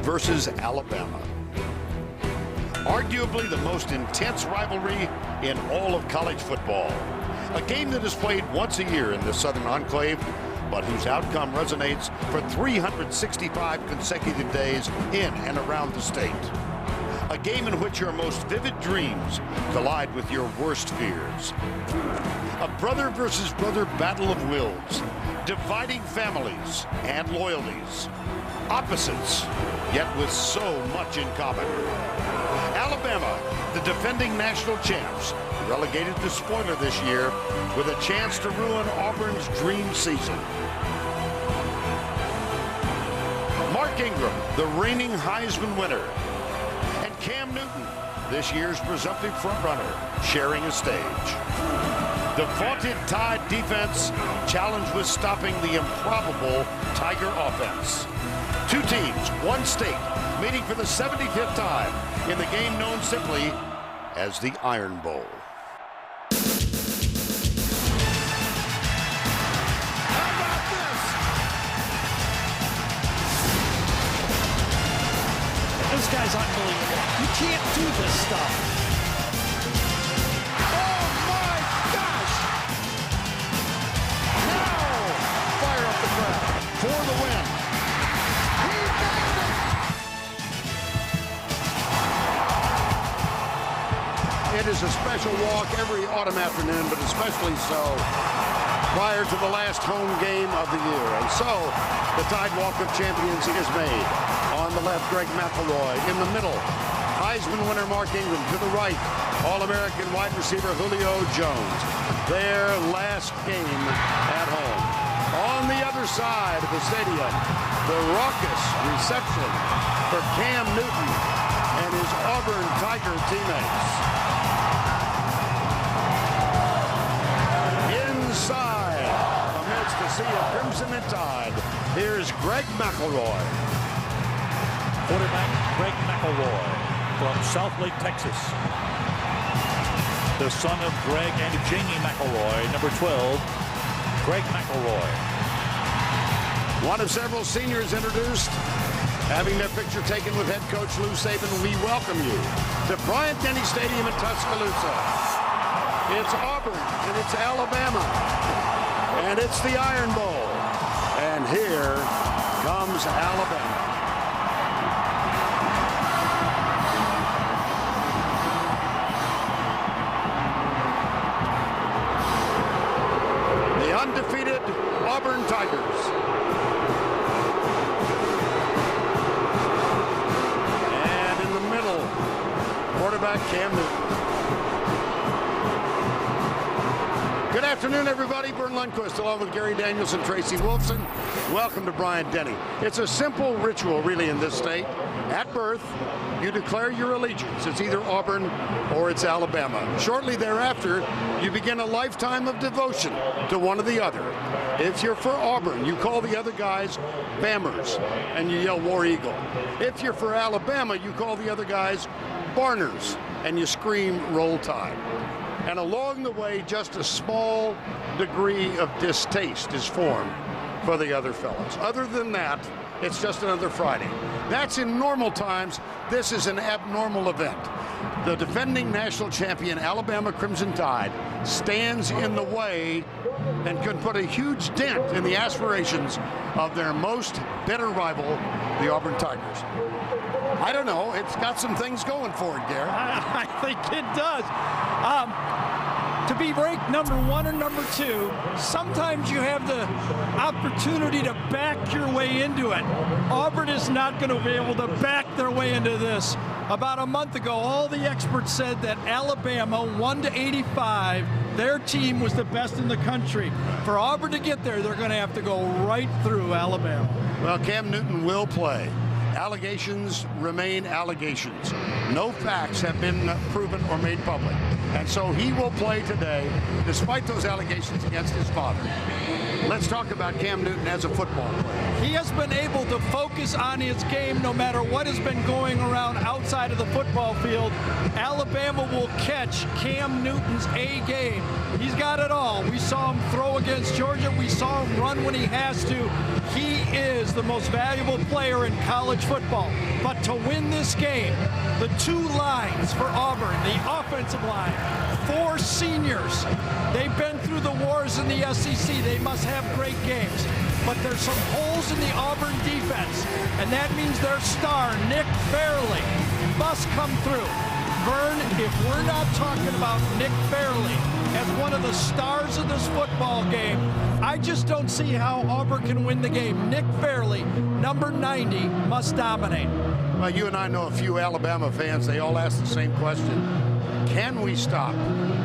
versus Alabama. Arguably the most intense rivalry in all of college football. A game that is played once a year in the Southern Enclave, but whose outcome resonates for 365 consecutive days in and around the state. A game in which your most vivid dreams collide with your worst fears. A brother versus brother battle of wills, dividing families and loyalties. Opposites, yet with so much in common. Alabama, the defending national champs, relegated to spoiler this year with a chance to ruin Auburn's dream season. Mark Ingram, the reigning Heisman winner, and Cam Newton, this year's presumptive frontrunner, sharing a stage. The vaunted Tide defense challenged with stopping the improbable Tiger offense. Two teams, one state, meeting for the 75th time in the game known simply as the Iron Bowl. How about this? This guy's unbelievable. You can't do this stuff. Oh my gosh! Now, fire up the crowd for the win. He nailed it! It is a special walk every autumn afternoon, but especially so prior to the last home game of the year. And so, the Tide Walk of Champions is made. On the left, Greg McElroy. In the middle, Heisman winner Mark Ingram. To the right, All-American wide receiver Julio Jones. Their last game at home. On the other side of the stadium, the raucous reception for Cam Newton and his Auburn Tiger teammates. Inside, amidst the sea of crimson and tide, here's Greg McElroy. Quarterback Greg McElroy from Southlake, Texas. The son of Greg and Jamie McElroy, number 12, Greg McElroy. One of several seniors introduced, having their picture taken with head coach Lou Saban. We welcome you to Bryant-Denny Stadium in Tuscaloosa. It's Auburn, and it's Alabama, and it's the Iron Bowl. And here comes Alabama. The undefeated Auburn Tigers. And in the middle, quarterback Cam Newton. Good afternoon, everybody. Bern Lundquist, along with Gary Daniels and Tracy Wolfson. Welcome to Bryant-Denny. It's a simple ritual, really, in this state. At birth, you declare your allegiance. It's either Auburn or it's Alabama. Shortly thereafter, you begin a lifetime of devotion to one or the other. If you're for Auburn, you call the other guys Bammers, and you yell War Eagle. If you're for Alabama, you call the other guys Barners, and you scream Roll Tide. And along the way, just a small degree of distaste is formed for the other fellows. Other than that, it's just another Friday. That's in normal times. This is an abnormal event. The defending national champion, Alabama Crimson Tide, stands in the way and could put a huge dent in the aspirations of their most bitter rival, the Auburn Tigers. I don't know. It's got some things going for it, Gary. I think it does. To be ranked number 1 or number 2, sometimes you have the opportunity to back your way into it. Auburn is not going to be able to back their way into this. About a month ago, all the experts said that Alabama, 1-85, their team was the best in the country. For Auburn to get there, they're going to have to go right through Alabama. Well, Cam Newton will play. Allegations remain allegations. No facts have been proven or made public. And so he will play today, despite those allegations against his father. Let's talk about Cam Newton as a football player. He has been able to focus on his game no matter what has been going around outside of the football field. Alabama will catch Cam Newton's A game. He's got it all. We saw him throw against Georgia. We saw him run when he has to. He is the most valuable player in college football. But to win this game, the two lines for Auburn, the offensive line, 4 seniors. They've been through the wars in the SEC. They must have great games. But there's some holes in the Auburn defense, and that means their star, Nick Fairley, must come through. Vern, if we're not talking about Nick Fairley as one of the stars of this football game, I just don't see how Auburn can win the game. Nick Fairley, number 90, must dominate. Well, you and I know a few Alabama fans. They all ask the same question. Can we stop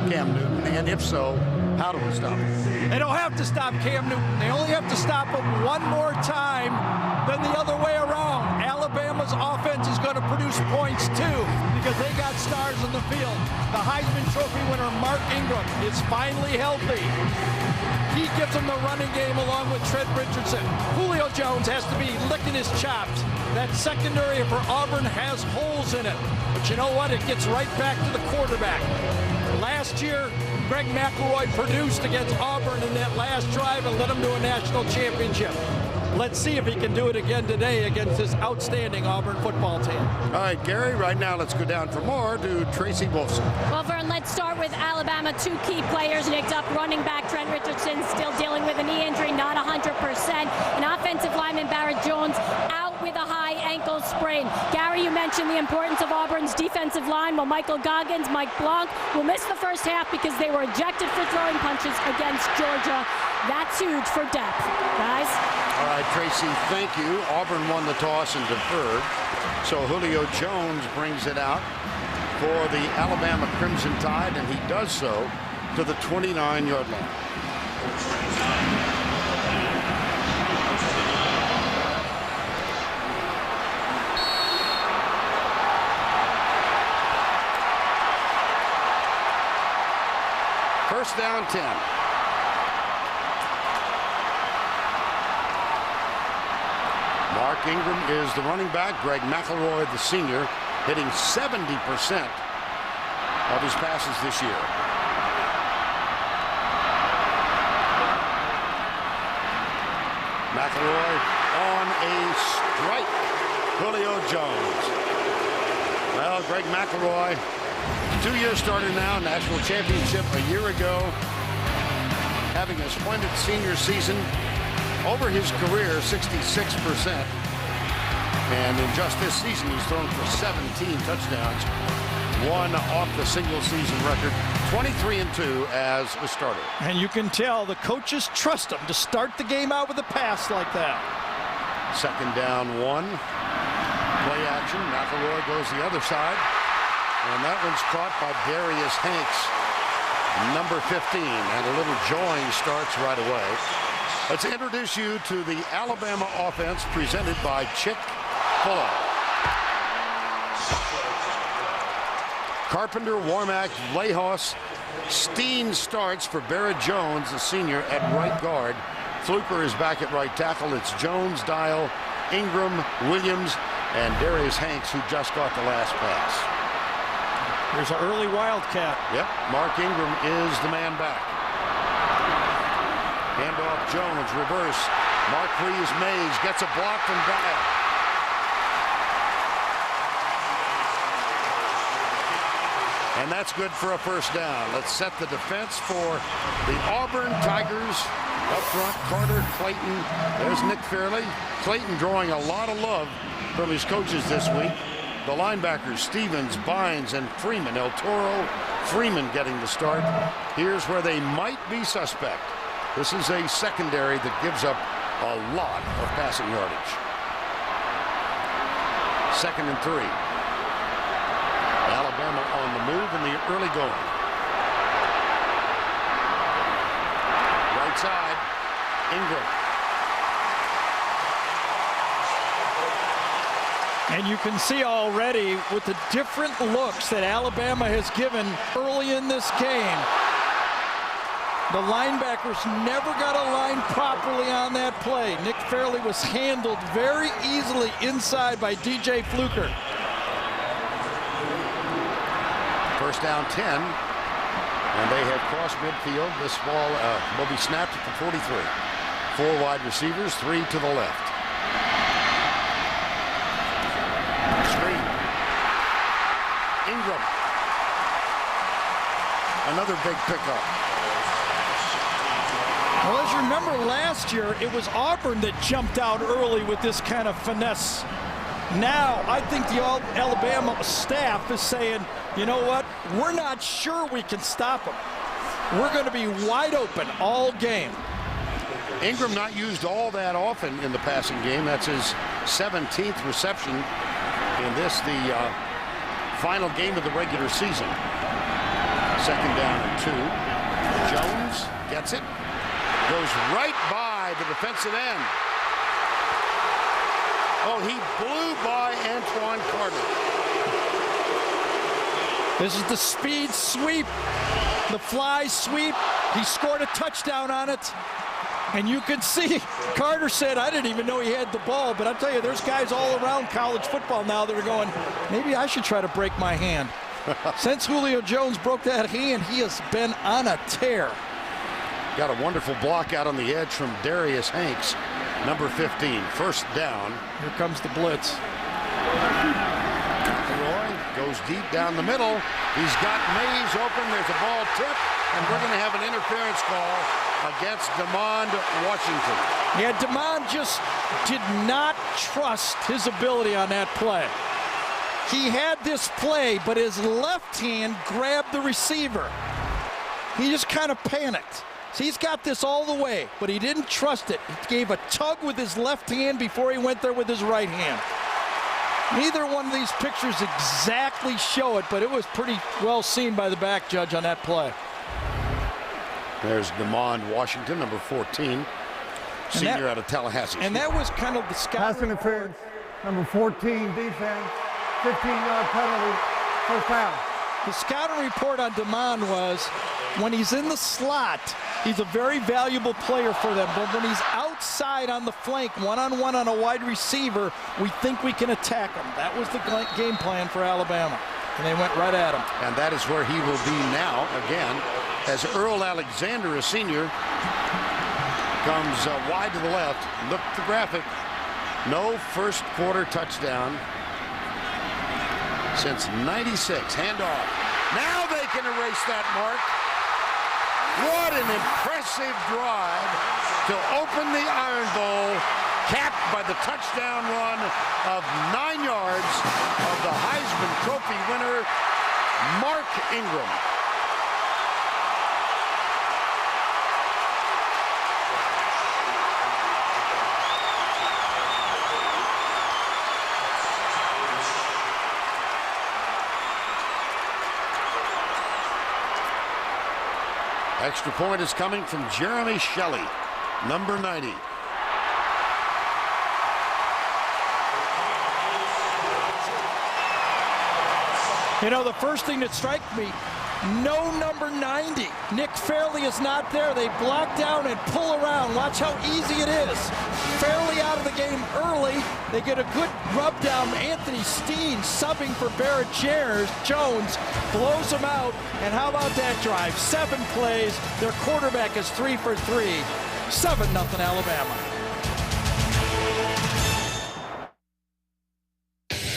Cam Newton? And if so, how do we stop him? They don't have to stop Cam Newton. They only have to stop him one more time than the other way around. Alabama's offense is going to produce points too because they got stars in the field. The Heisman Trophy winner, Mark Ingram, is finally healthy. He gives them the running game along with Trent Richardson. Julio Jones has to be licking his chops. That secondary for Auburn has holes in it. But you know what? It gets right back to the quarterback. Last year, Greg McElroy produced against Auburn in that last drive and led them to a national championship. Let's see if he can do it again today against this outstanding Auburn football team. All right, Gary, right now let's go down for more to Tracy Wolfson. Well, Vern, let's start with Alabama. 2 key players nicked up. Running back Trent Richardson still dealing with a knee injury, not 100%. An offensive lineman, Barrett Jones, out with a high ankle sprain. Gary, you mentioned the importance of Auburn's defensive line. Well, Michael Goggins, Mike Blanc will miss the first half because they were ejected for throwing punches against Georgia. That's huge for depth, guys. All right, Tracy, thank you. Auburn won the toss and deferred. So Julio Jones brings it out for the Alabama Crimson Tide, and he does so to the 29-yard line. First down, 10. Mark Ingram is the running back. Greg McElroy, the senior, hitting 70% of his passes this year. McElroy on a strike. Julio Jones. Well, Greg McElroy, 2-year starter now, national championship a year ago, having a splendid senior season. Over his career, 66%. And in just this season, he's thrown for 17 touchdowns. One off the single-season record, 23-2 as a starter. And you can tell the coaches trust him to start the game out with a pass like that. Second down, 1. Play action. McElroy goes the other side. And that one's caught by Darius Hanks, number 15. And a little join starts right away. Let's introduce you to the Alabama offense presented by Chick-fil-A. Carpenter, Warmack, Lehos, Steen starts for Barrett Jones, the senior, at right guard. Fluker is back at right tackle. It's Jones, Dial, Ingram, Williams, and Darius Hanks, who just got the last pass. There's an early Wildcat. Yep, Mark Ingram is the man back. Handoff Jones, reverse. Marquise Mays gets a block from Dial. And that's good for a first down. Let's set the defense for the Auburn Tigers. Up front, Carter, Clayton. There's Nick Fairley. Clayton drawing a lot of love from his coaches this week. The linebackers, Stevens, Bynes, and Freeman. El Toro, Freeman getting the start. Here's where they might be suspect. This is a secondary that gives up a lot of passing yardage. 2nd and 3. Alabama on the move in the early going. Right side, Ingram. And you can see already with the different looks that Alabama has given early in this game. The linebackers never got aligned properly on that play. Nick Fairley was handled very easily inside by DJ Fluker. First down, 10. And they have crossed midfield. This ball will be snapped at the 43. 4 wide receivers, 3 to the left. another big pickup. Well, as you remember last year, it was Auburn that jumped out early with this kind of finesse. Now, I think the Alabama staff is saying, you know what, we're not sure we can stop them. We're going to be wide open all game. Ingram not used all that often in the passing game. That's his 17th reception in this, the final game of the regular season. Second down and 2. Jones gets it. Goes right by the defensive end. Oh, he blew by Antoine Carter. This is the speed sweep, the fly sweep. He scored a touchdown on it. And you can see, Carter said, I didn't even know he had the ball. But I'll tell you, there's guys all around college football now that are going, maybe I should try to break my hand. Since Julio Jones broke that hand, he has been on a tear. Got a wonderful block out on the edge from Darius Hanks, number 15. First down. Here comes the blitz. Roy goes deep down the middle. He's got Mays open. There's a ball tip, and we're going to have an interference call against DeMond Washington. Yeah, DeMond just did not trust his ability on that play. He had this play, but his left hand grabbed the receiver. He just kind of panicked. So he's got this all the way, but he didn't trust it. He gave a tug with his left hand before he went there with his right hand. Neither one of these pictures exactly show it, but it was pretty well seen by the back judge on that play. There's DeMond Washington, number 14, senior out of Tallahassee. And that was kind of the scout. Pass interference, number 14, defense, 15-yard penalty, first down. The scouting report on DeMond was, when he's in the slot, he's a very valuable player for them. But when he's outside on the flank, one-on-one on a wide receiver, we think we can attack him. That was the game plan for Alabama. And they went right at him. And that is where he will be now, again, as Earl Alexander, a senior, comes wide to the left. Look at the graphic. No first quarter touchdown since '96. Handoff. Now they can erase that mark. What an impressive drive to open the Iron Bowl, capped by the touchdown run of 9 yards of the Heisman Trophy winner, Mark Ingram. Extra point is coming from Jeremy Shelley, number 90. You know, the first thing that struck me, no number 90. Nick Fairley is not there. They block down and pull around. Watch how easy it is. Fairley out of the game early. They get a good rub down. Anthony Steen subbing for Barrett Jones, blows him out. And how about that drive? 7 plays. Their quarterback is 3 for 3. 7-0 Alabama.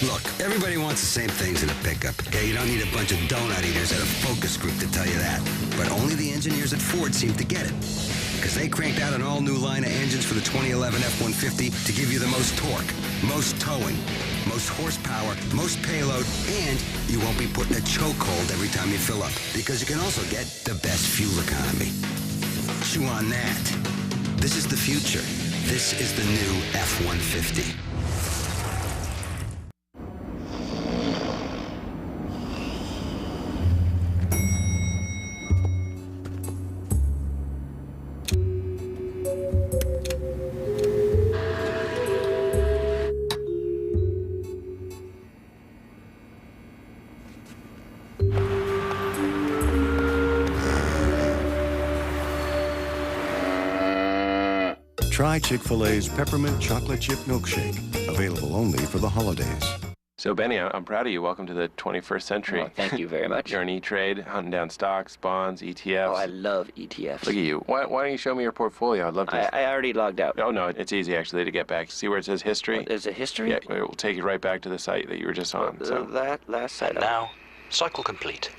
Look, everybody wants the same things in a pickup. Okay, you don't need a bunch of donut eaters at a focus group to tell you that. But only the engineers at Ford seem to get it. Because they cranked out an all-new line of engines for the 2011 F-150 to give you the most torque, most towing, most horsepower, most payload, and you won't be put in a chokehold every time you fill up. Because you can also get the best fuel economy. Chew on that. This is the future. This is the new F-150. Try Chick-fil-A's Peppermint Chocolate Chip Milkshake, available only for the holidays. So, Benny, I'm proud of you. Welcome to the 21st century. Oh, thank you very much. You're on E-Trade, hunting down stocks, bonds, ETFs. Oh, I love ETFs. Look at you. Why don't you show me your portfolio? I'd love to. I already logged out. Oh, no, it's easy, actually, to get back. See where it says history? There's a history? Yeah, it will take you right back to the site that you were just on. That last site. And now, cycle complete.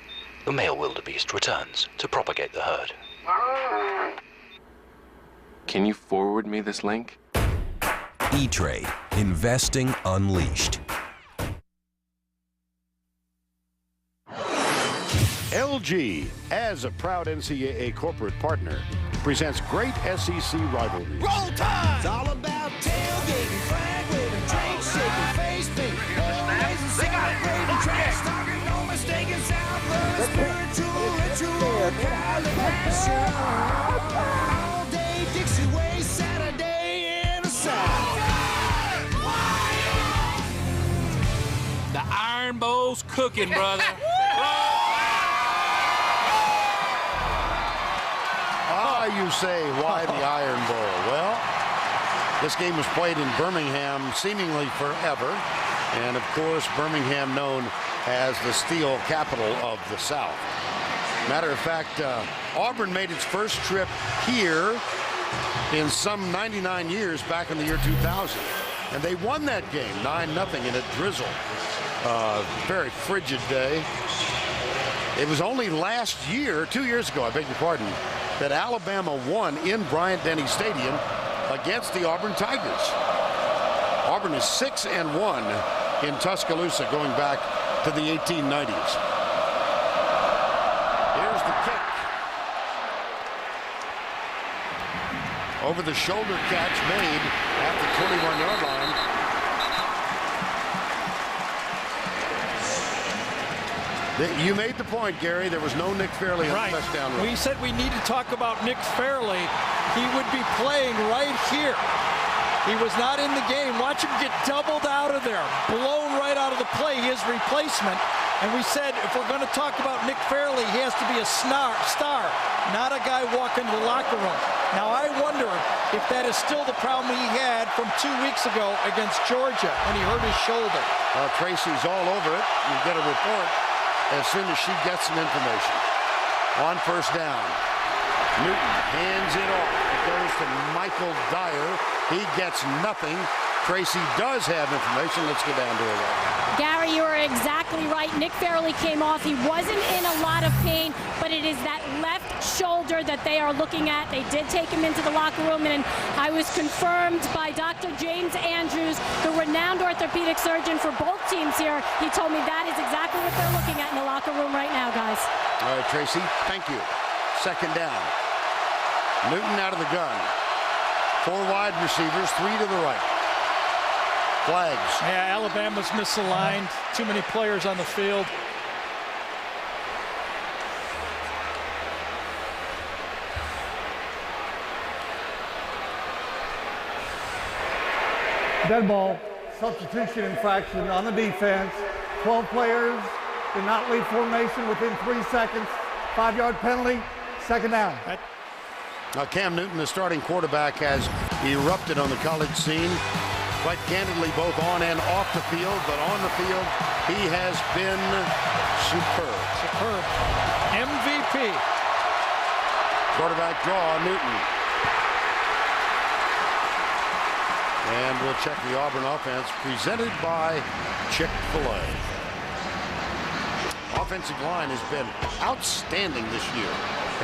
The male wildebeest returns to propagate the herd. Can you forward me this link? E-Trade. Investing Unleashed. LG, as a proud NCAA corporate partner, presents great SEC rivalries. Roll Tide! It's all about tailgating, flag waving, drink shaking, face paint, raising, celebrating, trash talking, no mistaken sound, love, spiritual, ritual, Cali passion. All day Dixie Way, Saturday in the South. The Iron Bowl's cooking, brother. You say, why the Iron Bowl? Well, this game was played in Birmingham seemingly forever. And, of course, Birmingham known as the steel capital of the South. Matter of fact, Auburn made its first trip here in some 99 years back in the year 2000. And they won that game 9-0 in a drizzle. Very frigid day. It was only last year, 2 years ago, I beg your pardon, that Alabama won in Bryant-Denny Stadium against the Auburn Tigers. Auburn is 6-1 in Tuscaloosa going back to the 1890s. Here's the kick. Over the shoulder catch made at the 21-yard line. You made the point, Gary. There was no Nick Fairley on the touchdown run. We said we need to talk about Nick Fairley. He would be playing right here. He was not in the game. Watch him get doubled out of there, blown right out of the play, his replacement. And we said if we're going to talk about Nick Fairley, he has to be a star, not a guy walking to the locker room. Now, I wonder if that is still the problem he had from 2 weeks ago against Georgia when he hurt his shoulder. Tracy's all over it. You get a report as soon as she gets some information. On first down, Newton hands it off. It goes to Michael Dyer. He gets nothing. Tracy does have information. Let's go down to it. Gary, you are exactly right. Nick Fairley came off. He wasn't in a lot of pain, but it is that left shoulder that they are looking at. They did take him into the locker room, and I was confirmed by Dr. James Andrews, the renowned orthopedic surgeon for both teams here. He told me that is exactly what they're looking at in the locker room right now, guys. All right, Tracy, thank you. Second down. Newton out of the gun. 4 wide receivers, 3 to the right. Flags. Yeah, Alabama's misaligned. Too many players on the field. Dead ball, substitution infraction on the defense. 12 players did not leave formation within 3 seconds. 5-yard penalty, second down. Now Cam Newton, the starting quarterback, has erupted on the college scene. Quite candidly, both on and off the field, but on the field, he has been superb. Superb. MVP. Quarterback draw, Newton. And we'll check the Auburn offense, presented by Chick-fil-A. Offensive line has been outstanding this year.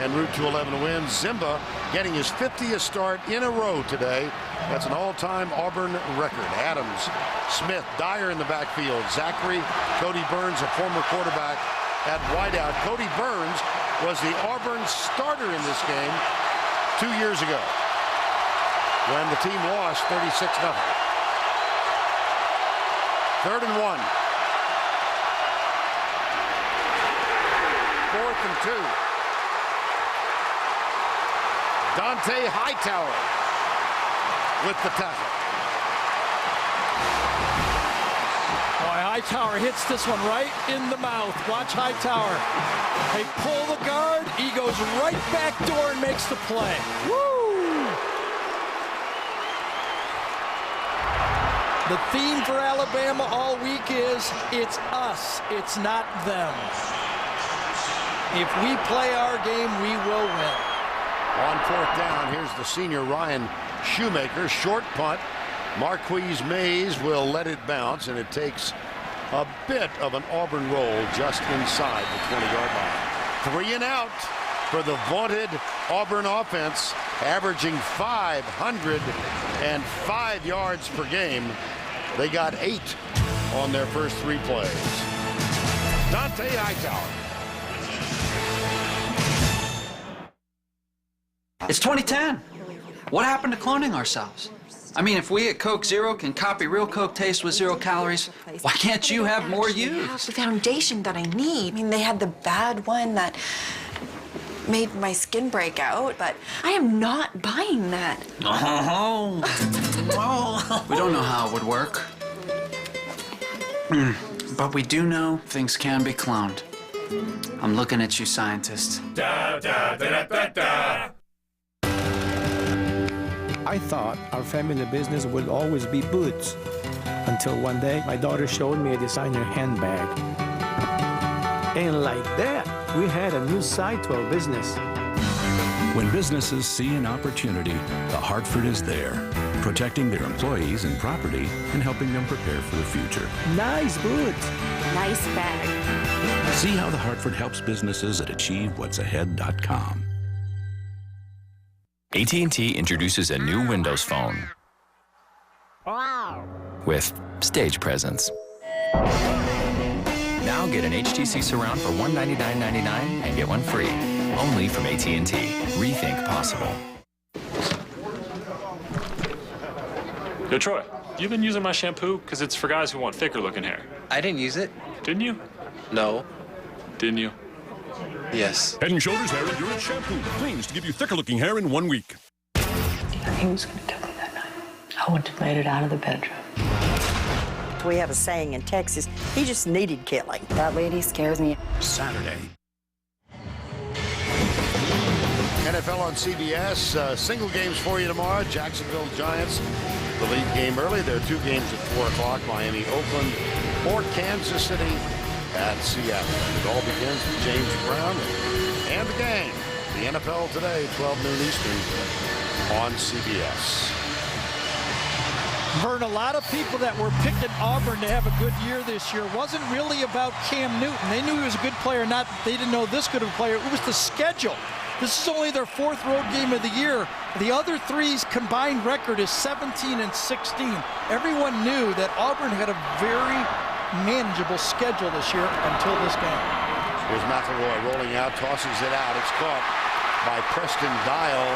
And route to 11 wins. Zimba getting his 50th start in a row today. That's an all-time Auburn record. Adams, Smith, Dyer in the backfield. Zachary, Cody Burns, a former quarterback at wideout. Cody Burns was the Auburn starter in this game 2 years ago when the team lost 36-0. 3rd and 1. 4th and 2. Dante Hightower with the tackle. Boy, Hightower hits this one right in the mouth. Watch Hightower. They pull the guard. He goes right back door and makes the play. Woo! The theme for Alabama all week is, it's us, it's not them. If we play our game, we will win. On 4th down, here's the senior Ryan Shoemaker. Short punt. Marquise Mays will let it bounce, and it takes a bit of an Auburn roll just inside the 20-yard line. 3 and out for the vaunted Auburn offense, averaging 505 yards per game. They got 8 on their first 3 plays. Dante Hightower. It's 2010. What happened to cloning ourselves? I mean, if we at Coke Zero can copy real Coke taste with 0 calories, why can't you have more you? The foundation that I need. I mean, they had the bad one that made my skin break out, but I am not buying that. Oh. We don't know how it would work. But we do know things can be cloned. I'm looking at you, scientists. I thought our family business would always be boots, until one day my daughter showed me a designer handbag. And like that, we had a new side to our business. When businesses see an opportunity, the Hartford is there, protecting their employees and property and helping them prepare for the future. Nice boots. Nice bag. See how the Hartford helps businesses at achievewhat'sahead.com. AT&T introduces a new Windows Phone with stage presence. Now get an HTC Surround for $199.99 and get one free. Only from AT&T. Rethink possible. Yo, Troy, you been using my shampoo? Because it's for guys who want thicker looking hair. I didn't use it. Didn't you? No. Didn't you? Yes. Head & Shoulders Hair Endurance Shampoo. Cleans to give you thicker looking hair in 1 week. He was going to kill me that night. I wouldn't have made it out of the bedroom. We have a saying in Texas, he just needed killing. That lady scares me. Saturday. NFL on CBS. Single games for you tomorrow. Jacksonville Giants, the lead game early. There are 2 games at 4 o'clock. Miami, Oakland, or Kansas City at Seattle. It all begins with James Brown and the game. The NFL today, 12 noon Eastern on CBS. Vern, a lot of people that were picking Auburn to have a good year this year wasn't really about Cam Newton. They knew he was a good player, they didn't know this good of a player. It was the schedule. This is only their 4th road game of the year. The other 3's combined record is 17 and 16. Everyone knew that Auburn had a very manageable schedule this year until this game. Here's McElroy rolling out, tosses it out. It's caught by Preston Dial,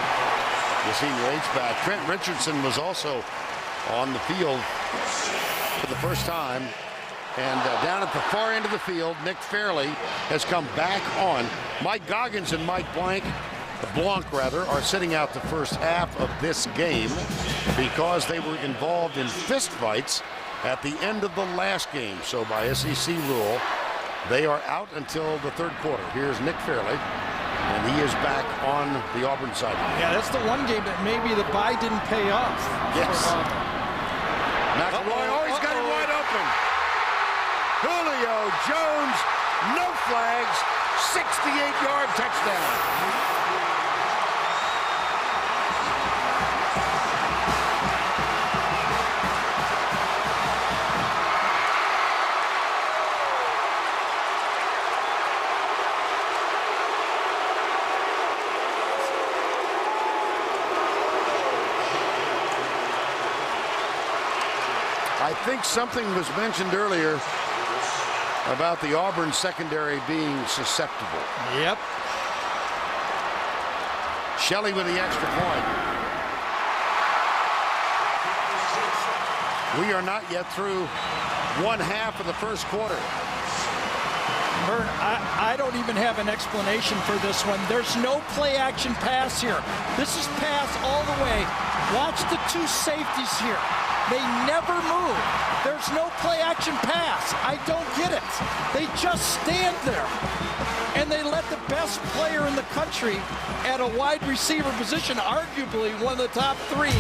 the senior H-back. Trent Richardson was also on the field for the first time. And down at the far end of the field, Nick Fairley has come back on. Mike Goggins and Mike Blanc are sitting out the first half of this game because they were involved in fistfights at the end of the last game. So by SEC rule, they are out until the 3rd quarter. Here's Nick Fairley, and he is back on the Auburn side. Yeah, that's the one game that maybe the bye didn't pay off. Yes. McElroy, he's got it wide open. Julio Jones, no flags, 68-yard touchdown. I think something was mentioned earlier about the Auburn secondary being susceptible. Yep. Shelley with the extra point. We are not yet through 1/2 of the first quarter. Vern, I don't even have an explanation for this one. There's no play action pass here. This is pass all the way. Watch the 2 safeties here. They never move. There's no play action pass. I don't get it. They just stand there. And they let the best player in the country at a wide receiver position, arguably one of the top 3,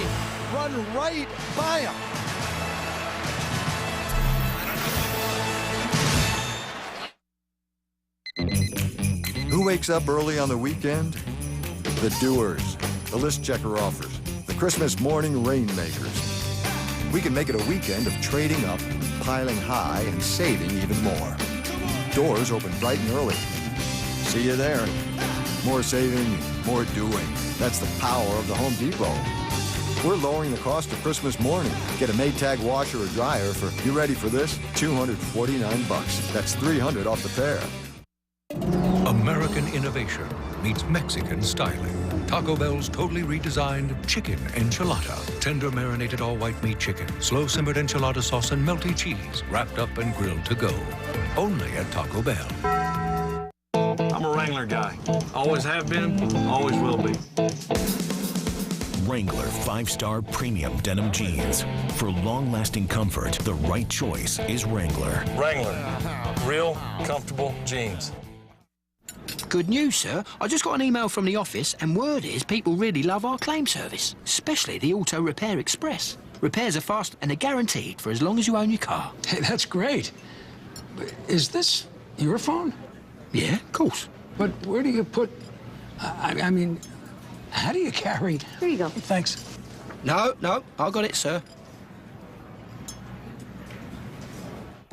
run right by him. Who wakes up early on the weekend? The doers, the list checker offers, the Christmas morning rainmakers. We can make it a weekend of trading up, piling high, and saving even more. Doors open bright and early. See you there. More saving, more doing. That's the power of the Home Depot. We're lowering the cost of Christmas morning. Get a Maytag washer or dryer for, you ready for this? $249. That's $300 off the pair. American innovation meets Mexican styling. Taco Bell's totally redesigned chicken enchilada. Tender marinated all-white meat chicken, slow-simmered enchilada sauce, and melty cheese wrapped up and grilled to go. Only at Taco Bell. I'm a Wrangler guy. Always have been, always will be. Wrangler 5-star premium denim jeans. For long-lasting comfort, the right choice is Wrangler. Wrangler. Real, comfortable jeans. Good news, sir. I just got an email from the office, and word is people really love our claim service, especially the Auto Repair Express. Repairs are fast and they're guaranteed for as long as you own your car. Hey, that's great. Is this your phone? Yeah, of course. But where do you put... I mean, how do you carry... Here you go. Thanks. No, I got it, sir.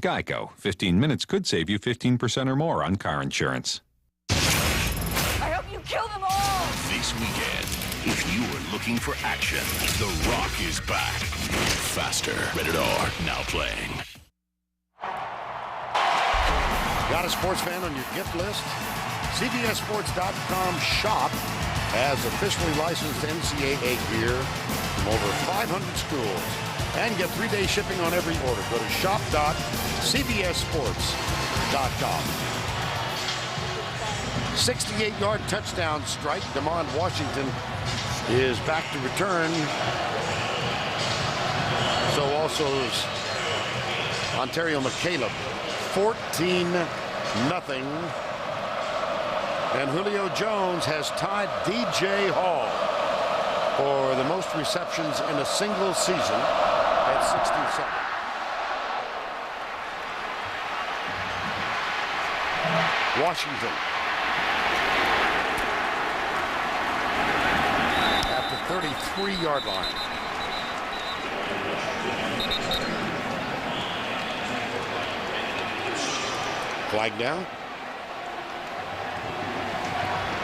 Geico. 15 minutes could save you 15% or more on car insurance. I hope you kill them all! This weekend, if you are looking for action, The Rock is back. Faster. Rated R. Now playing. Got a sports fan on your gift list? CBSSports.com shop has officially licensed NCAA gear from over 500 schools and get 3-day shipping on every order. Go to shop.cbssports.com. 68-yard touchdown strike. DeMond Washington is back to return. So also is Ontario McCaleb. 14-0. And Julio Jones has tied DJ Hall for the most receptions in a single season at 67. Washington at the 33-yard line. Flag down.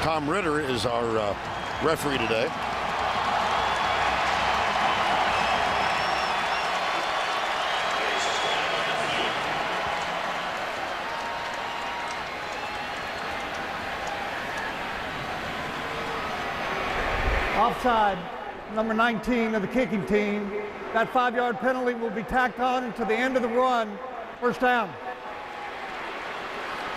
Tom Ritter is our referee today. Offside, number 19 of the kicking team. That 5-yard penalty will be tacked on until the end of the run. First down.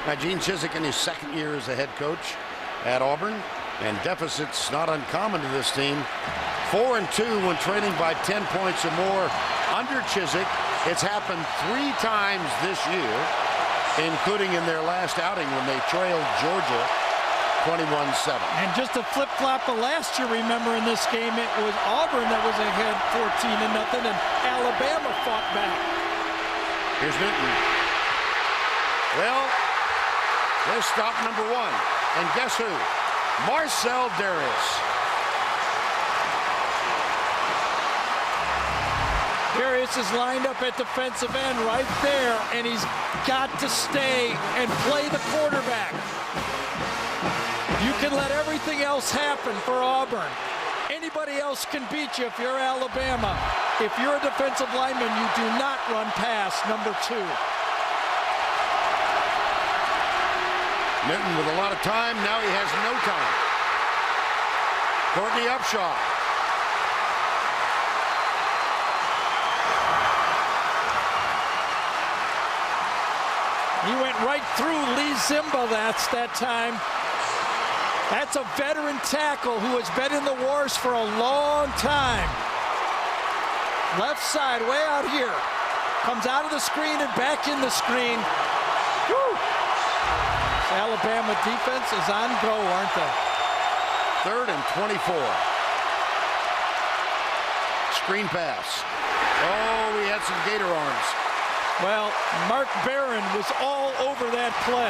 Now, Gene Chizik in his second year as a head coach at Auburn, and deficits not uncommon to this team. 4-2 when trailing by 10 points or more under Chizik. It's happened 3 times this year, including in their last outing when they trailed Georgia 21-7. And just a flip-flop of last year, remember, in this game, it was Auburn that was ahead 14-0, and Alabama fought back. Here's Newton. Well, there's stop number 1. And guess who? Marcel Darius. Darius is lined up at defensive end right there, and he's got to stay and play the quarterback. You can let everything else happen for Auburn. Anybody else can beat you if you're Alabama. If you're a defensive lineman, you do not run past number 2. Newton with a lot of time. Now he has no time. Courtney Upshaw. He went right through Lee Zimba that time. That's a veteran tackle who has been in the wars for a long time. Left side, way out here. Comes out of the screen and back in the screen. Woo! Alabama defense is on go, aren't they? 3rd and 24. Screen pass. Oh, we had some gator arms. Well, Mark Barron was all over that play.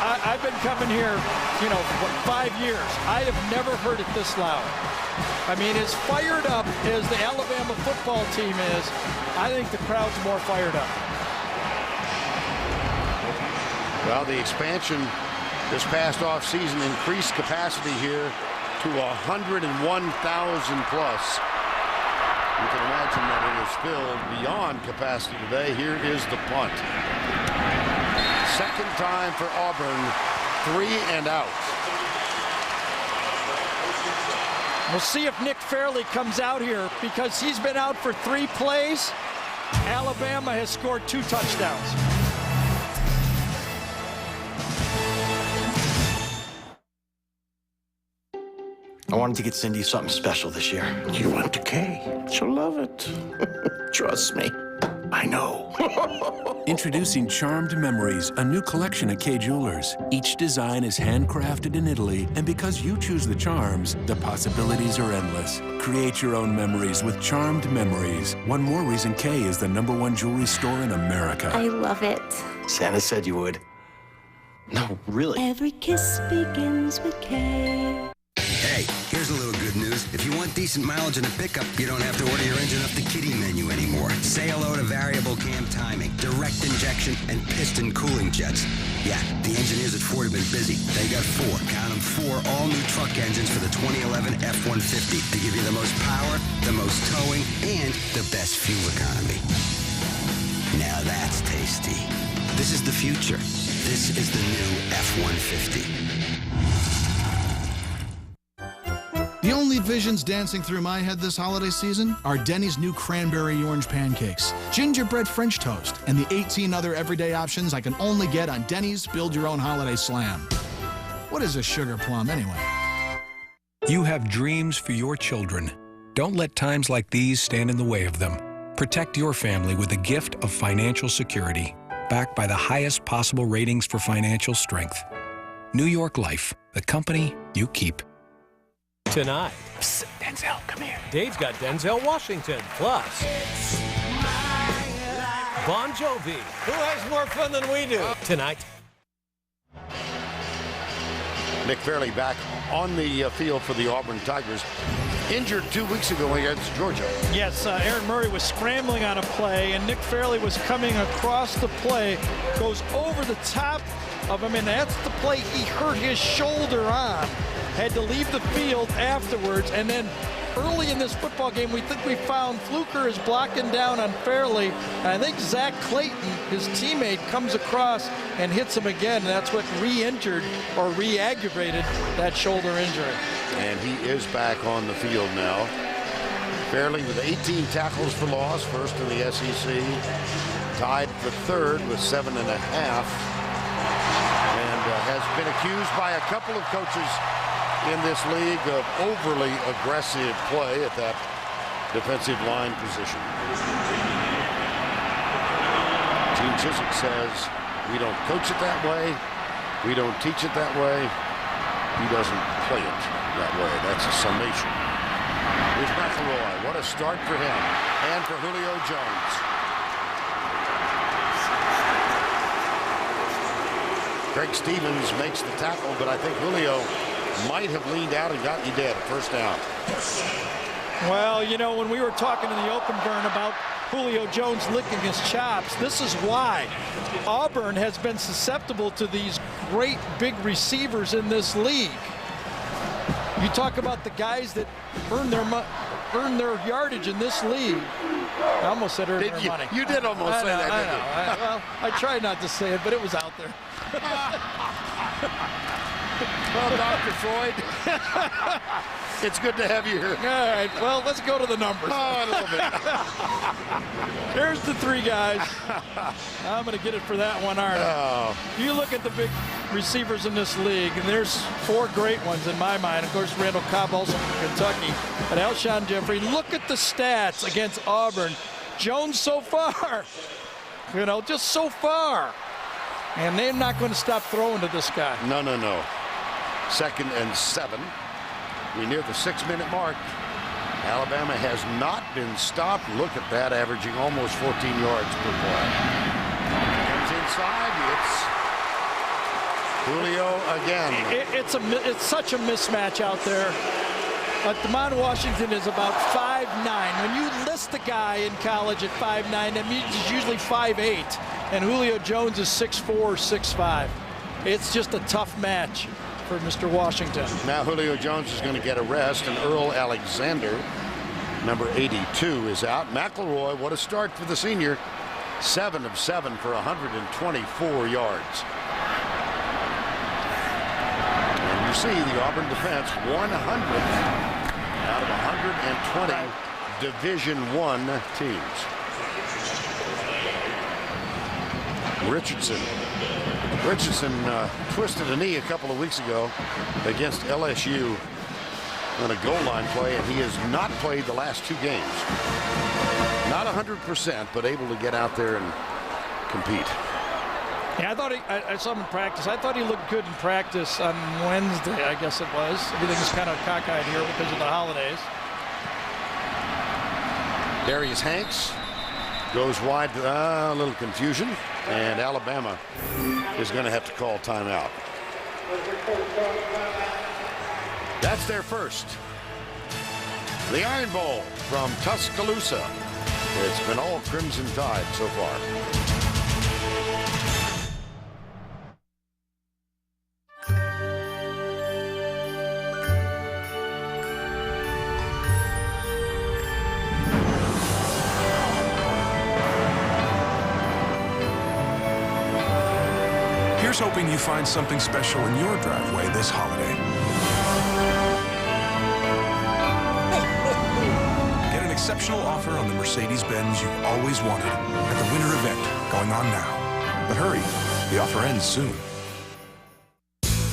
I've been coming here, 5 years. I have never heard it this loud. I mean, as fired up as the Alabama football team is, I think the crowd's more fired up. Well, the expansion this past offseason increased capacity here to 101,000 plus. You can imagine that it is filled beyond capacity today. Here is the punt. Second time for Auburn, 3 and out. We'll see if Nick Fairley comes out here because he's been out for 3 plays. Alabama has scored 2 touchdowns. I wanted to get Cindy something special this year. You want the K? She'll love it. Trust me. I know. Introducing Charmed Memories, a new collection at Kay Jewelers. Each design is handcrafted in Italy, and because you choose the charms, the possibilities are endless. Create your own memories with Charmed Memories. One more reason Kay is the #1 jewelry store in America. I love it. Santa said you would. No, really. Every kiss begins with K. Hey, here's a little good news. If you want decent mileage in a pickup, you don't have to order your engine off the kiddie menu anymore. Say hello to variable cam timing, direct injection, and piston cooling jets. Yeah, the engineers at Ford have been busy. They got 4, count them, 4 all-new truck engines for the 2011 F-150 to give you the most power, the most towing, and the best fuel economy. Now that's tasty. This is the future. This is the new F-150. The only visions dancing through my head this holiday season are Denny's new cranberry orange pancakes, gingerbread French toast, and the 18 other everyday options I can only get on Denny's Build Your Own Holiday Slam. What is a sugar plum anyway? You have dreams for your children. Don't let times like these stand in the way of them. Protect your family with the gift of financial security, backed by the highest possible ratings for financial strength. New York Life, the company you keep. Tonight. Psst, Denzel, come here. Dave's got Denzel Washington, plus Bon Jovi. Who has more fun than we do? Tonight. Nick Fairley back on the field for the Auburn Tigers. Injured 2 weeks ago against Georgia. Yes, Aaron Murray was scrambling on a play, and Nick Fairley was coming across the play, goes over the top of him, and that's the play he hurt his shoulder on. Had to leave the field afterwards, and then early in this football game, we think we found Fluker is blocking down on Fairley, and I think Zach Clayton, his teammate, comes across and hits him again, and that's what re-injured or re-aggravated that shoulder injury. And he is back on the field now. Fairley with 18 tackles for loss, first in the SEC, tied for third with 7.5, and has been accused by a couple of coaches in this league of overly aggressive play at that defensive line position. Gene Chizik says, we don't coach it that way, we don't teach it that way, he doesn't play it that way. That's a summation. Here's McElroy. What a start for him and for Julio Jones. Craig Stevens makes the tackle, but I think Julio might have leaned out and got you dead. First down. Well, when we were talking in the open, Vern, about Julio Jones licking his chops, this is why Auburn has been susceptible to these great big receivers in this league. You talk about the guys that earn their yardage in this league. I almost said earn their money. You did almost say that, didn't you? Well, I tried not to say it, but it was out there. Well, Dr. Freud, it's good to have you here. All right, well, let's go to the numbers. Oh, a little bit. Here's the 3 guys. I'm going to get it for that one, aren't I? Oh. You look at the big receivers in this league, and there's 4 great ones in my mind. Of course, Randall Cobb also from Kentucky. But Alshon Jeffrey, look at the stats against Auburn. Jones so far, just so far. And they're not going to stop throwing to this guy. No. 2nd and 7. We near the 6-minute mark. Alabama has not been stopped. Look at that, averaging almost 14 yards per play. Comes inside. It's Julio again. It's such a mismatch out there. DeMond Washington is about 5'9". When you list a guy in college at 5'9", that means he's usually 5'8". And Julio Jones is 6'4", 6'5". It's just a tough match for Mr. Washington. Now Julio Jones is going to get a rest, and Earl Alexander, number 82, is out. McElroy, what a start for the senior. 7 of 7 for 124 yards. And you see the Auburn defense 100th out of 120 Division I teams. Richardson twisted a knee a couple of weeks ago against LSU on a goal line play, and he has not played the last 2 games. Not 100%, but able to get out there and compete. Yeah, I saw him in practice. I thought he looked good in practice on Wednesday, I guess it was. Everything is kind of cockeyed here because of the holidays. Darius Hanks goes wide, a little confusion, and Alabama is going to have to call timeout. That's their first. The Iron Bowl from Tuscaloosa. It's been all Crimson Tide so far. Here's hoping you find something special in your driveway this holiday. Get an exceptional offer on the Mercedes-Benz you've always wanted at the winter event going on now. But hurry, the offer ends soon.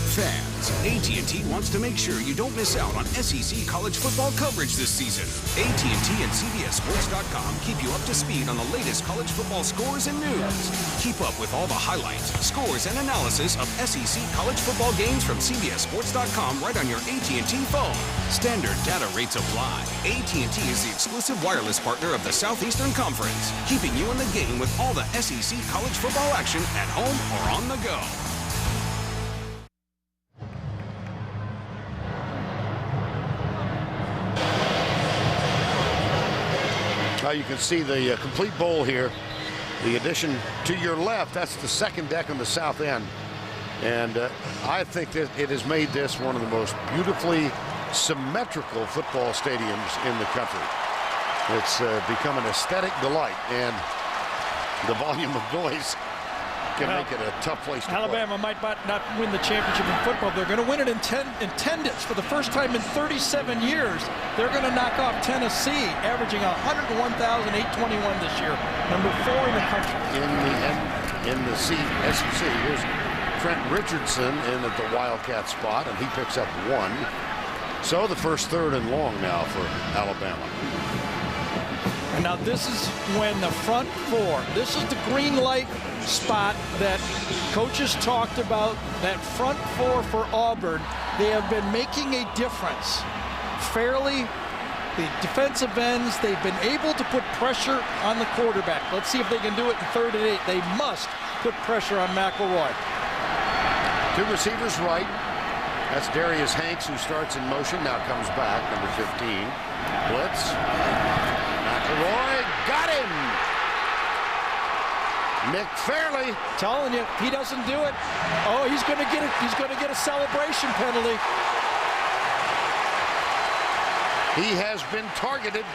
Fans, AT&T wants to make sure you don't miss out on SEC college football coverage this season. AT&T and CBSSports.com keep you up to speed on the latest college football scores and news. Keep up with all the highlights, scores, and analysis of SEC college football games from CBSSports.com right on your AT&T phone. Standard data rates apply. AT&T is the exclusive wireless partner of the Southeastern Conference, keeping you in the game with all the SEC college football action at home or on the go. Now you can see the complete bowl here. The addition to your left, that's the second deck on the south end. And I think that it has made this one of the most beautifully symmetrical football stadiums in the country. It's become an aesthetic delight, and the volume of noise can make it a tough place to Alabama might not win the championship in football. They're going to win it in attendance for the first time in 37 years. They're going to knock off Tennessee, averaging 101,821 this year, number 4 in the country. In the SEC, here's Trent Richardson in at the Wildcat spot, and he picks up 1. So the first 3rd and long now for Alabama. And now this is when the front 4, this is the green light spot that coaches talked about, that front 4 for Auburn. They have been making a difference. Fairly, the defensive ends, they've been able to put pressure on the quarterback. Let's see if they can do it in 3rd and 8. They must put pressure on McElroy. 2 receivers right. That's Darius Hanks, who starts in motion, now comes back, number 15. Blitz. McElroy got him. Nick Fairley. Telling you, he doesn't do it. Oh, he's going to get it. He's going to get a celebration penalty. He has been targeted.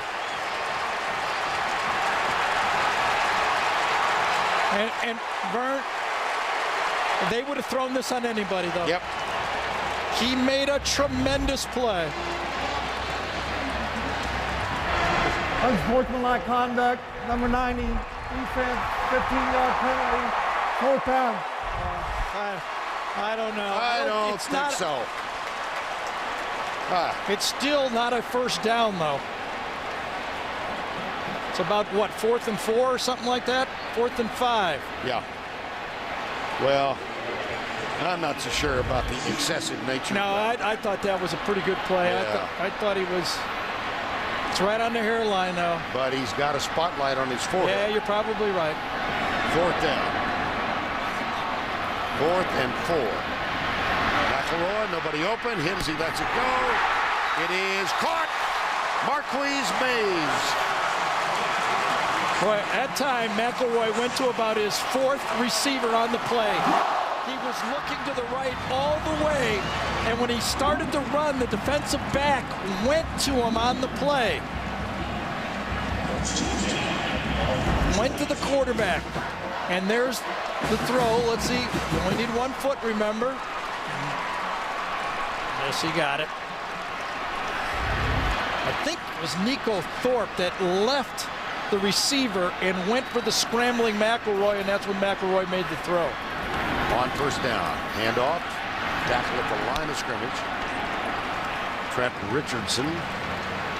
And Vern, they would have thrown this on anybody, though. Yep. He made a tremendous play. Unsportsmanlike conduct, number 90, defense, 15-yard penalty, 4th down. I don't know. I don't think so. It's still not a first down, though. It's about, what, 4th and 4 or something like that? 4th and 5. Yeah. Well, I'm not so sure about the excessive nature. No, I thought that was a pretty good play. Yeah. I thought he was. It's right on the hairline, though. But he's got a spotlight on his forehead. Yeah, you're probably right. 4th down. 4th and 4. Nobody open. Hits, he lets it go. It is caught. Marquise Mays. Boy, at time, McElroy went to about his 4th receiver on the play. He was looking to the right all the way, and when he started to run, the defensive back went to him on the play. Went to the quarterback, and there's the throw. Let's see, you only need 1 foot, remember? Yes, he got it. I think it was Nico Thorpe that left the receiver and went for the scrambling McElroy, and that's when McElroy made the throw. On first down, handoff, tackle at the line of scrimmage. Trent Richardson,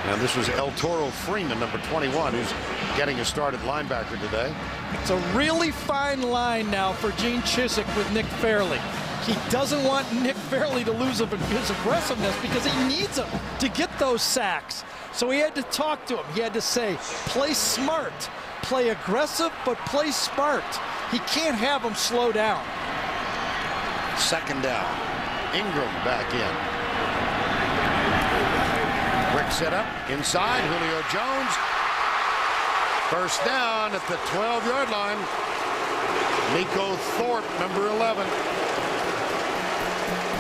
and this was El Toro Freeman, number 21, who's getting a start at linebacker today. It's a really fine line now for Gene Chizik with Nick Fairley. He doesn't want Nick Fairley to lose his aggressiveness because he needs him to get those sacks. So he had to talk to him. He had to say, play smart, play aggressive, but play smart. He can't have him slow down. Second down. Ingram back in. Quick setup inside. Julio Jones. First down at the 12-yard line. Nico Thorpe, number 11.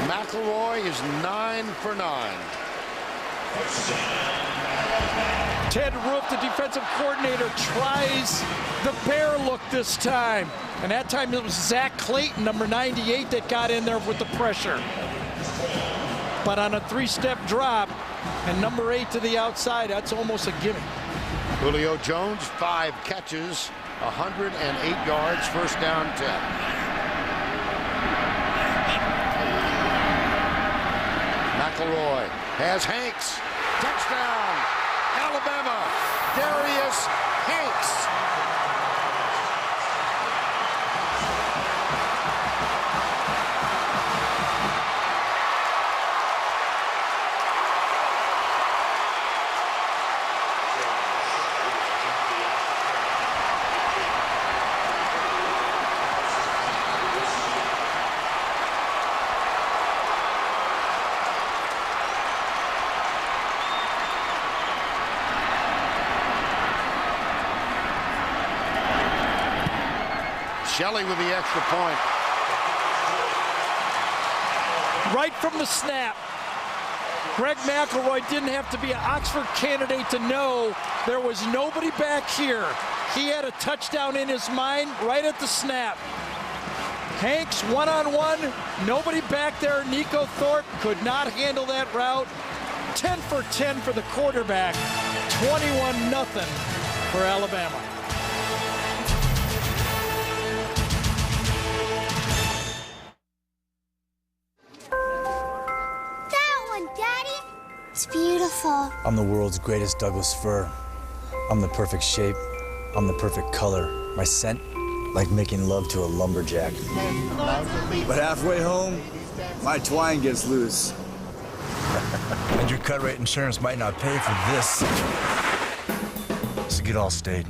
McElroy is 9 for 9. Ted Roof, the defensive coordinator, tries the bear look this time. And that time it was Zach Clayton, number 98, that got in there with the pressure. But on a 3-step drop and number 8 to the outside, that's almost a gimme. Julio Jones, 5 catches, 108 yards, first down 10. McElroy has Hanks. Touchdown, Alabama. Darius Hanks. Shelley with the extra point. Right from the snap, Greg McElroy didn't have to be an Oxford candidate to know there was nobody back here. He had a touchdown in his mind right at the snap. Hanks one-on-one, nobody back there. Nico Thorpe could not handle that route. 10 for 10 for the quarterback. 21-0 for Alabama. It's beautiful. I'm the world's greatest Douglas fir. I'm the perfect shape. I'm the perfect color. My scent, like making love to a lumberjack. But halfway home, my twine gets loose. And your cut rate insurance might not pay for this. So get Allstate,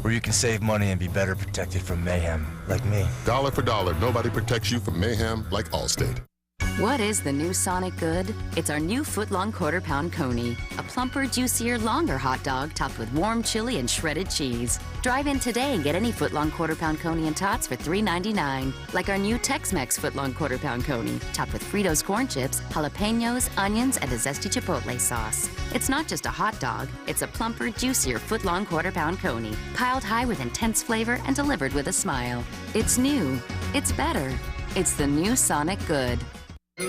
where you can save money and be better protected from mayhem, like me. Dollar for dollar, nobody protects you from mayhem like Allstate. What is the new Sonic Good? It's our new foot-long quarter-pound coney. A plumper, juicier, longer hot dog topped with warm chili and shredded cheese. Drive in today and get any foot-long quarter-pound coney and tots for $3.99. Like our new Tex-Mex foot-long quarter-pound coney, topped with Fritos corn chips, jalapenos, onions, and a zesty chipotle sauce. It's not just a hot dog. It's a plumper, juicier foot-long quarter-pound coney, piled high with intense flavor and delivered with a smile. It's new. It's better. It's the new Sonic Good.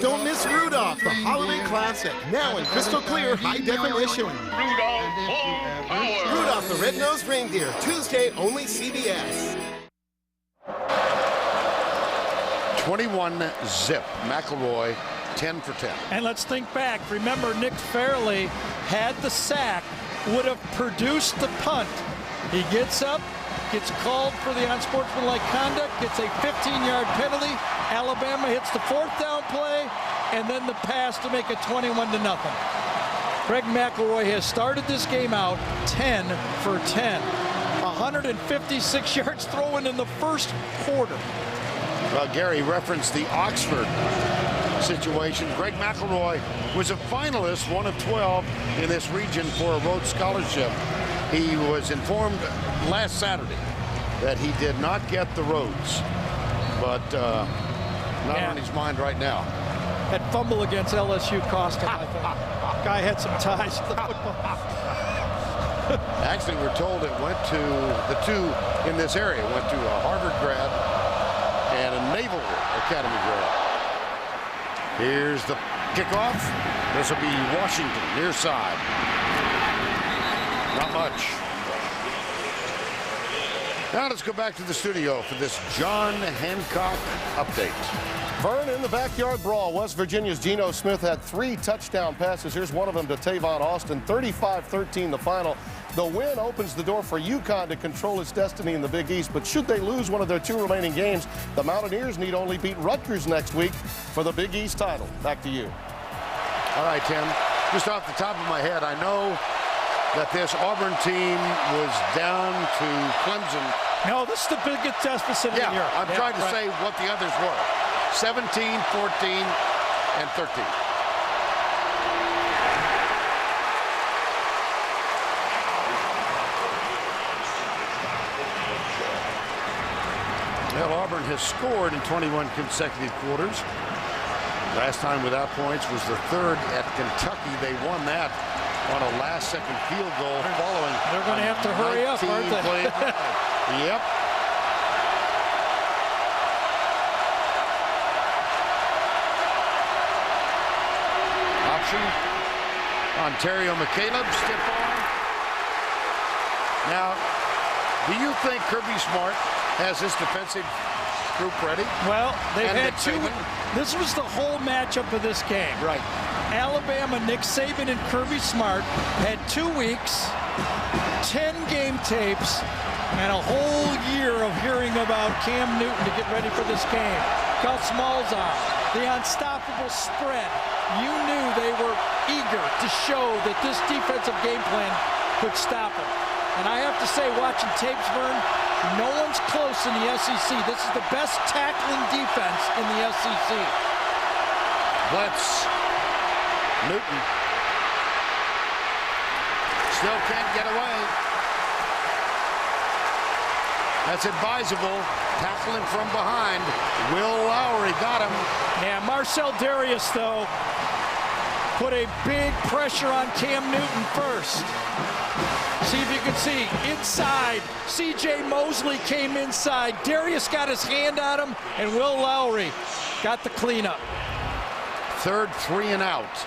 Don't miss Rudolph, the holiday classic, now in crystal clear high definition. Rudolph the Red-Nosed Reindeer, Tuesday, only CBS. 21-0. McElroy, 10 for 10. And let's think back. Remember, Nick Fairley had the sack, would have produced the punt. He gets up, gets called for the unsportsmanlike conduct, gets a 15-yard penalty. Alabama hits the 4th down play, and then the pass to make it 21-0. Greg McElroy has started this game out 10 for 10. 156 yards thrown in the first quarter. Well, Gary referenced the Oxford situation. Greg McElroy was a finalist, one of 12 in this region for a Rhodes Scholarship. He was informed last Saturday that he did not get the Rhodes, but not on his mind right now. That fumble against LSU cost him, I think. Guy had some ties to the football. Actually, we're told it went to the two in this area. Went to a Harvard grad and a Naval Academy grad. Here's the kickoff. This will be Washington, near side. Not much. Now let's go back to the studio for this John Hancock update. Vern, in the backyard brawl, West Virginia's Geno Smith had 3 touchdown passes. Here's one of them to Tavon Austin, 35-13 the final. The win opens the door for UConn to control its destiny in the Big East, but should they lose one of their 2 remaining games, the Mountaineers need only beat Rutgers next week for the Big East title. Back to you. All right, Tim, just off the top of my head, I know that this Auburn team was down to Clemson. No, this is the biggest deficit in Europe. I'm trying to say what the others were. 17, 14, and 13. Well, Auburn has scored in 21 consecutive quarters. Last time without points was the 3rd at Kentucky. They won that on a last-second field goal following. They're going to have to hurry up, aren't they? Yep. Option. Ontario McCaleb, stiff arm. Now, do you think Kirby Smart has this defensive group ready? Well, they've and had Nick 2. Saban? This was the whole matchup of this game. Right. Alabama, Nick Saban, and Kirby Smart had 2 weeks, 10 game tapes, and a whole year of hearing about Cam Newton to get ready for this game. Gus Malzahn, the unstoppable spread. You knew they were eager to show that this defensive game plan could stop him. And I have to say, watching tapes, Vern, no one's close in the SEC. This is the best tackling defense in the SEC. Blitz. Newton. Still can't get away. That's advisable. Tackling from behind. Will Lowry got him. Yeah, Marcel Darius, though, put a big pressure on Cam Newton first. See if you can see. Inside. C.J. Mosley came inside. Darius got his hand on him, and Will Lowry got the cleanup. 3rd 3 and out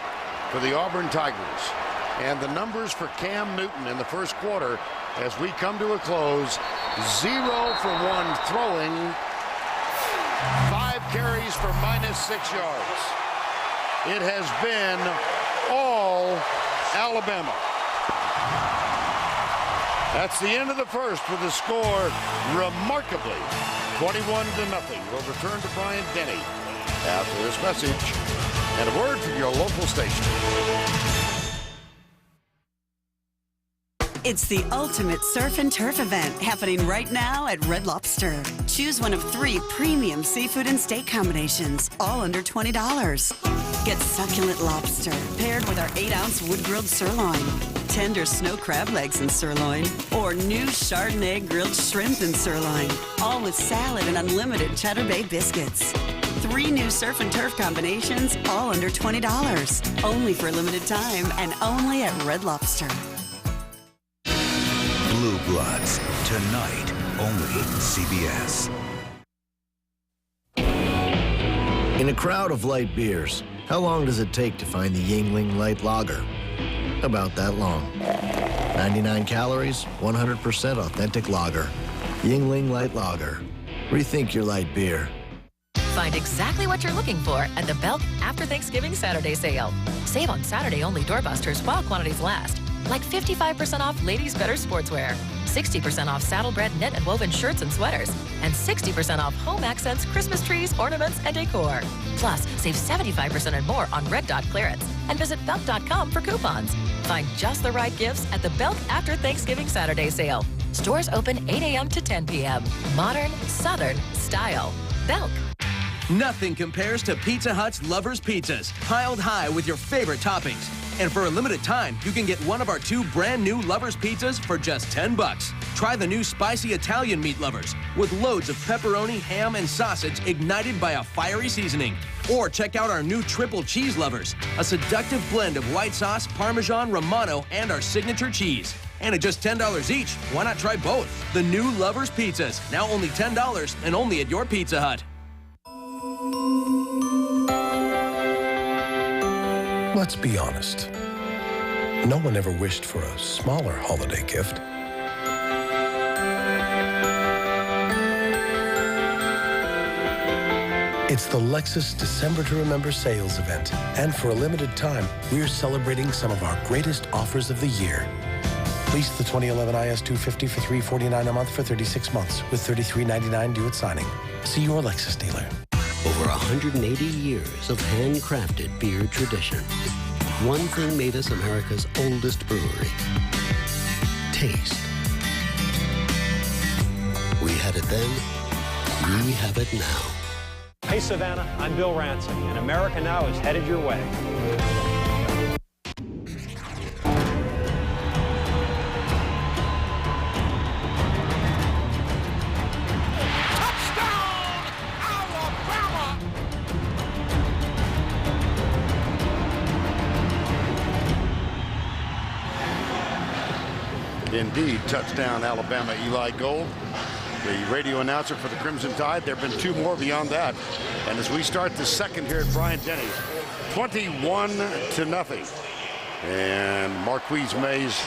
for the Auburn Tigers. And the numbers for Cam Newton in the first quarter as we come to a close. 0 for 1 throwing. 5 carries for -6 yards. It has been all Alabama. That's the end of the first with the score remarkably 21-0. We'll return to Brian Denny after this message and a word from your local station. It's the ultimate surf and turf event happening right now at Red Lobster. Choose one of 3 premium seafood and steak combinations, all under $20. Get succulent lobster paired with our 8-ounce wood-grilled sirloin, tender snow crab legs and sirloin, or new Chardonnay grilled shrimp and sirloin, all with salad and unlimited Cheddar Bay biscuits. 3 new surf and turf combinations, all under $20. Only for a limited time and only at Red Lobster. Blue Bloods, tonight, only CBS. In a crowd of light beers, how long does it take to find the Yingling Light Lager? About that long. 99 calories, 100% authentic lager. Yingling Light Lager. Rethink your light beer. Find exactly what you're looking for at the Belk After Thanksgiving Saturday sale. Save on Saturday-only doorbusters while quantities last. Like 55% off Ladies Better sportswear, 60% off Saddlebred knit and woven shirts and sweaters, and 60% off home accents, Christmas trees, ornaments, and decor. Plus, save 75% and more on Red Dot clearance. And visit Belk.com for coupons. Find just the right gifts at the Belk After Thanksgiving Saturday sale. Stores open 8 a.m. to 10 p.m. Modern, Southern style. Belk. Nothing compares to Pizza Hut's Lovers Pizzas, piled high with your favorite toppings. And for a limited time, you can get one of our 2 brand new Lovers Pizzas for just $10. Try the new spicy Italian meat lovers with loads of pepperoni, ham, and sausage ignited by a fiery seasoning. Or check out our new triple cheese lovers, a seductive blend of white sauce, Parmesan, Romano, and our signature cheese. And at just $10 each, why not try both? The new Lovers Pizzas, now only $10 and only at your Pizza Hut. Let's be honest. No one ever wished for a smaller holiday gift. It's the Lexus December to Remember sales event. And for a limited time, we're celebrating some of our greatest offers of the year. Lease the 2011 IS250 for $349 a month for 36 months with $33.99 due at signing. See your Lexus dealer. Over 180 years of handcrafted beer tradition. One thing made us America's oldest brewery. Taste. We had it then, we have it now. Hey, Savannah, I'm Bill Ransom, and America Now is headed your way. Indeed, touchdown Alabama. Eli Gold, the radio announcer for the Crimson Tide. There have been 2 more beyond that. And as we start the second here at Bryant-Denny, 21-0. And Marquise Mays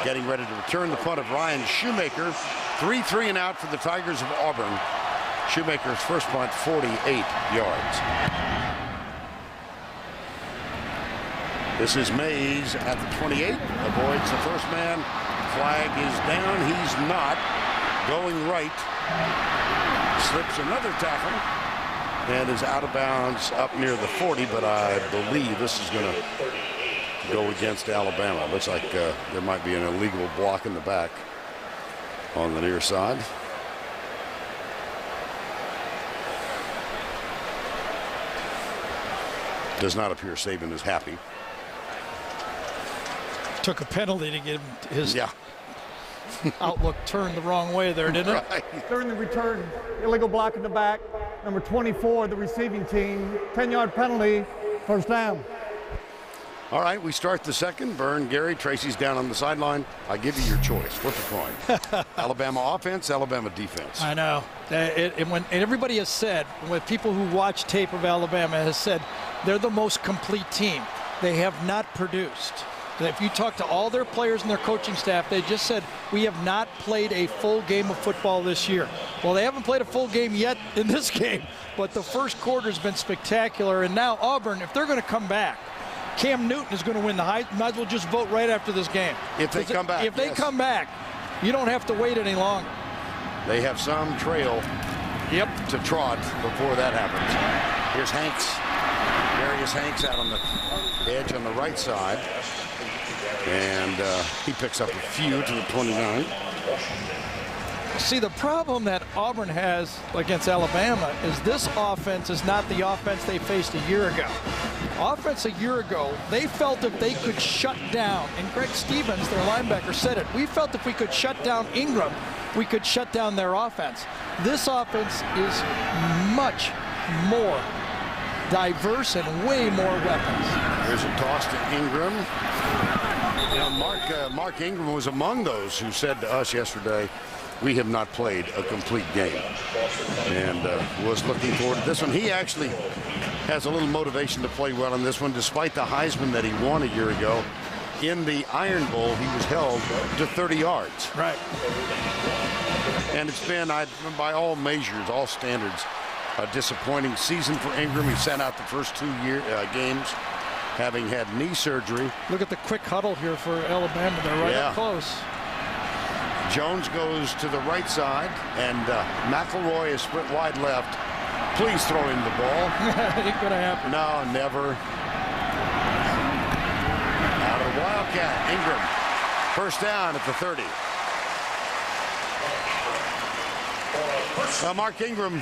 getting ready to return the punt of Ryan Shoemaker. 3-3 and out for the Tigers of Auburn. Shoemaker's first punt, 48 yards. This is Mays at the 28, avoids the first man. Flag is down. He's not. Going right. Slips another tackle and is out of bounds up near the 40, but I believe this is going to go against Alabama. Looks like there might be an illegal block in the back on the near side. Does not appear Saban is happy. Took a penalty to get his outlook turned the wrong way there, didn't it? Right. During the return, illegal block in the back. Number 24, the receiving team, 10-yard penalty, first down. All right, we start the second. Byrne, Gary, Tracy's down on the sideline. I give you your choice. Flip a coin. Alabama offense, Alabama defense. I know. And everybody has said, with people who watch tape of Alabama, has said they're the most complete team. They have not produced. If you talk to all their players and their coaching staff, they just said, we have not played a full game of football this year. Well, they haven't played a full game yet in this game, but the first quarter's been spectacular. And now Auburn, if they're going to come back, Cam Newton is going to win the Heisman. Might as well just vote right after this game. If they come back. If they come back, you don't have to wait any longer. They have some trail to trot before that happens. Here's Hanks. Darius Hanks out on the edge on the right side. And he picks up a few to the 29. See, the problem that Auburn has against Alabama is this offense is not the offense they faced a year ago. Offense a year ago, they felt if they could shut down, and Greg Stevens, their linebacker, said it, we felt if we could shut down Ingram, we could shut down their offense. This offense is much more diverse and way more weapons. There's a toss to Ingram. You know, Mark Ingram was among those who said to us yesterday, we have not played a complete game, and was looking forward to this one. He actually has a little motivation to play well in this one, despite the Heisman that he won a year ago. In the Iron Bowl, he was held to 30 yards. Right. And it's been, by all measures, all standards, a disappointing season for Ingram. He sat out the first 2 games, having had knee surgery. Look at the quick huddle here for Alabama. They're right up close. Jones goes to the right side, and McElroy is split wide left. Please throw him the ball. Ain't gonna happen. No, never. Out of the Wildcat, Ingram. First down at the 30. Mark Ingram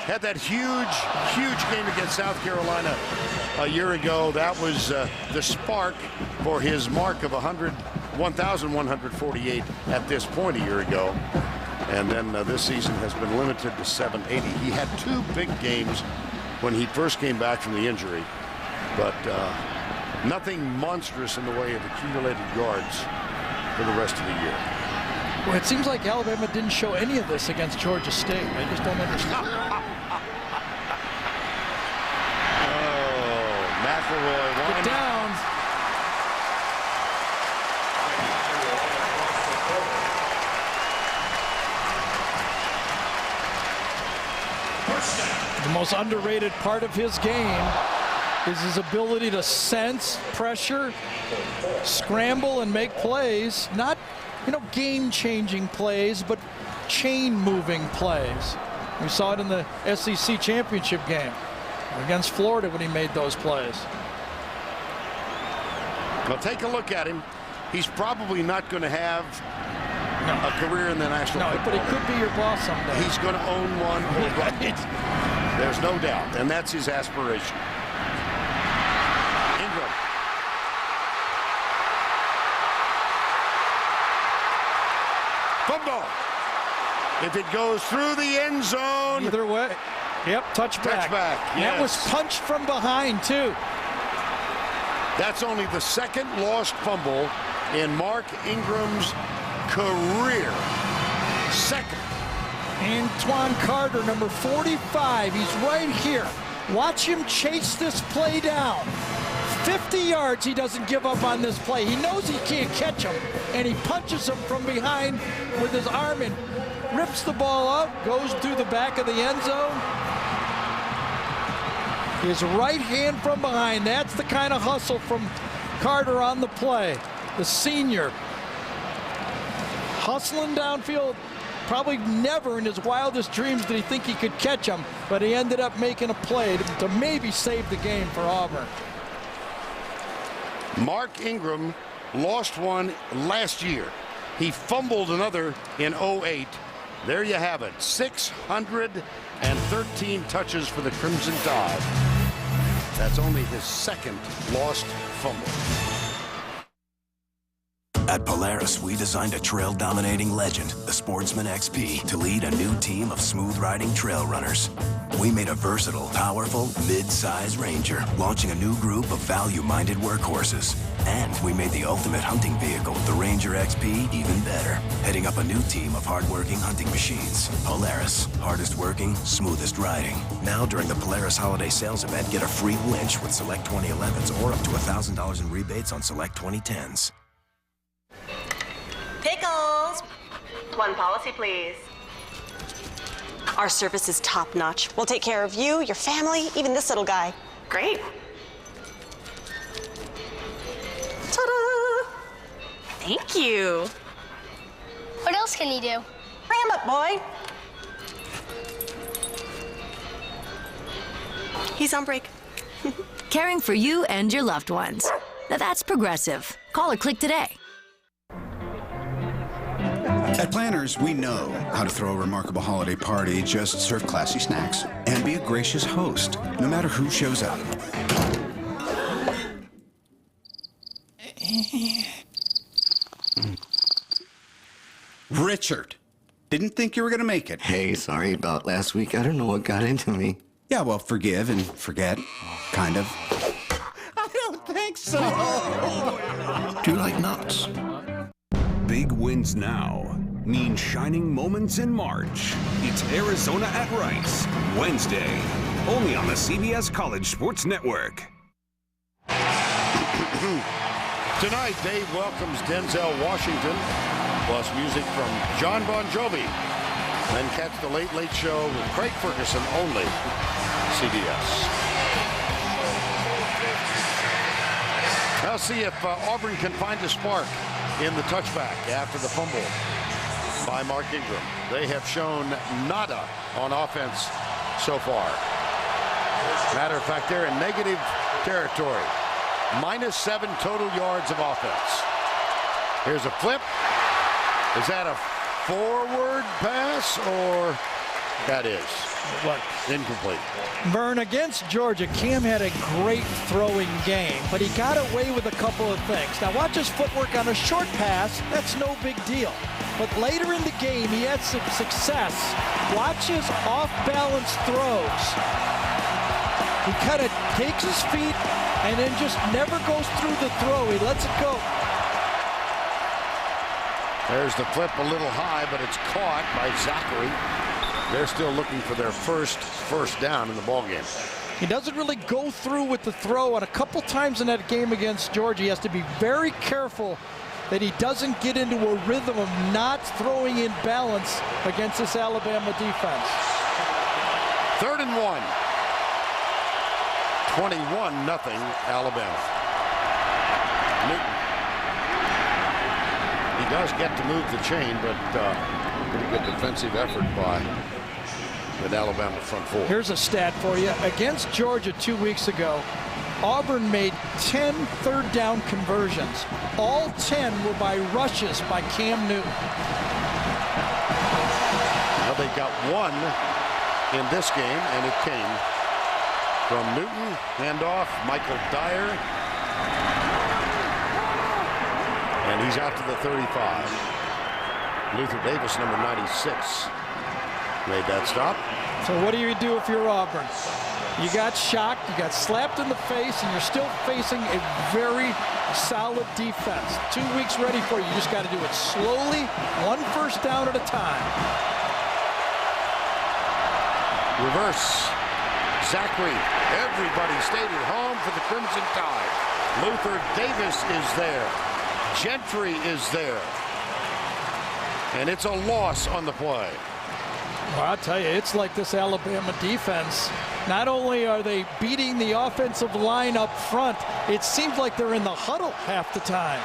had that huge game against South Carolina a year ago. That was the spark for his mark of 1,148 at this point a year ago. And then this season has been limited to 780. He had 2 big games when he first came back from the injury, but nothing monstrous in the way of accumulated yards for the rest of the year. Well, it seems like Alabama didn't show any of this against Georgia State. I just don't understand. McElroy Get down. The most underrated part of his game is his ability to sense pressure, scramble, and make plays. Not, game-changing plays, but chain-moving plays. We saw it in the SEC championship game against Florida when he made those plays. Well, take a look at him. He's probably not going to have a career in the National Football League. But he could be your boss someday. He's going to own one. Right. There's no doubt, and that's his aspiration. Ingram. Football. If it goes through the end zone. Either way. Yep, touchback. Yes. That was punched from behind, too. That's only the second lost fumble in Mark Ingram's career. Second. Antoine Carter, number 45. He's right here. Watch him chase this play down. 50 yards, he doesn't give up on this play. He knows he can't catch him, and he punches him from behind with his arm and rips the ball out, goes through the back of the end zone. His right hand from behind. That's the kind of hustle from Carter on the play. The senior. Hustling downfield. Probably never in his wildest dreams did he think he could catch him, but he ended up making a play to maybe save the game for Auburn. Mark Ingram lost one last year. He fumbled another in 08. There you have it. 613 touches for the Crimson Tide. That's only his second lost fumble. At Polaris, we designed a trail-dominating legend, the Sportsman XP, to lead a new team of smooth-riding trail runners. We made a versatile, powerful, mid-size Ranger, launching a new group of value-minded workhorses. And we made the ultimate hunting vehicle, the Ranger XP, even better, heading up a new team of hard-working hunting machines. Polaris, hardest working, smoothest riding. Now, during the Polaris Holiday Sales Event, get a free winch with select 2011s or up to $1,000 in rebates on select 2010s. Pickles! One policy, please. Our service is top-notch. We'll take care of you, your family, even this little guy. Great. Ta-da! Thank you. What else can he do? Ram up, boy. He's on break. Caring for you and your loved ones. Now that's Progressive. Call or click today. At Planners, we know how to throw a remarkable holiday party, just serve classy snacks, and be a gracious host, no matter who shows up. Richard, didn't think you were going to make it. Hey, sorry about last week. I don't know what got into me. Yeah, well, forgive and forget, kind of. I don't think so. Do you like nuts? Big wins now mean shining moments in March. It's Arizona at Rice, Wednesday, only on the CBS College Sports Network. Tonight, Dave welcomes Denzel Washington, plus music from John Bon Jovi. Then catch the Late Late Show with Craig Ferguson only, CBS. I'll see if Auburn can find a spark in the touchback after the fumble by Mark Ingram. They have shown nada on offense so far. Matter of fact, they're in negative territory. -7 total yards of offense. Here's a flip. Is that a forward pass or That is. What? Incomplete. Vern, against Georgia, Cam had a great throwing game, but he got away with a couple of things. Now watch his footwork on a short pass. That's no big deal. But later in the game, he had some success. Watch his off-balance throws. He kind of takes his feet and then just never goes through the throw. He lets it go. There's the flip a little high, but it's caught by Zachary. They're still looking for their first down in the ballgame. He doesn't really go through with the throw, and a couple times in that game against Georgia, he has to be very careful that he doesn't get into a rhythm of not throwing in balance against this Alabama defense. 3rd and 1. 21-0 Alabama. Newton. He does get to move the chain, but pretty good defensive effort by the Alabama front four. Here's a stat for you. Against Georgia 2 weeks ago, Auburn made 10 third down conversions. All 10 were by rushes by Cam Newton. Well, they got one in this game, and it came from Newton. Handoff, Michael Dyer. And he's out to the 35. Luther Davis, number 96, made that stop. So what do you do if you're Auburn? You got shocked, you got slapped in the face, and you're still facing a very solid defense. 2 weeks ready for you. You just got to do it slowly, one first down at a time. Reverse. Zachary. Everybody stayed at home for the Crimson Tide. Luther Davis is there. Gentry is there. And it's a loss on the play. Well, I'll tell you, it's like this Alabama defense. Not only are they beating the offensive line up front, it seems like they're in the huddle half the time.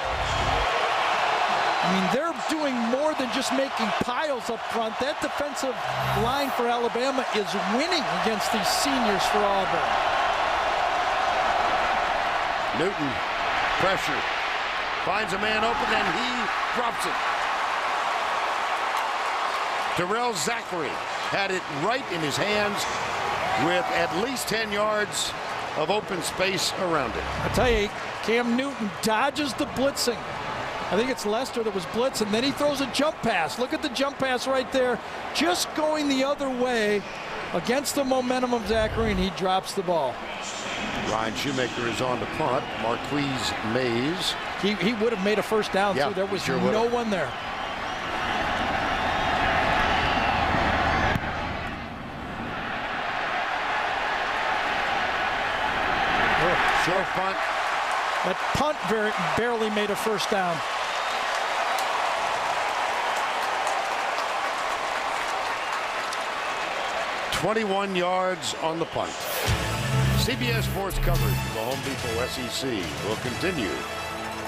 I mean, they're doing more than just making piles up front. That defensive line for Alabama is winning against these seniors for Auburn. Newton, pressure, finds a man open, and he drops it. Terrell Zachary had it right in his hands with at least 10 yards of open space around it. I tell you, Cam Newton dodges the blitzing. I think it's Lester that was blitzing. Then he throws a jump pass. Look at the jump pass right there. Just going the other way against the momentum of Zachary, and he drops the ball. Ryan Shoemaker is on the punt. Marquise Mays. He would have made a first down, too. There was no one there. Short punt. That punt barely made a first down. .21 yards on the punt. CBS Sports coverage of the Home Depot SEC will continue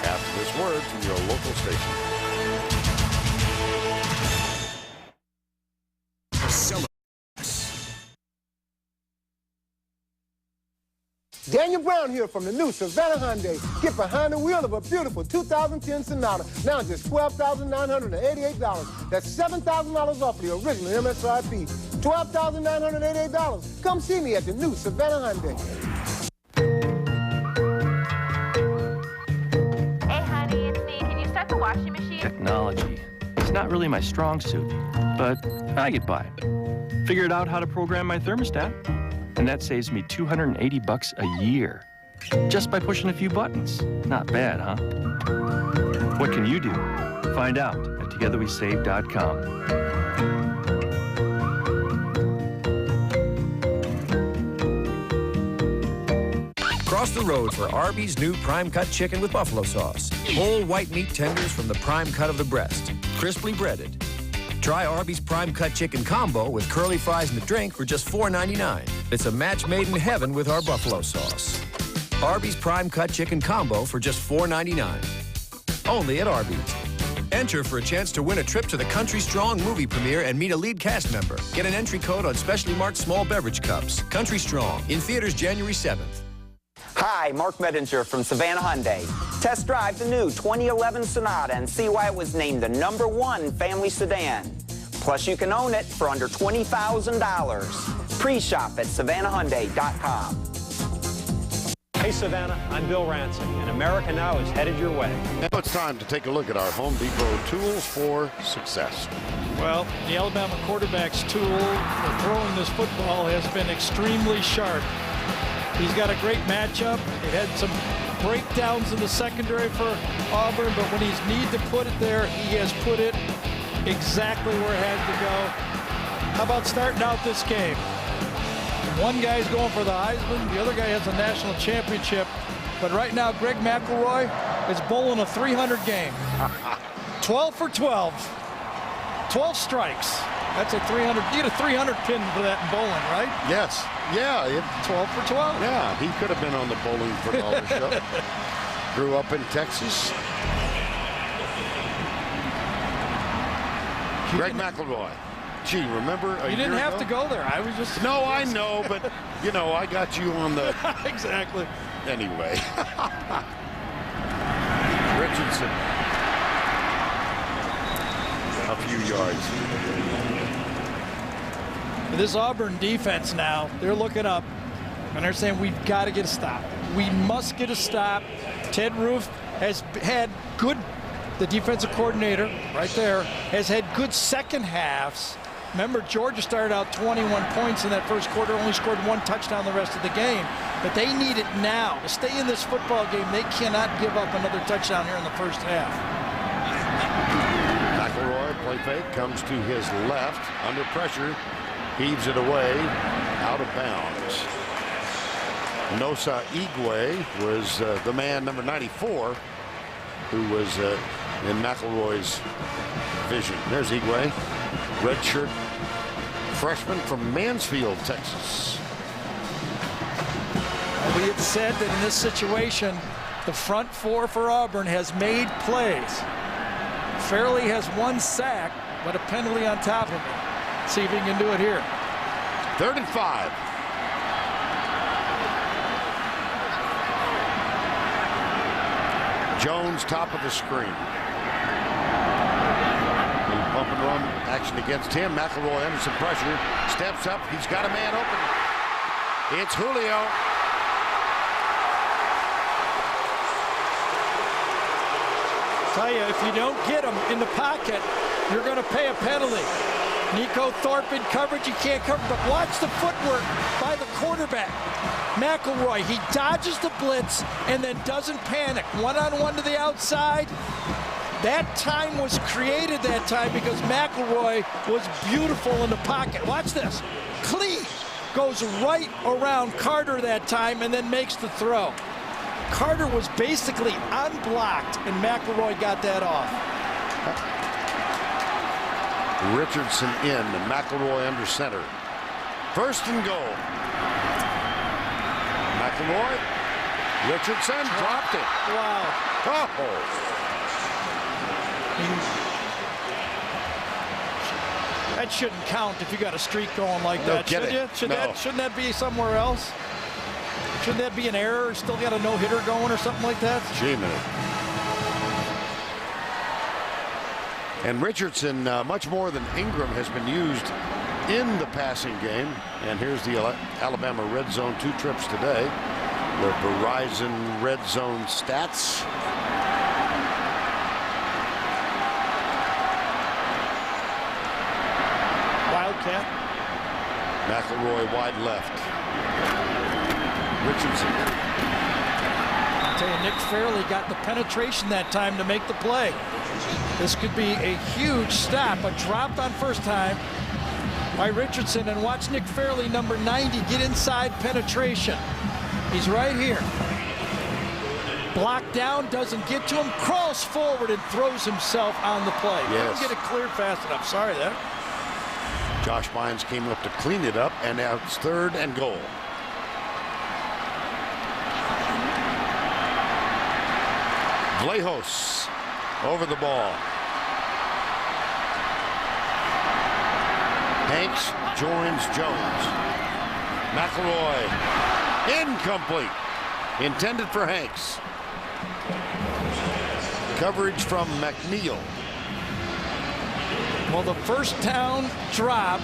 after this word from your local station. Daniel Brown here from the new Savannah Hyundai. Get behind the wheel of a beautiful 2010 Sonata. Now just $12,988. That's $7,000 off the original MSRP. $12,988. Come see me at the new Savannah Hyundai. Hey, honey, it's me. Can you start the washing machine? Technology. It's not really my strong suit, but I get by. Figured out how to program my thermostat. And that saves me $280 a year, just by pushing a few buttons. Not bad, huh? What can you do? Find out at togetherwesave.com. Cross the road for Arby's new prime cut chicken with buffalo sauce. Whole white meat tenders from the prime cut of the breast, crisply breaded. Try Arby's Prime Cut Chicken Combo with curly fries and a drink for just $4.99. It's a match made in heaven with our buffalo sauce. Arby's Prime Cut Chicken Combo for just $4.99. Only at Arby's. Enter for a chance to win a trip to the Country Strong movie premiere and meet a lead cast member. Get an entry code on specially marked small beverage cups. Country Strong, in theaters January 7th. Hi, Mark Medinger from Savannah Hyundai. Test drive the new 2011 Sonata and see why it was named the #1 family sedan. Plus, you can own it for under $20,000. Pre-shop at SavannahHyundai.com. Hey, Savannah, I'm Bill Ransom, and America Now is headed your way. Now it's time to take a look at our Home Depot tools for success. Well, the Alabama quarterback's tool for throwing this football has been extremely sharp. He's got a great matchup. It had some breakdowns in the secondary for Auburn, but when he's need to put it there, he has put it exactly where it had to go. How about starting out this game? One guy's going for the Heisman, the other guy has a national championship, but right now Greg McElroy is bowling a 300 game. 12 for 12. 12 strikes. That's a 300. You get a 300 pin for that in bowling, right? Yes. Yeah. 12 for 12. Yeah, he could have been on the Bowling for Dollar show. Grew up in Texas. Greg McElroy. Gee, remember a You didn't year have ago? to go there. I was just. No, I know, but you know, I got you on the. Exactly. Anyway. Richardson. A few yards. This Auburn defense now, they're looking up and they're saying we've got to get a stop. We must get a stop. Ted Roof has had good, the defensive coordinator right there, has had good second halves. Remember, Georgia started out 21 points in that first quarter, only scored one touchdown the rest of the game. But they need it now. To stay in this football game, they cannot give up another touchdown here in the first half. McElroy, play fake, comes to his left, under pressure, heaves it away, out of bounds. Nosa Igwe was the man, number 94, who was in McElroy's vision. There's Igwe, redshirt freshman from Mansfield, Texas. We had said that in this situation, the front four for Auburn has made plays. Fairley has one sack, but a penalty on top of it. See if he can do it here. 3rd and 5. Jones, top of the screen. Bump and run action against him. McElroy under some pressure. Steps up. He's got a man open. It's Julio. Tell you, if you don't get him in the pocket, you're going to pay a penalty. Nico Thorpe in coverage, you can't cover, but watch the footwork by the quarterback. McElroy, he dodges the blitz and then doesn't panic. One-on-one to the outside. That time was created that time because McElroy was beautiful in the pocket. Watch this. Clee goes right around Carter that time and then makes the throw. Carter was basically unblocked and McElroy got that off. Richardson in, and McElroy under center. 1st and goal. McElroy. Richardson dropped it. Wow. Oh. That shouldn't count if you got a streak going like that, should you? Shouldn't that be somewhere else? Shouldn't that be an error? Still got a no-hitter going or something like that? Gee, minute. And Richardson, much more than Ingram, has been used in the passing game. And here's the Alabama Red Zone 2 trips today. The Verizon Red Zone stats. Wildcat. McElroy wide left. Richardson. I'll tell you, Nick Fairley got the penetration that time to make the play. This could be a huge stop. A drop on first time by Richardson, and watch Nick Fairley, number 90, get inside penetration. He's right here. Blocked down, doesn't get to him, crawls forward and throws himself on the play. Yes. Didn't get it cleared fast enough. Sorry there. Josh Bynes came up to clean it up, and now it's 3rd and goal. Vlahos over the ball. Hanks joins Jones. McElroy incomplete. Intended for Hanks. Coverage from McNeil. Well, the first down drop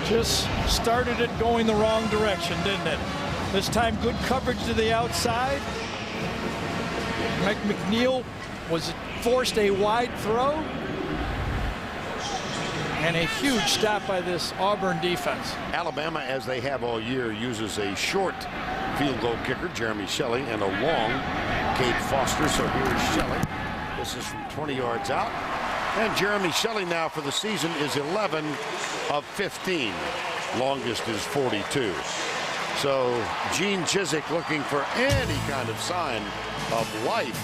just started it going the wrong direction, didn't it? This time, good coverage to the outside. Mike McNeil was forced a wide throw. And a huge stop by this Auburn defense. Alabama, as they have all year, uses a short field goal kicker, Jeremy Shelley, and a long Cade Foster. So here's Shelley. This is from 20 yards out. And Jeremy Shelley now for the season is 11 of 15. Longest is 42. So Gene Chizik, looking for any kind of sign of life,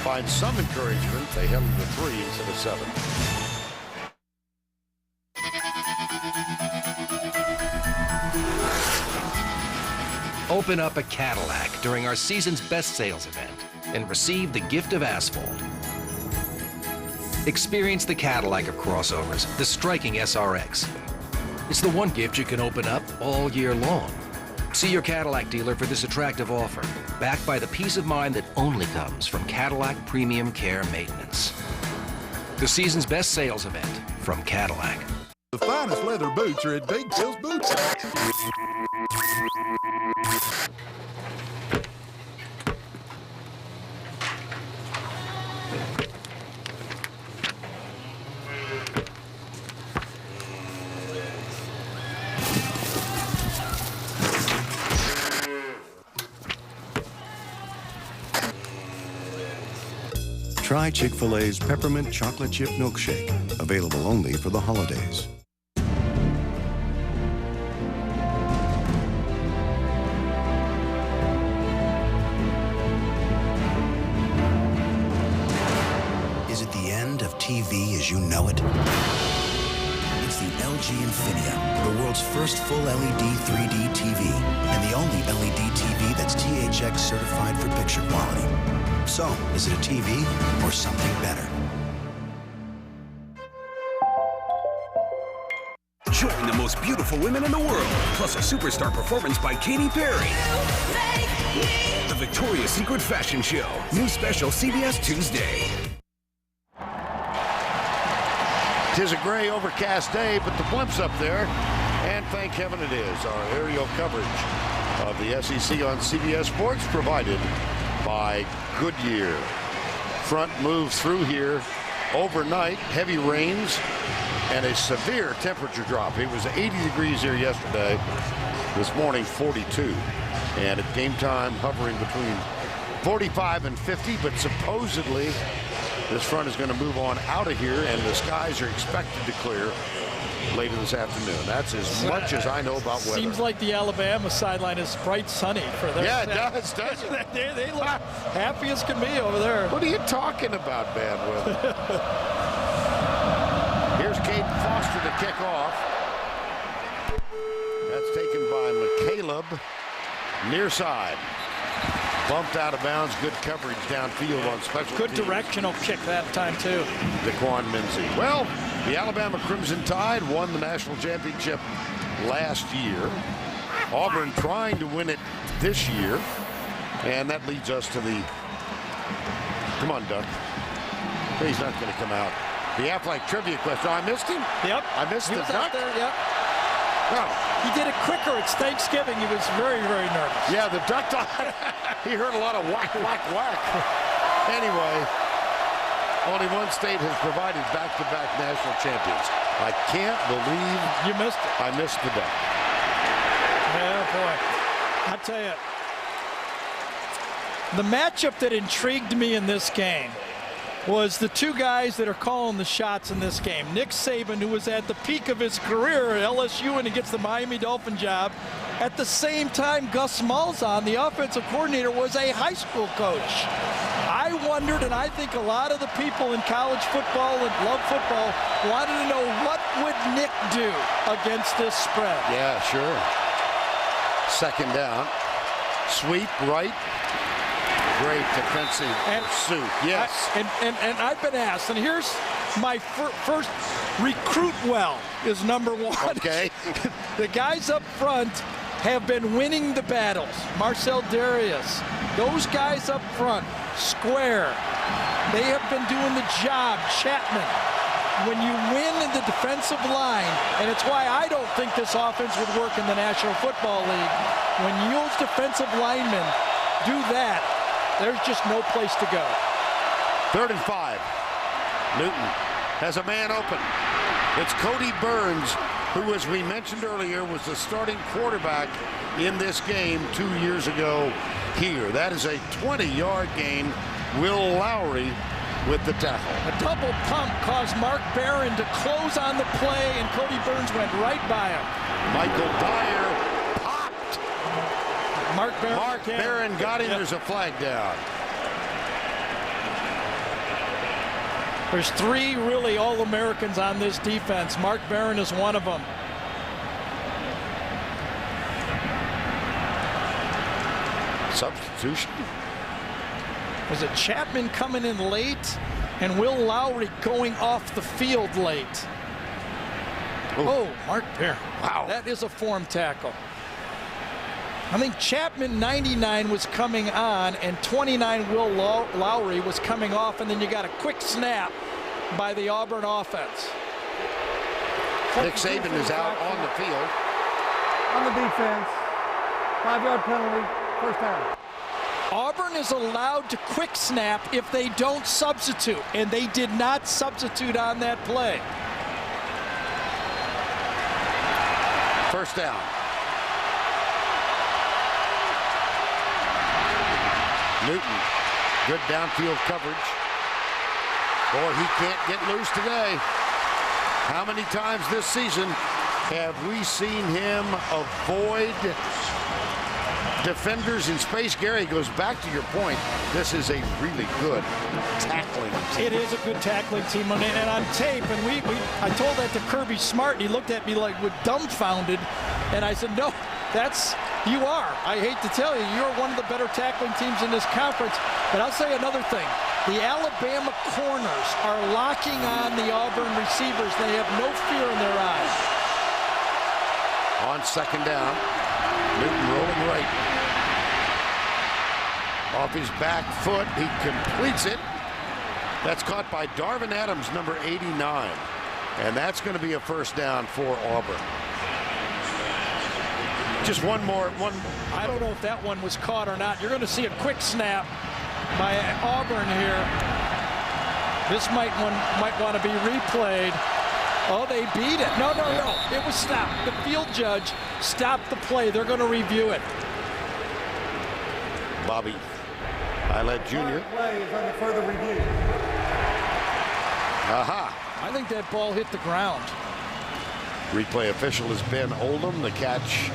finds some encouragement. They held him to 3 instead of 7. Open up a Cadillac during our season's best sales event and receive the gift of asphalt. Experience the Cadillac of crossovers, the striking SRX. It's the one gift you can open up all year long. See your Cadillac dealer for this attractive offer, backed by the peace of mind that only comes from Cadillac Premium Care Maintenance. The season's best sales event from Cadillac. The finest leather boots are at Big Phil's Boot Sacks. Try Chick-fil-A's Peppermint Chocolate Chip Milkshake, available only for the holidays. Is it the end of TV as you know it? It's the LG Infinia, the world's first full LED 3D TV, and the only LED TV that's THX certified for picture quality. So, is it a TV or something better? Join the most beautiful women in the world, plus a superstar performance by Katy Perry. The Victoria's Secret Fashion Show. New special CBS Tuesday. 'Tis a gray, overcast day, but the blimp's up there. And thank heaven it is. Our aerial coverage of the SEC on CBS Sports provided by Goodyear. Front moves through here overnight. Heavy rains and a severe temperature drop. It was 80 degrees here yesterday. This morning, 42. And at game time, hovering between 45 and 50. But supposedly, this front is going to move on out of here, and the skies are expected to clear later this afternoon. That's as much as I know about weather. Seems like the Alabama sideline is bright sunny for their. Yeah, it does, doesn't it? They look happy as can be over there. What are you talking about, bad weather? Here's Cade Foster to kick off. That's taken by McCaleb. Near side. Bumped out of bounds. Good coverage downfield on special Good teams. directional kick that time, too. Daquan Minzy. Well, the Alabama Crimson Tide won the national championship last year. Auburn trying to win it this year. And that leads us to the... Come on, Duck. He's not going to come out. The Affleck trivia question. Oh, I missed him? Yep. I missed he the was Duck? out there, yep. No. He did it quicker. It's Thanksgiving. He was very, very nervous. Yeah, the Duck, he heard a lot of whack, whack, whack. Anyway, only one state has provided back-to-back national champions. I can't believe you missed it. I missed the Duck. Yeah, boy. I'll tell you, the matchup that intrigued me in this game was the two guys that are calling the shots in this game. Nick Saban, who was at the peak of his career at LSU and he gets the Miami Dolphin job. At the same time, Gus Malzahn, the offensive coordinator, was a high school coach. I wondered, and I think a lot of the people in college football and love football wanted to know, what would Nick do against this spread? Yeah, sure. Second down. Sweep right. Great defensive pursuit. Yes. And I've been asked, and here's my first recruit well is number one. Okay. The guys up front have been winning the battles. Marcel Darius, those guys up front, square. They have been doing the job. Chapman. when you win in the defensive line, and it's why I don't think this offense would work in the National Football League, when those defensive linemen do that, there's just no place to go. 3rd and 5. Newton has a man open. It's Cody Burns, who, as we mentioned earlier, was the starting quarterback in this game 2 years ago here. That is a 20-yard gain. Will Lowry with the tackle. A double pump caused Mark Barron to close on the play, and Cody Burns went right by him. Michael Dyer popped. Mark Barron got him. Yep. There's a flag down. There's 3 really All-Americans on this defense. Mark Barron is one of them. Substitution. Was it Chapman coming in late and Will Lowry going off the field late? Ooh. Oh, Mark Barron. Wow. That is a form tackle. I think Chapman 99 was coming on and 29 Will Lowry was coming off, and then you got a quick snap by the Auburn offense. Nick Saban is out on the field. On the defense, 5-yard penalty, first down. Auburn is allowed to quick snap if they don't substitute, and they did not substitute on that play. First down. Newton, good downfield coverage. Boy, he can't get loose today. How many times this season have we seen him avoid defenders in space? Gary, goes back to your point. This is a really good tackling team. It is a good tackling team, and on tape, and I told that to Kirby Smart, and he looked at me like with dumbfounded, and I said, no, you are. I hate to tell you, you're one of the better tackling teams in this conference. But I'll say another thing. The Alabama corners are locking on the Auburn receivers. They have no fear in their eyes. On second down, Newton rolling right. Off his back foot, he completes it. That's caught by Darvin Adams, number 89. And that's going to be a first down for Auburn. Just one more. I don't know if that one was caught or not. You're going to see a quick snap by Auburn here. This might want to be replayed. Oh, they beat it. No. It was stopped. The field judge stopped the play. They're going to review it. Bobby Eilert Jr. Play is under further review. Aha. I think that ball hit the ground. Replay official is Ben Oldham. The catch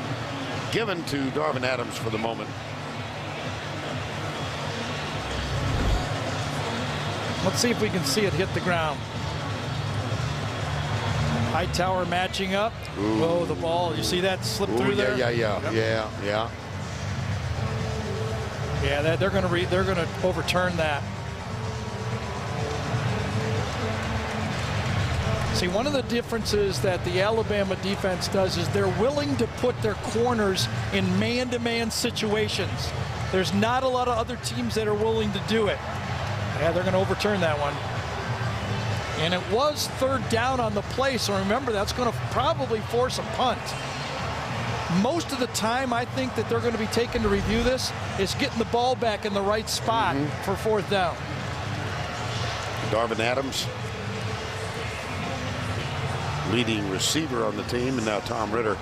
given to Darvin Adams for the moment. Let's see if we can see it hit the ground. Hightower matching up. Ooh. Oh, the ball. You see that slip through there? Yeah. Yeah, they're going to overturn that. See, one of the differences that the Alabama defense does is they're willing to put their corners in man-to-man situations. There's not a lot of other teams that are willing to do it. Yeah, they're going to overturn that one. And it was third down on the play, so remember, that's going to probably force a punt. Most of the time, I think that they're going to be taken to review this is getting the ball back in the right spot for fourth down. Darvin Adams, leading receiver on the team, and now Tom Ritter.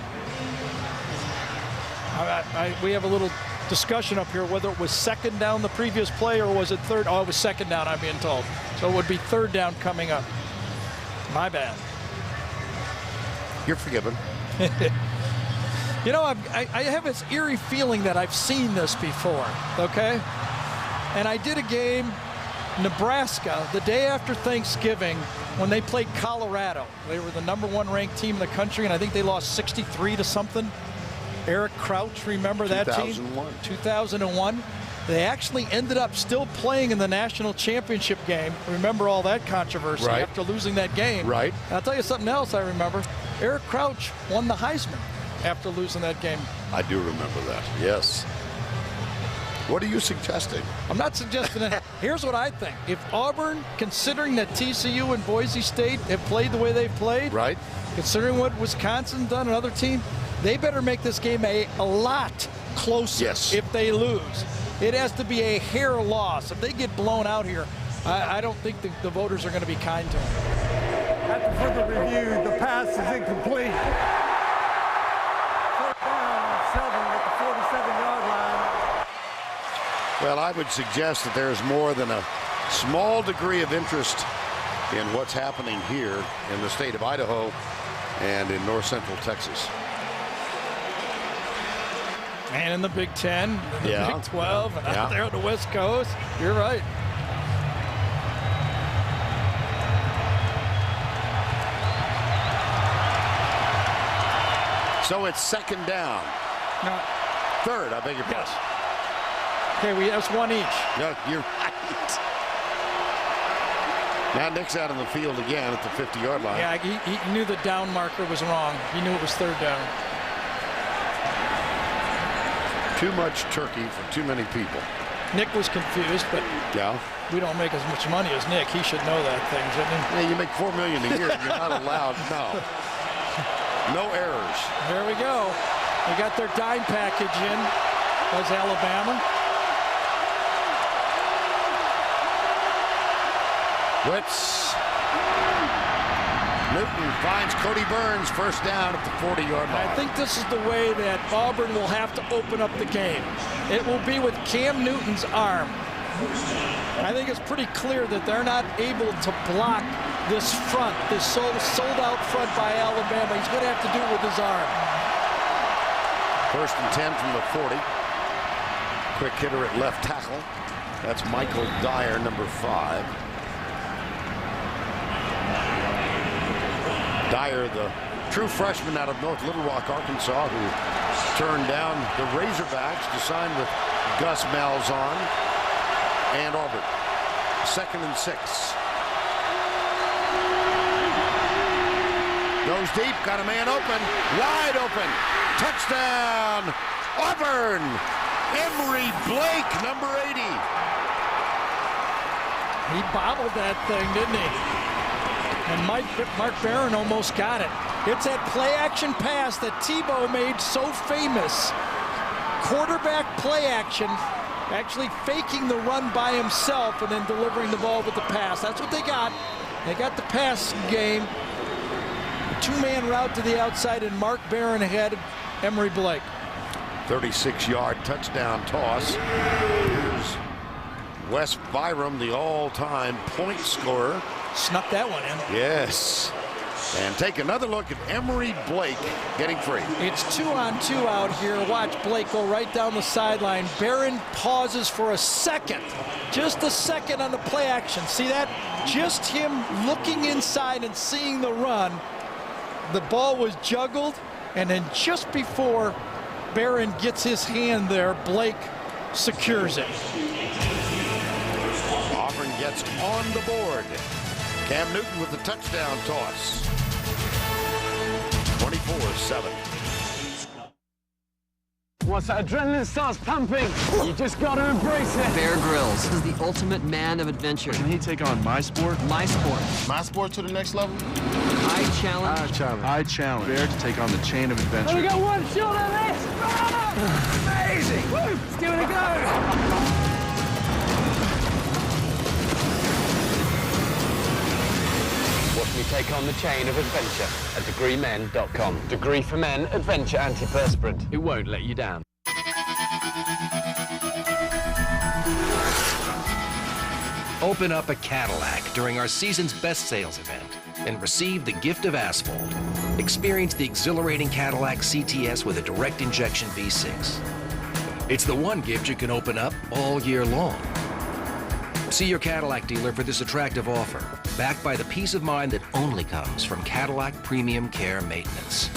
We have a little discussion up here whether it was second down the previous play or was it third. Oh, it was second down, I'm being told. So it would be third down coming up. My bad. You're forgiven. You know, I have this eerie feeling that I've seen this before, okay? And I did a game, Nebraska, the day after Thanksgiving, when they played Colorado. They were the #1 ranked team in the country, and I think they lost 63 to something. Eric Crouch, remember that team? 2001. They actually ended up still playing in the national championship game. Remember all that controversy after losing that game. Right. And I'll tell you something else I remember. Eric Crouch won the Heisman after losing that game. I do remember that, yes. What are you suggesting? I'm not suggesting that. Here's what I think. If Auburn, considering that TCU and Boise State have played the way they've played, right? Considering what Wisconsin done, another team, they better make this game a lot closer if they lose. It has to be a hair loss. If they get blown out here, I don't think the voters are going to be kind to them. After further review, the pass is incomplete. Third down, 7 at the 47-yard line. Well, I would suggest that there's more than a small degree of interest in what's happening here in the state of Idaho and in north central Texas. And in the Big Ten, the Big 12, and out there on the West Coast. You're right. So it's second down. No. Third, I beg your pardon. Okay, that's one each. No, you're right. Now Nick's out on the field again at the 50-yard line. Yeah, he knew the down marker was wrong. He knew it was third down. Too much turkey for too many people. Nick was confused, but we don't make as much money as Nick. He should know that thing, shouldn't he? Yeah, you make $4 million a year. You're not allowed. No errors. There we go. They got their dime package in. That's Alabama. Blitz. Newton finds Cody Burns, first down at the 40-yard line. I think this is the way that Auburn will have to open up the game. It will be with Cam Newton's arm. I think it's pretty clear that they're not able to block this front, this sold-out front by Alabama. He's going to have to do it with his arm. First and 10 from the 40. Quick hitter at left tackle. That's Michael Dyer, number 5. Dyer, the true freshman out of North Little Rock, Arkansas, who turned down the Razorbacks to sign with Gus Malzahn and Auburn. Second and 6. Goes deep, got a man open, wide open. Touchdown, Auburn. Emory Blake, number 80. He bobbled that thing, didn't he? And Mark Barron almost got it. It's that play-action pass that Tebow made so famous. Quarterback play action, actually faking the run by himself and then delivering the ball with the pass. That's what they got. They got the pass game. Two-man route to the outside, and Mark Barron ahead of Emory Blake. 36-yard touchdown toss. Here's Wes Byram, the all-time point scorer. Snuck that one in. Yes. And take another look at Emory Blake getting free. It's 2-on-2 out here. Watch Blake go right down the sideline. Barron pauses for a second. Just a second on the play action. See that? Just him looking inside and seeing the run. The ball was juggled, and then just before Barron gets his hand there, Blake secures it. Auburn gets on the board. Cam Newton with the touchdown toss. 24-7. Once that adrenaline starts pumping, you just got to embrace it. Bear Grylls is the ultimate man of adventure. Can he take on my sport? My sport. My sport to the next level? I challenge. I challenge Bear to take on the chain of adventure. We got one shot at this. Amazing. Woo. Let's give it a go. Watch me take on the chain of adventure at degreemen.com. Degree for Men Adventure Antiperspirant. It won't let you down. Open up a Cadillac during our season's best sales event and receive the gift of asphalt. Experience the exhilarating Cadillac CTS with a direct injection V6. It's the one gift you can open up all year long. See your Cadillac dealer for this attractive offer, backed by the peace of mind that only comes from Cadillac Premium Care Maintenance.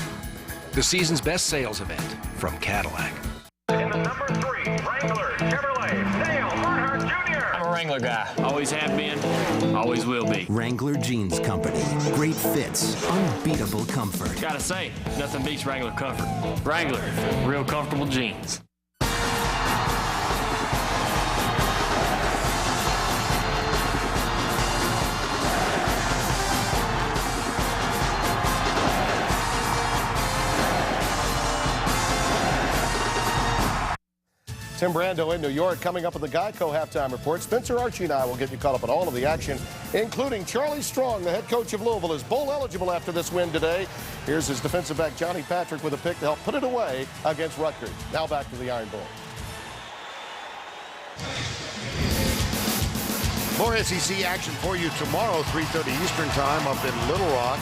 The season's best sales event from Cadillac. In the number 3, Wrangler Chevrolet, Dale Earnhardt Jr. I'm a Wrangler guy. Always have been, always will be. Wrangler Jeans Company. Great fits, unbeatable comfort. Gotta say, nothing beats Wrangler comfort. Wrangler, real comfortable jeans. Tim Brando in New York. Coming up with the Geico halftime report, Spencer Archie and I will get you caught up on all of the action, including Charlie Strong, the head coach of Louisville, is bowl eligible after this win today. Here's his defensive back, Johnny Patrick, with a pick to help put it away against Rutgers. Now back to the Iron Bowl. More SEC action for you tomorrow, 3:30 Eastern time up in Little Rock.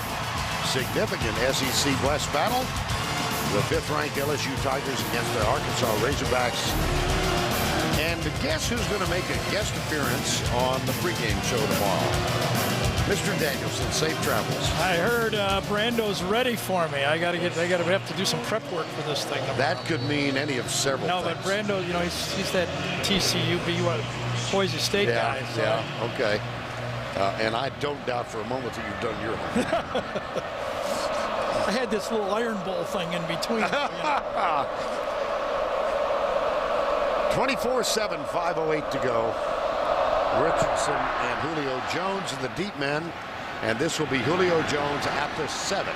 Significant SEC West battle. The 5th-ranked LSU Tigers against the Arkansas Razorbacks. And guess who's going to make a guest appearance on the pregame show tomorrow? Mr. Danielson, safe travels. I heard Brando's ready for me. We have to do some prep work for this thing tomorrow. That could mean any of several things. No, but Brando, you know, he's that TCU, Boise State guy. So. Yeah, okay. And I don't doubt for a moment that you've done your homework. I had this little Iron Bowl thing in between. 24-7, 5:08 to go. Richardson and Julio Jones in the deep men, and this will be Julio Jones at the 7.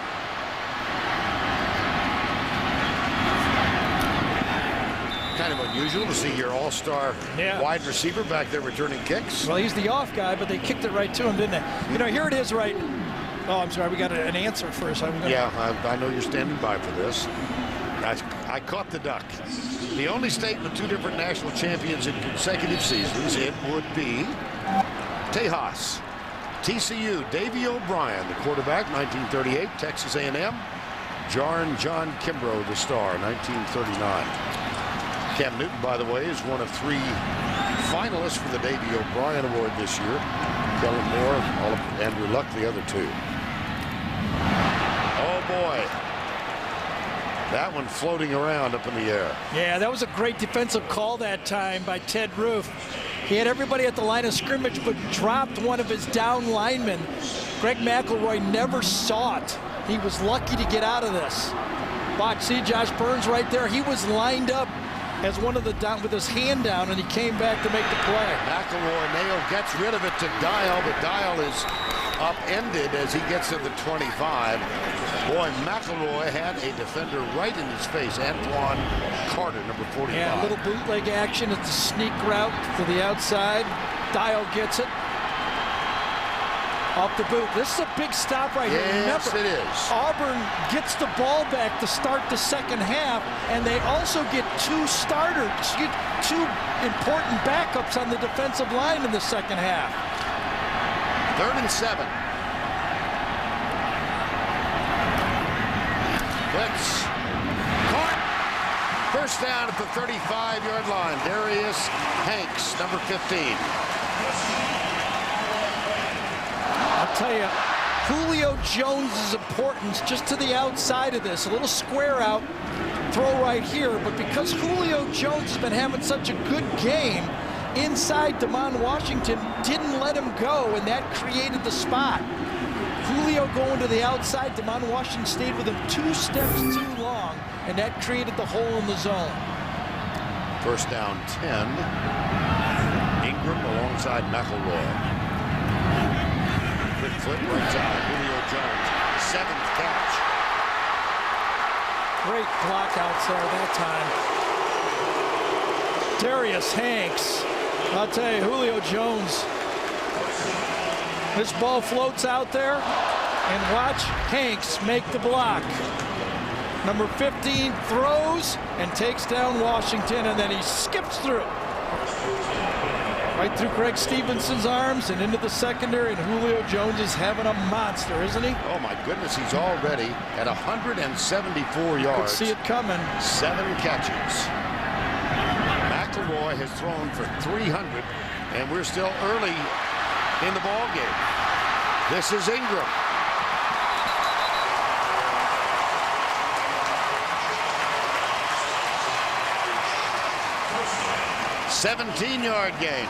Kind of unusual to see your all-star wide receiver back there returning kicks. Well, he's the off guy, but they kicked it right to him, didn't they? You know, here it is right. Oh, I'm sorry. We got an answer first. I know you're standing by for this. I caught the duck. The only state with 2 different national champions in consecutive seasons, it would be Tejas. TCU, Davey O'Brien, the quarterback, 1938. Texas A&M, John Kimbrough, the star, 1939. Cam Newton, by the way, is one of 3 finalists for the Davey O'Brien Award this year. Kellen Moore, Andrew Luck, the other 2. Oh, boy. That one floating around up in the air. Yeah, that was a great defensive call that time by Ted Roof. He had everybody at the line of scrimmage, but dropped one of his down linemen. Greg McElroy never saw it. He was lucky to get out of this. Watch, see Josh Burns right there? He was lined up as one of the down with his hand down, and he came back to make the play. McElroy gets rid of it to Dial, but Dial is upended as he gets to the 25. Boy, McElroy had a defender right in his face, Antoine Carter, number 45. Yeah, a little bootleg action at the sneak route to the outside. Dial gets it. Off the boot. This is a big stop right here. Yes, Remember, it is. Auburn gets the ball back to start the second half, and they also get 2 starters, 2 important backups on the defensive line in the second half. 3rd and 7. Blitz. Caught. First down at the 35-yard line. Darius Hanks, number 15. I'll tell you, Julio Jones' importance just to the outside of this. A little square out, throw right here. But because Julio Jones has been having such a good game, inside Damon Washington didn't let him go, and that created the spot. Julio going to the outside, Damon Washington stayed with him 2 steps too long, and that created the hole in the zone. First down 10. Ingram alongside McElroy. Quick flip right side. Julio Jones, 7th catch. Great block outside that time. Darius Hanks. I'll tell you, Julio Jones. This ball floats out there, and watch Hanks make the block. Number 15 throws and takes down Washington, and then he skips through. Right through Greg Stevenson's arms and into the secondary, and Julio Jones is having a monster, isn't he? Oh, my goodness, he's already at 174 yards. Could see it coming. 7 catches. McElroy has thrown for 300, and we're still early in the ball game. This is Ingram. $17-yard gain.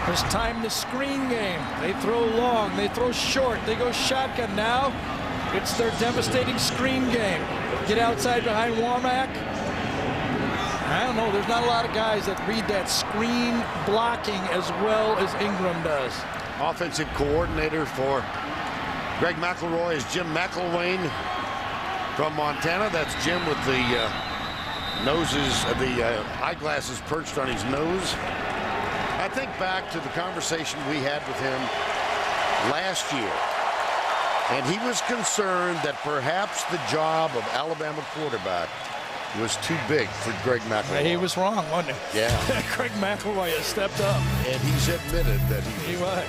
There's time to screen game. They throw long, they throw short, they go shotgun. Now it's their devastating screen game. Get outside behind Womack. I don't know, there's not a lot of guys that read that screen blocking as well as Ingram does. Offensive coordinator for Greg McElroy is Jim McElwain from Montana. That's Jim with the eyeglasses perched on his nose. I think back to the conversation we had with him last year, and he was concerned that perhaps the job of Alabama quarterback was too big for Greg McElroy. He was wrong, wasn't he? Yeah. Greg McElroy has stepped up. And he's admitted that he was.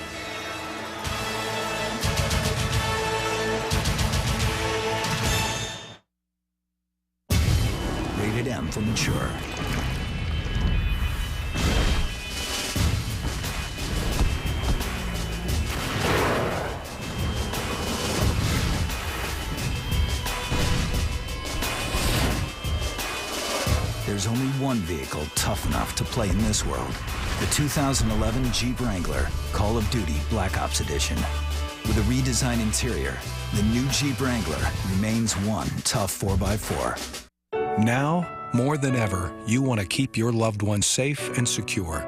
Rated M for mature. There's only one vehicle tough enough to play in this world. The 2011 Jeep Wrangler Call of Duty Black Ops Edition. With a redesigned interior, the new Jeep Wrangler remains one tough 4x4. Now, more than ever, you want to keep your loved ones safe and secure.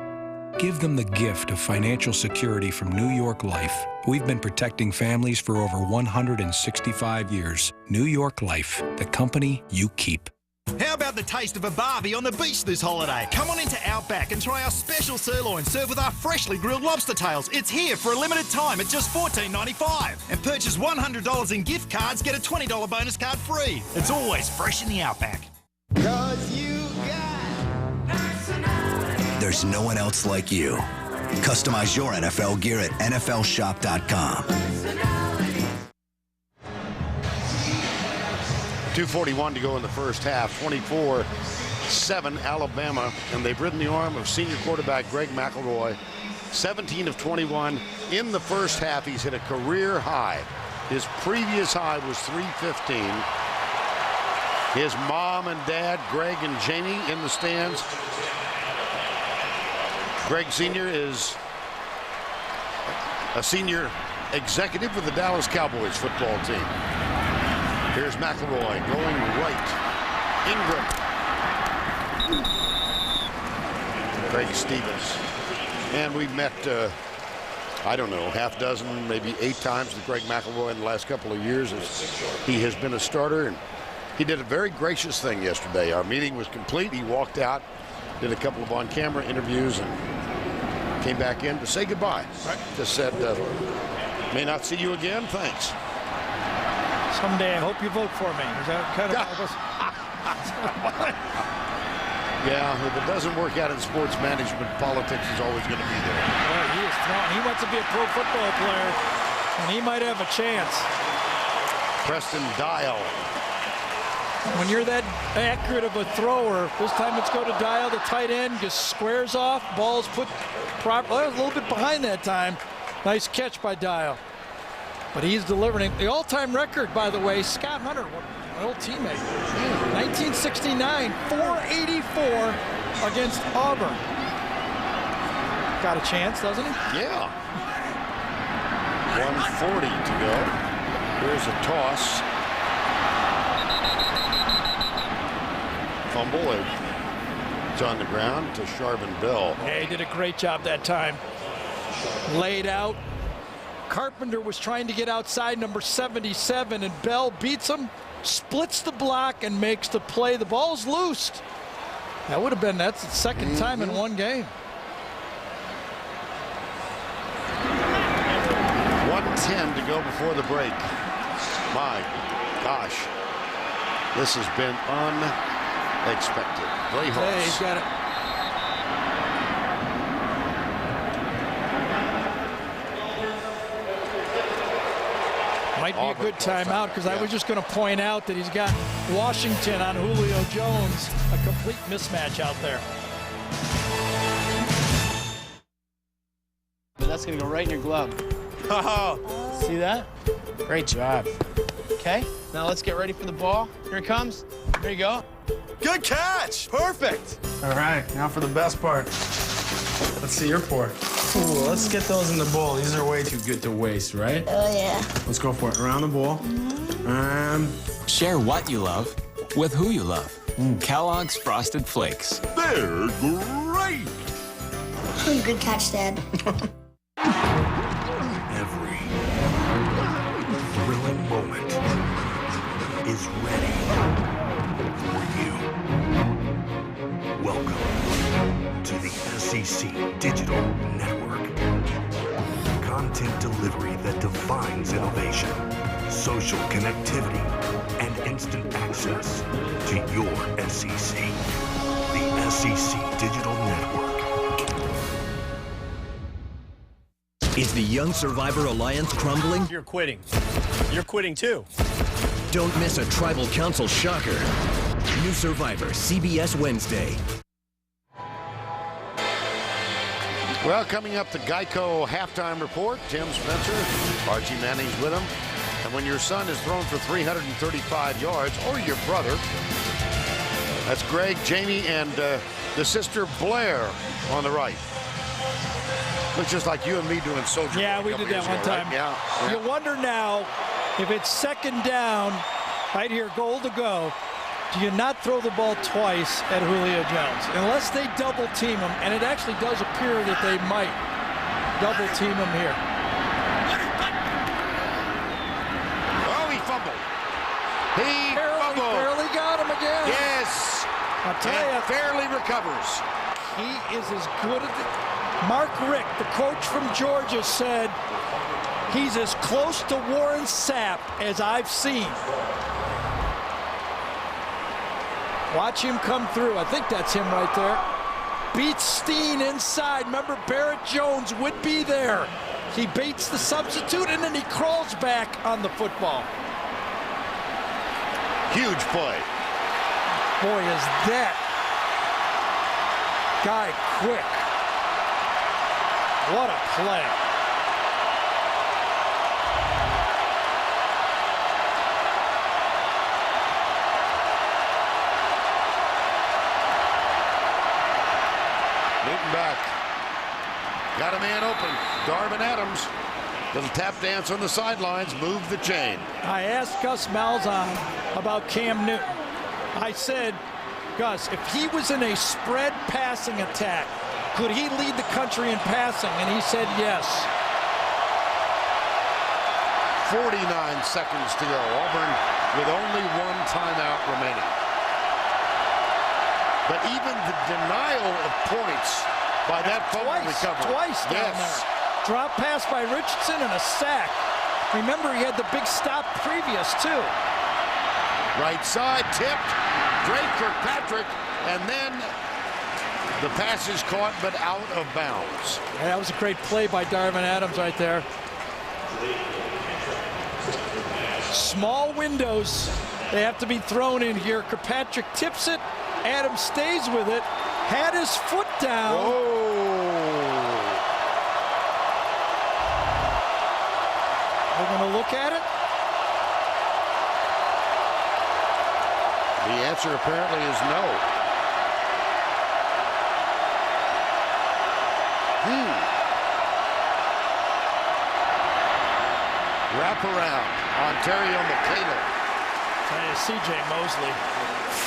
Give them the gift of financial security from New York Life. We've been protecting families for over 165 years. New York Life, the company you keep. How about the taste of a barbie on the beach this holiday? Come on into Outback and try our special sirloin served with our freshly grilled lobster tails. It's here for a limited time at just $14.95. And purchase $100 in gift cards, get a $20 bonus card free. It's always fresh in the Outback. 'Cause you got personality. There's no one else like you. Customize your NFL gear at NFLshop.com. 2:41 to go in the first half. 24-7 Alabama, and they've ridden the arm of senior quarterback Greg McElroy. 17 of 21 in the first half. He's hit a career high. His previous high was 315. His mom and dad, Greg and Jamie, in the stands. Greg Sr. is a senior executive with the Dallas Cowboys football team. Here's McElroy going right. Ingram. Craig Stevens. And we've met, I don't know, half dozen, maybe 8 times with Greg McElroy in the last couple of years as he has been a starter. And he did a very gracious thing yesterday. Our meeting was complete. He walked out, did a couple of on-camera interviews, and came back in to say goodbye. Right. Just said, may not see you again. Thanks. Someday I hope you vote for me. Is that kind of Yeah, if it doesn't work out in sports management, politics is always going to be there. Well, he is thrown. He wants to be a pro football player, and he might have a chance. Preston Dial. When you're that accurate of a thrower, this time it's go to Dial, the tight end, just squares off, ball's put properly. A little bit behind that time. Nice catch by Dial. But he's delivering the all-time record, by the way. Scott Hunter, my old teammate, 1969, 484 against Auburn. Got a chance, doesn't he? Yeah. 1:40 to go. Here's a toss. Fumble. It's on the ground to Charvin Bell. Yeah, he did a great job that time. Laid out. Carpenter was trying to get outside number 77, and Bell beats him, splits the block, and makes the play. The ball's loosed. That would have been, that's the second time in one game. 1:10 to go before the break. My gosh. This has been unexpected. Play horse. Hey, he's got it. Might be a good timeout, because I was just going to point out that he's got Washington on Julio Jones, a complete mismatch out there. That's going to go right in your glove. Oh, see that? Great job. Okay, now let's get ready for the ball. Here it comes. There you go. Good catch. Perfect. All right, now for the best part. Let's see your part. Ooh, let's get those in the bowl. These are way too good to waste, right? Oh, yeah. Let's go for it. Around the bowl. Share what you love with who you love. Kellogg's Frosted Flakes. They're great. Good catch, Dad. Every thrilling moment is ready for you. to the SEC Digital Network. Content delivery that defines innovation, social connectivity, and instant access to your SEC. The SEC Digital Network. Is the Young Survivor Alliance crumbling? You're quitting. You're quitting too. Don't miss a Tribal Council shocker. New Survivor, CBS Wednesday. Well, coming up, the Geico halftime report. Tim Spencer, Archie Manning's with him. And when your son is thrown for 335 yards, or your brother, that's Greg, Jamie, and the sister Blair on the right. Looks just like you and me doing soldier. Yeah, we did that one time. Right? Yeah. You wonder now, if it's second down, right here, goal to go, do you not throw the ball twice at Julio Jones? Unless they double team him, and it actually does appear that they might double team him here. Oh, he fumbled. He fumbled. Barely got him again. Yes. I'll tell you. Fairly recovers. He is as good as Mark Richt, the coach from Georgia, said he's as close to Warren Sapp as I've seen. Watch him come through. I think that's him right there. Beats Steen inside. Remember, Barrett Jones would be there. He baits the substitute, and then he crawls back on the football. Huge play. Boy, is that guy quick. What a play. Newton back. Got a man open. Darvin Adams. Little tap dance on the sidelines. Move the chain. I asked Gus Malzahn about Cam Newton. I said, Gus, if he was in a spread passing attack, could he lead the country in passing? And he said yes. 49 seconds to go. Auburn with only one timeout remaining. But even the denial of points by that fumble recovery. Twice down there. Drop pass by Richardson and a sack. Remember, he had the big stop previous, too. Right side, tipped. Drake Kirkpatrick, and then the pass is caught, but out of bounds. Yeah, that was a great play by Darvin Adams right there. Small windows. They have to be thrown in here. Kirkpatrick tips it. Adams stays with it. Had his foot down. Whoa. We're going to look at it. The answer apparently is no. Wrap around. Ontario McCaylor. C.J. Mosley,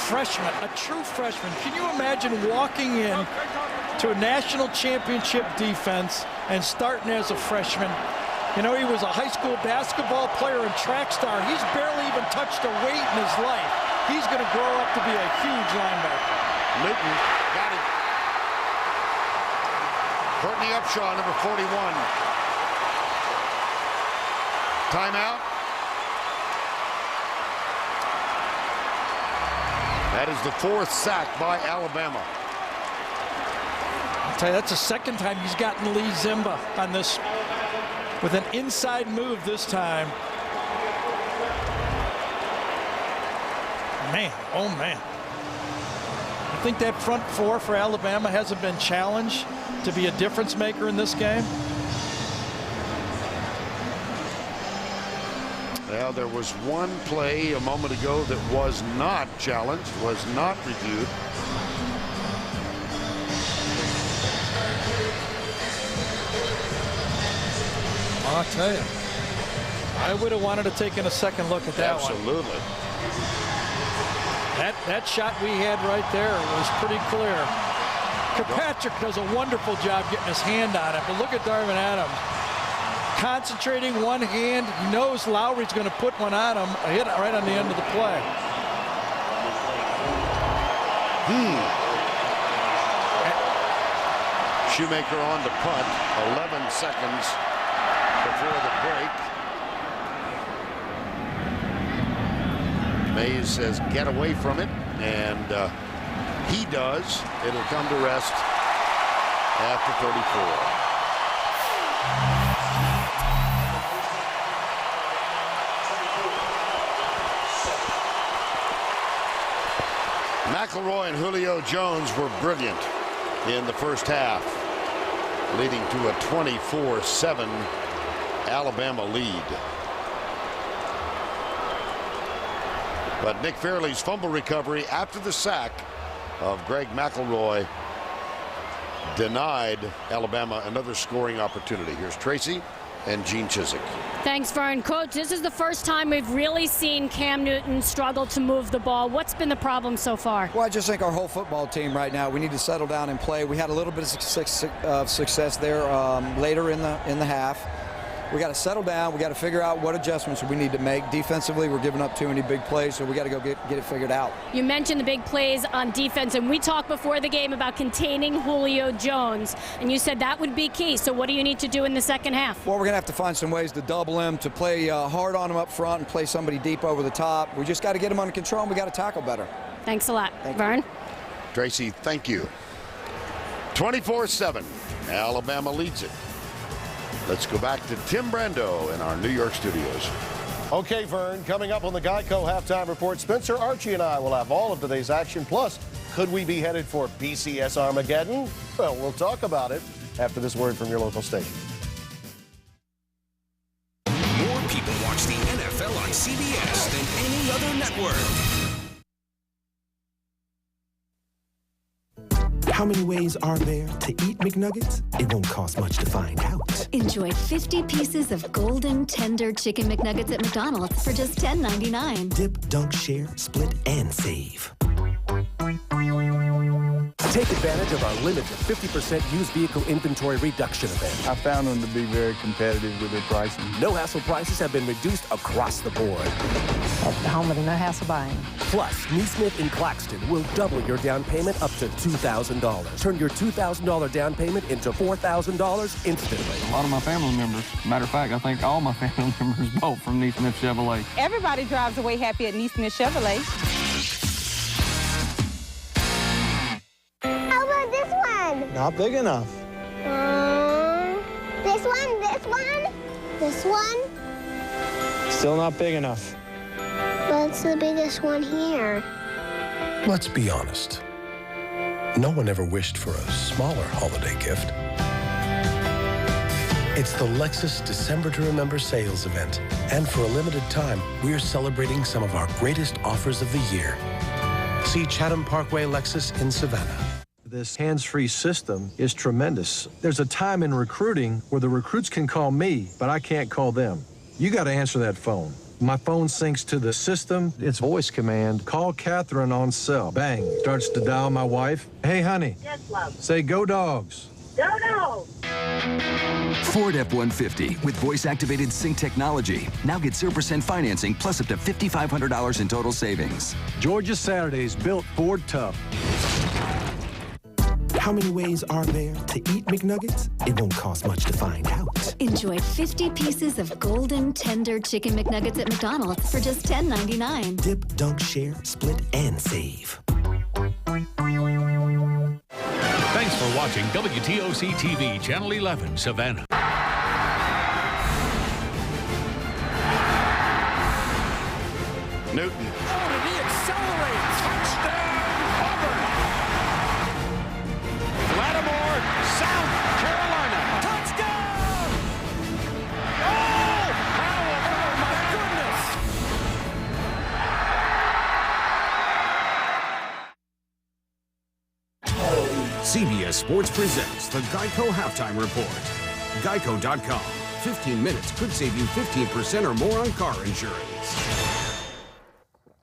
freshman, a true freshman. Can you imagine walking in to a national championship defense and starting as a freshman? You know, he was a high school basketball player and track star. He's barely even touched a weight in his life. He's going to grow up to be a huge linebacker. Newton got it. Courtney Upshaw, number 41. Timeout. That is the fourth sack by Alabama. I'll tell you, that's the second time he's gotten Lee Zimba on this with an inside move this time. Man, oh man. I think that front four for Alabama hasn't been challenged to be a difference maker in this game. Well, there was one play a moment ago that was not challenged, was not reviewed. I'll tell you, I would have wanted to take a second look at that one. Absolutely. That shot we had right there was pretty clear. Kirkpatrick does a wonderful job getting his hand on it, but look at Darvin Adams. Concentrating one hand. He knows Lowry's going to put one on him. A hit right on the end of the play. Shoemaker on to punt. 11 seconds before the break. Mays says get away from it, and he does. It'll come to rest after 34. McElroy and Julio Jones were brilliant in the first half, leading to a 24-7 Alabama lead. But Nick Fairley's fumble recovery after the sack of Greg McElroy denied Alabama another scoring opportunity. Here's Tracy and Gene Chizik. Thanks, Vern. Coach, this is the first time we've really seen Cam Newton struggle to move the ball. What's been the problem so far? Well, I just think our whole football team right now, we need to settle down and play. We had a little bit of success there later in the half. We got to settle down. We got to figure out what adjustments we need to make. Defensively, we're giving up too many big plays, so we got to go get it figured out. You mentioned the big plays on defense, and we talked before the game about containing Julio Jones, and you said that would be key. So what do you need to do in the second half? Well, we're going to have to find some ways to double him, to play hard on him up front and play somebody deep over the top. We just got to get him under control, and we got to tackle better. Thanks a lot. Vern? Tracy, thank you. 24-7. Alabama leads it. Let's go back to Tim Brando in our New York studios. Okay, Vern, coming up on the Geico Halftime Report, Spencer, Archie, and I will have all of today's action. Plus, could we be headed for BCS Armageddon? Well, we'll talk about it after this word from your local station. More people watch the NFL on CBS than any other network. How many ways are there to eat McNuggets? It won't cost much to find out. Enjoy 50 pieces of golden, tender chicken McNuggets at McDonald's for just $10.99. Dip, dunk, share, split, and save. Take advantage of our limited 50% used vehicle inventory reduction event. I found them to be very competitive with their pricing. No hassle prices have been reduced across the board. At home with no hassle buying. Plus, Neesmith in Claxton will double your down payment up to $2,000. Turn your $2,000 down payment into $4,000 instantly. A lot of my family members, matter of fact, I think all my family members bought from Neesmith Chevrolet. Everybody drives away happy at Neesmith Chevrolet. How about this one? Not big enough. This one? This one? Still not big enough. What's the biggest one here? Let's be honest. No one ever wished for a smaller holiday gift. It's the Lexus December to Remember sales event. And for a limited time, we're celebrating some of our greatest offers of the year. See Chatham Parkway Lexus in Savannah. This hands-free system is tremendous. There's a time in recruiting where the recruits can call me, but I can't call them. You got to answer that phone. My phone syncs to the system. It's voice command. Call Catherine on cell. Bang. Starts to dial my wife. Hey, honey. Yes, love. Say, go dogs. Go, no. Ford F-150 with voice-activated sync technology. Now get 0% financing plus up to $5,500 in total savings. Georgia Saturdays built Ford tough. How many ways are there to eat McNuggets? It won't cost much to find out. Enjoy 50 pieces of golden, tender chicken McNuggets at McDonald's for just $10.99. Dip, dunk, share, split, and save. Thanks for watching WTOC TV, Channel 11, Savannah. Newton. Oh, did he accelerate? Touchdown, Auburn. Lattimore, South Carolina. Touchdown! Oh, Oh, my goodness. CBS Sports presents the Geico Halftime Report. Geico.com. 15 minutes could save you 15% or more on car insurance.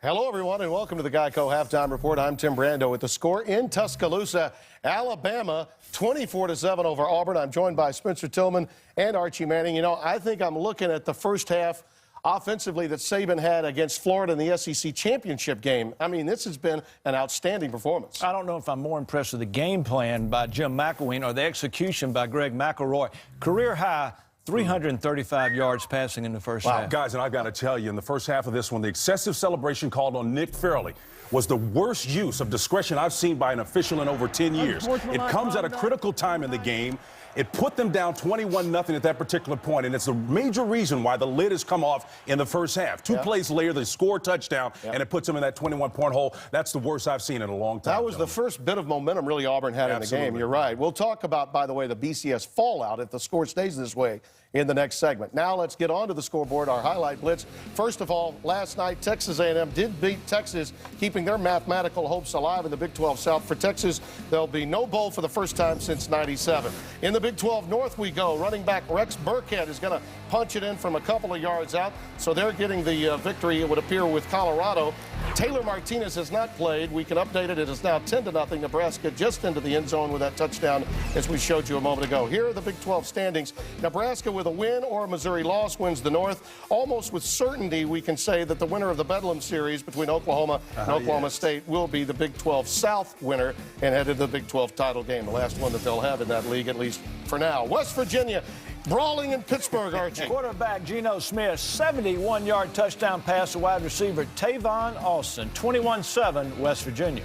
Hello, everyone, and welcome to the Geico Halftime Report. I'm Tim Brando with the score in Tuscaloosa, Alabama, 24-7 over Auburn. I'm joined by Spencer Tillman and Archie Manning. You know, I think I'm looking at the first half offensively that Saban had against Florida in the SEC championship game. I mean, this has been an outstanding performance. I don't know if I'm more impressed with the game plan by Jim McElwain or the execution by Greg McElroy. Career high 335 yards passing in the first half. Guys, and I've got to tell you, in the first half of this one, the excessive celebration called on Nick Fairley was the worst use of discretion I've seen by an official in over 10 years. It comes at a critical time in the game. It put them down 21-0 at that particular point, and it's a major reason why the lid has come off in the first half. Two plays later, they score a touchdown, and it puts them in that 21-point hole. That's the worst I've seen in a long time. That was the first bit of momentum really Auburn had in the game. You're right. We'll talk about, by the way, the BCS fallout if the score stays this way in the next segment. Now let's get on to the scoreboard, our highlight blitz. First of all, last night Texas A&M did beat Texas, keeping their mathematical hopes alive in the Big 12 South. For Texas, there'll be no bowl for the first time since '97. In the Big 12 North we go. Running back Rex Burkhead is going to punch it in from a couple of yards out, so they're getting the victory, it would appear, with Colorado. Taylor Martinez has not played. We can update it. It is now 10-0. Nebraska just into the end zone with that touchdown, as we showed you a moment ago. Here are the Big 12 standings. Nebraska with a win or a Missouri loss wins the North. Almost with certainty, we can say that the winner of the Bedlam series between Oklahoma and Oklahoma State will be the Big 12 South winner and head to the Big 12 title game, the last one that they'll have in that league, at least for now. West Virginia brawling in Pittsburgh, Archie. Quarterback Geno Smith, 71-yard touchdown pass to wide receiver Tavon Austin, 21-7 West Virginia.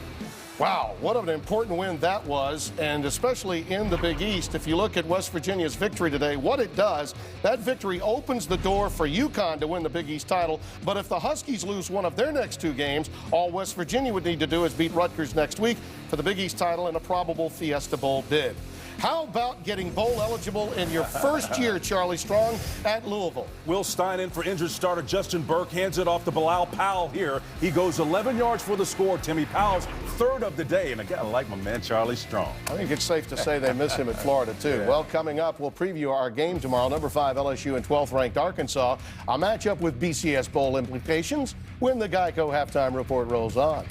Wow, what an important win that was, and especially in the Big East. If you look at West Virginia's victory today, what it does, that victory opens the door for UConn to win the Big East title. But if the Huskies lose one of their next two games, all West Virginia would need to do is beat Rutgers next week for the Big East title in a probable Fiesta Bowl bid. How about getting bowl eligible in your first year, Charlie Strong, at Louisville? Will Stein in for injured starter Justin Burke, hands it off to Bilal Powell here. He goes 11 yards for the score. Timmy Powell's third of the day, and I gotta like my man Charlie Strong. I think it's safe to say they miss him at Florida, too. Yeah. Well, coming up, we'll preview our game tomorrow, number 5 LSU and 12th-ranked Arkansas. A matchup with BCS Bowl implications when the Geico Halftime Report rolls on.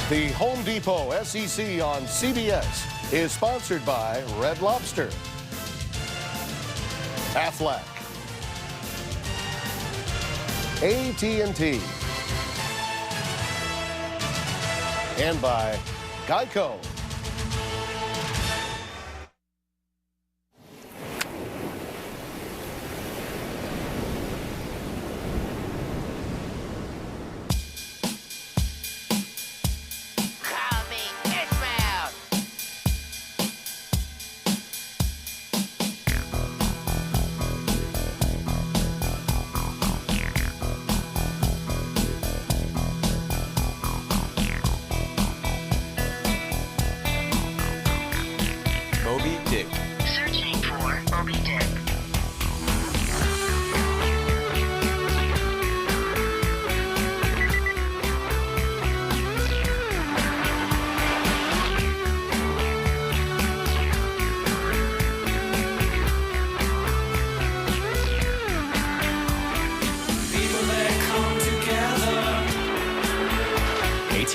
The Home Depot SEC on CBS is sponsored by Red Lobster, Aflac, AT&T, and by Geico.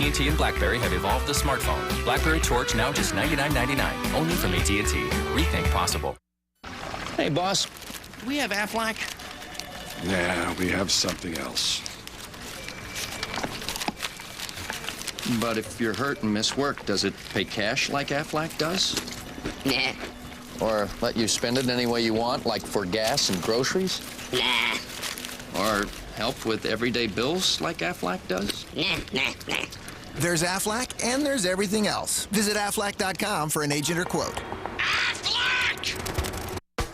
AT&T and BlackBerry have evolved the smartphone. BlackBerry Torch now just $99.99, only from AT&T. Rethink possible. Hey, boss, do we have Aflac? Yeah, we have something else. But if you're hurt and miss work, does it pay cash like Aflac does? Nah. Or let you spend it any way you want, like for gas and groceries? Nah. Or help with everyday bills like Aflac does? Nah. There's Aflac, and there's everything else. Visit Aflac.com for an agent or quote.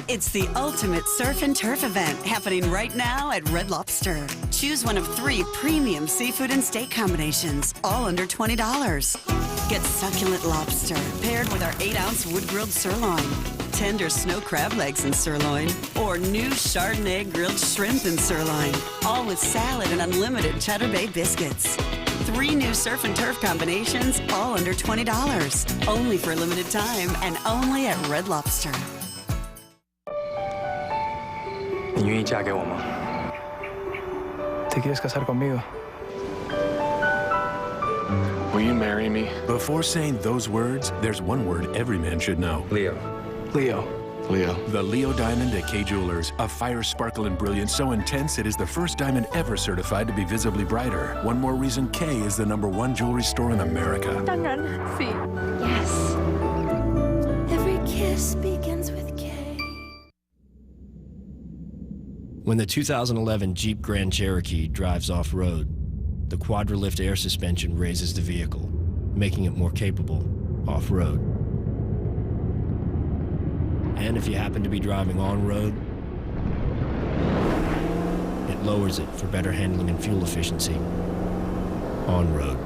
It's the ultimate surf and turf event happening right now at Red Lobster. Choose one of 3 premium seafood and steak combinations, all under $20. Get succulent lobster paired with our 8-ounce wood-grilled sirloin, tender snow crab legs and sirloin, or new Chardonnay grilled shrimp and sirloin, all with salad and unlimited Cheddar Bay biscuits. 3 new surf and turf combinations, all under $20. Only for a limited time and only at Red Lobster. 你愿意嫁给我吗 ¿Te quieres casar conmigo? Will you marry me? Before saying those words, there's one word every man should know. Leo. Leo. Leo. The Leo Diamond at Kay Jewelers. A fire, sparkle, and brilliance so intense it is the first diamond ever certified to be visibly brighter. One more reason Kay is the #1 jewelry store in America. Tangan. Sí. Yes. Every kiss begins with K. When the 2011 Jeep Grand Cherokee drives off-road, the Quadralift air suspension raises the vehicle, making it more capable off-road. And if you happen to be driving on-road, it lowers it for better handling and fuel efficiency on-road.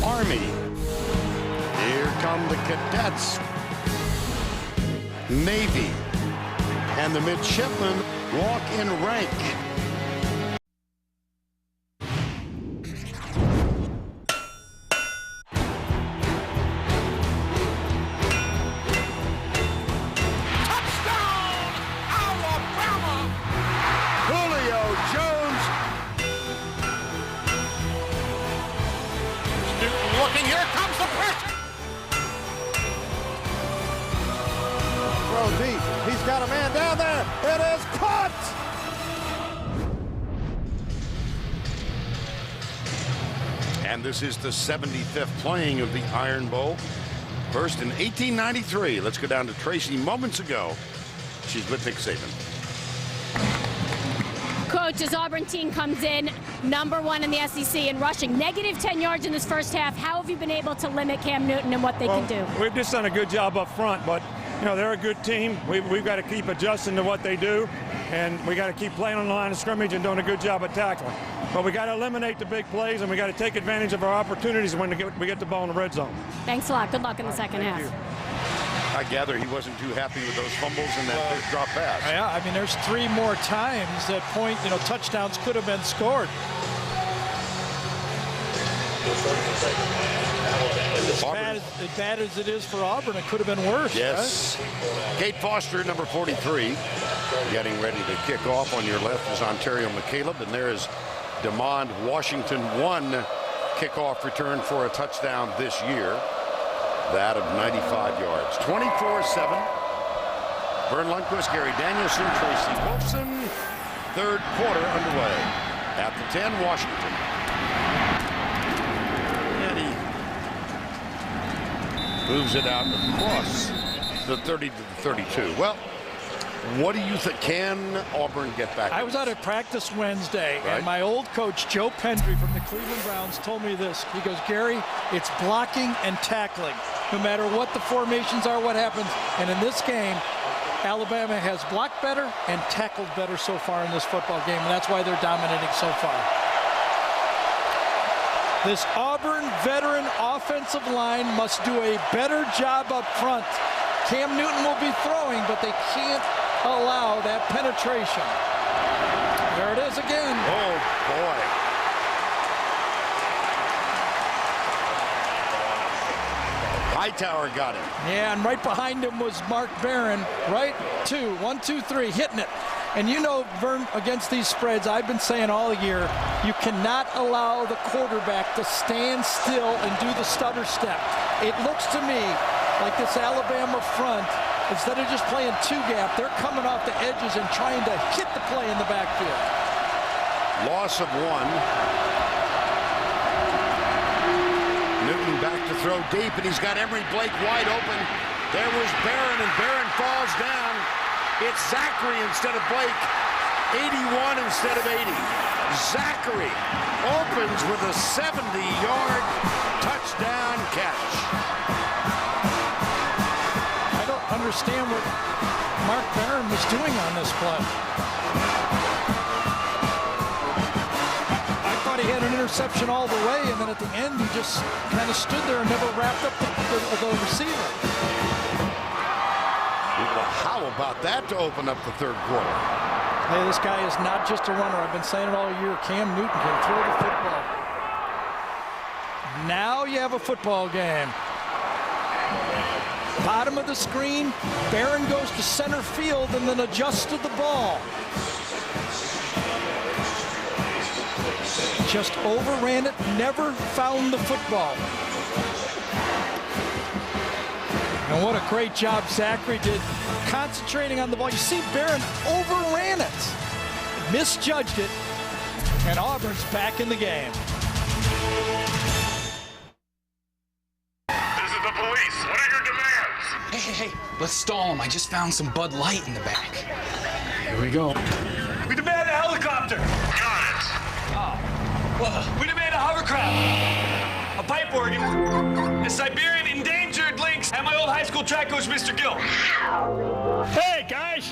Army. Here come the cadets. Navy. And the midshipmen walk in rank. Touchdown, Alabama! Julio Jones. Newton looking, here comes the pressure! Throw deep. He's got a man down there. It is caught. And this is the 75th playing of the Iron Bowl. First in 1893. Let's go down to Tracy moments ago. She's with Nick Saban. Coach, as Auburn team comes in, #1 in the SEC in rushing, -10 yards in this first half. How have you been able to limit Cam Newton and what they can do? We've just done a good job up front, but you know, they're a good team. We've got to keep adjusting to what they do, and we got to keep playing on the line of scrimmage and doing a good job of tackling. But we got to eliminate the big plays, and we got to take advantage of our opportunities when we get the ball in the red zone. Thanks a lot. Good luck in the second half. I gather he wasn't too happy with those fumbles and that big drop pass. Yeah, I mean, there's 3 more times that touchdowns could have been scored. As bad as it is for Auburn, it could have been worse. Yes. Right? Kate Foster, number 43, getting ready to kick off. On your left is Ontario McCaleb, and there is DeMond Washington, 1 kickoff return for a touchdown this year. That of 95 yards. 24-7. Vern Lundquist, Gary Danielson, Tracy Wolfson. Third quarter underway. At the 10, Washington. And he moves it out across the 30 to the 32. Well, what do you think? Can Auburn get back? I was out at practice Wednesday, right, and my old coach, Joe Pendry from the Cleveland Browns, told me this. He goes, Gary, it's blocking and tackling. No matter what the formations are, what happens. And in this game, Alabama has blocked better and tackled better so far in this football game, and that's why they're dominating so far. This Auburn veteran offensive line must do a better job up front. Cam Newton will be throwing, but they can't allow that penetration. There it is again. Oh, boy. Hightower got him. Yeah, and right behind him was Mark Barron. Right, 1, 2, 3, hitting it. And you know, Vern, against these spreads, I've been saying all year, you cannot allow the quarterback to stand still and do the stutter step. It looks to me like this Alabama front, instead of just playing 2-gap, they're coming off the edges and trying to hit the play in the backfield. Loss of 1. Newton back to throw deep, and he's got Emory Blake wide open. There was Barron, and Barron falls down. It's Zachary instead of Blake. 81 instead of 80. Zachary opens with a 70-yard touchdown catch. I don't understand what Mark Barron was doing on this play. He had an interception all the way, and then at the end he just kind of stood there and never wrapped up the receiver. Well, how about that to open up the third quarter? Hey, this guy is not just a runner. I've been saying it all year. Cam Newton can throw the football. Now you have a football game. Bottom of the screen, Barron goes to center field and then adjusts to the ball. just overran it, never found the football. And what a great job Zachary did concentrating on the ball. You see Barron overran it, misjudged it, and Auburn's back in the game. This is the police. What are your demands? Hey, let's stall him. I just found some Bud Light in the back. Here we go. We demand a helicopter. Got it. Well, we demand a hovercraft, a pipe organ, a Siberian endangered lynx, and my old high school track coach, Mr. Gill. Hey, guys.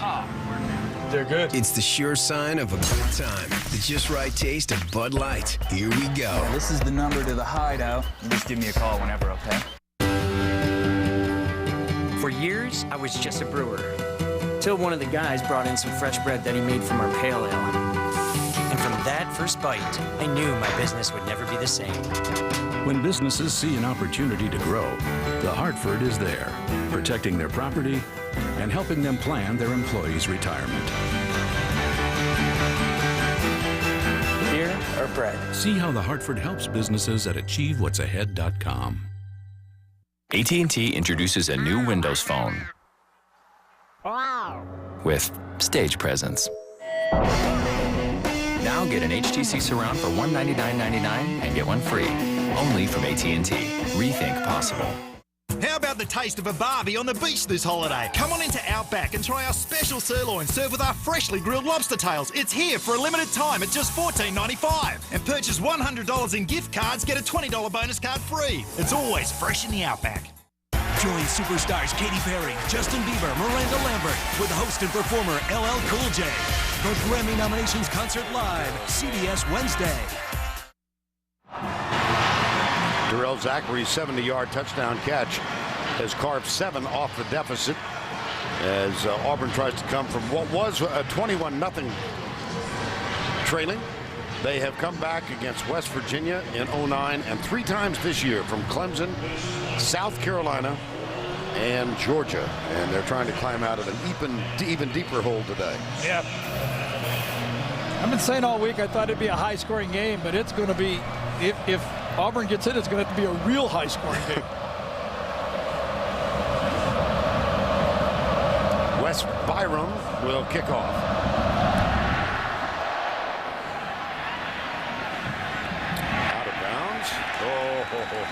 They're good. It's the sure sign of a good time. The just right taste of Bud Light. Here we go. This is the number to the hideout. You just give me a call whenever, okay? For years, I was just a brewer. Till one of the guys brought in some fresh bread that he made from our pale ale. And from that first bite, I knew my business would never be the same. When businesses see an opportunity to grow, the Hartford is there, protecting their property and helping them plan their employees' retirement. Beer or bread? See how the Hartford helps businesses at achievewhat'sahead.com. AT&T introduces a new Windows Phone with stage presence. Now get an HTC Surround for $199.99 and get one free. Only from AT&T. Rethink possible. How about the taste of a barbie on the beach this holiday? Come on into Outback and try our special sirloin served with our freshly grilled lobster tails. It's here for a limited time at just $14.95. And purchase $100 in gift cards, get a $20 bonus card free. It's always fresh in the Outback. Join superstars Katy Perry, Justin Bieber, Miranda Lambert with host and performer LL Cool J. The Grammy Nominations Concert Live, CBS Wednesday. Darrell Zachary's 70-yard touchdown catch has carved 7 off the deficit as Auburn tries to come from what was a 21-0 trailing. They have come back against West Virginia in 2009 and 3 times this year from Clemson, South Carolina, and Georgia. And they're trying to climb out of an even deeper hole today. Yeah. I've been saying all week I thought it'd be a high-scoring game, but it's going to be, if Auburn gets in, it's going to have to be a real high-scoring game. Wes Byram will kick off. Out of bounds. Oh, ho, ho, ho.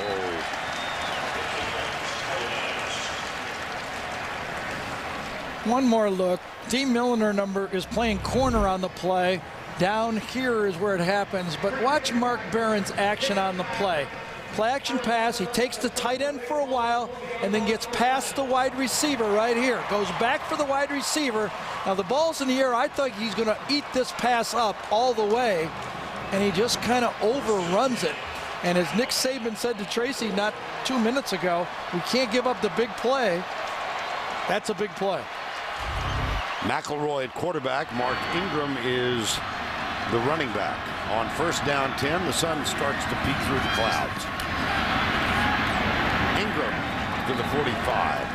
One more look. Dean Milliner number is playing corner on the play. Down here is where it happens, but watch Mark Barron's action on the play. Play action pass, he takes the tight end for a while and then gets past the wide receiver right here. Goes back for the wide receiver. Now the ball's in the air. I thought he's gonna eat this pass up all the way, and he just kind of overruns it. And as Nick Saban said to Tracy not 2 minutes ago, we can't give up the big play. That's a big play. McElroy at quarterback. Mark Ingram is the running back. On first down 10, the sun starts to peek through the clouds. Ingram to the 45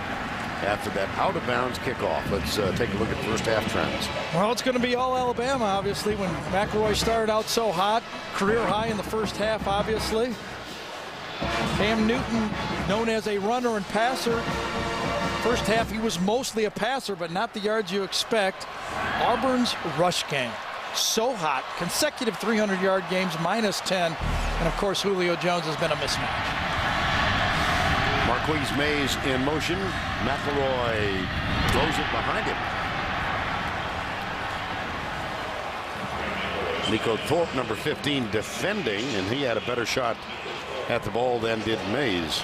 after that out-of-bounds kickoff. Let's take a look at first half trends. Well, it's going to be all Alabama, obviously, when McElroy started out so hot. Career high in the first half, obviously. Cam Newton, known as a runner and passer. First half, he was mostly a passer, but not the yards you expect. Auburn's rush game. So hot. Consecutive 300-yard games, -10. And, of course, Julio Jones has been a mismatch. Marquise Mays in motion. McElroy throws it behind him. Nico Thorpe, number 15, defending, and he had a better shot at the ball than did Mays.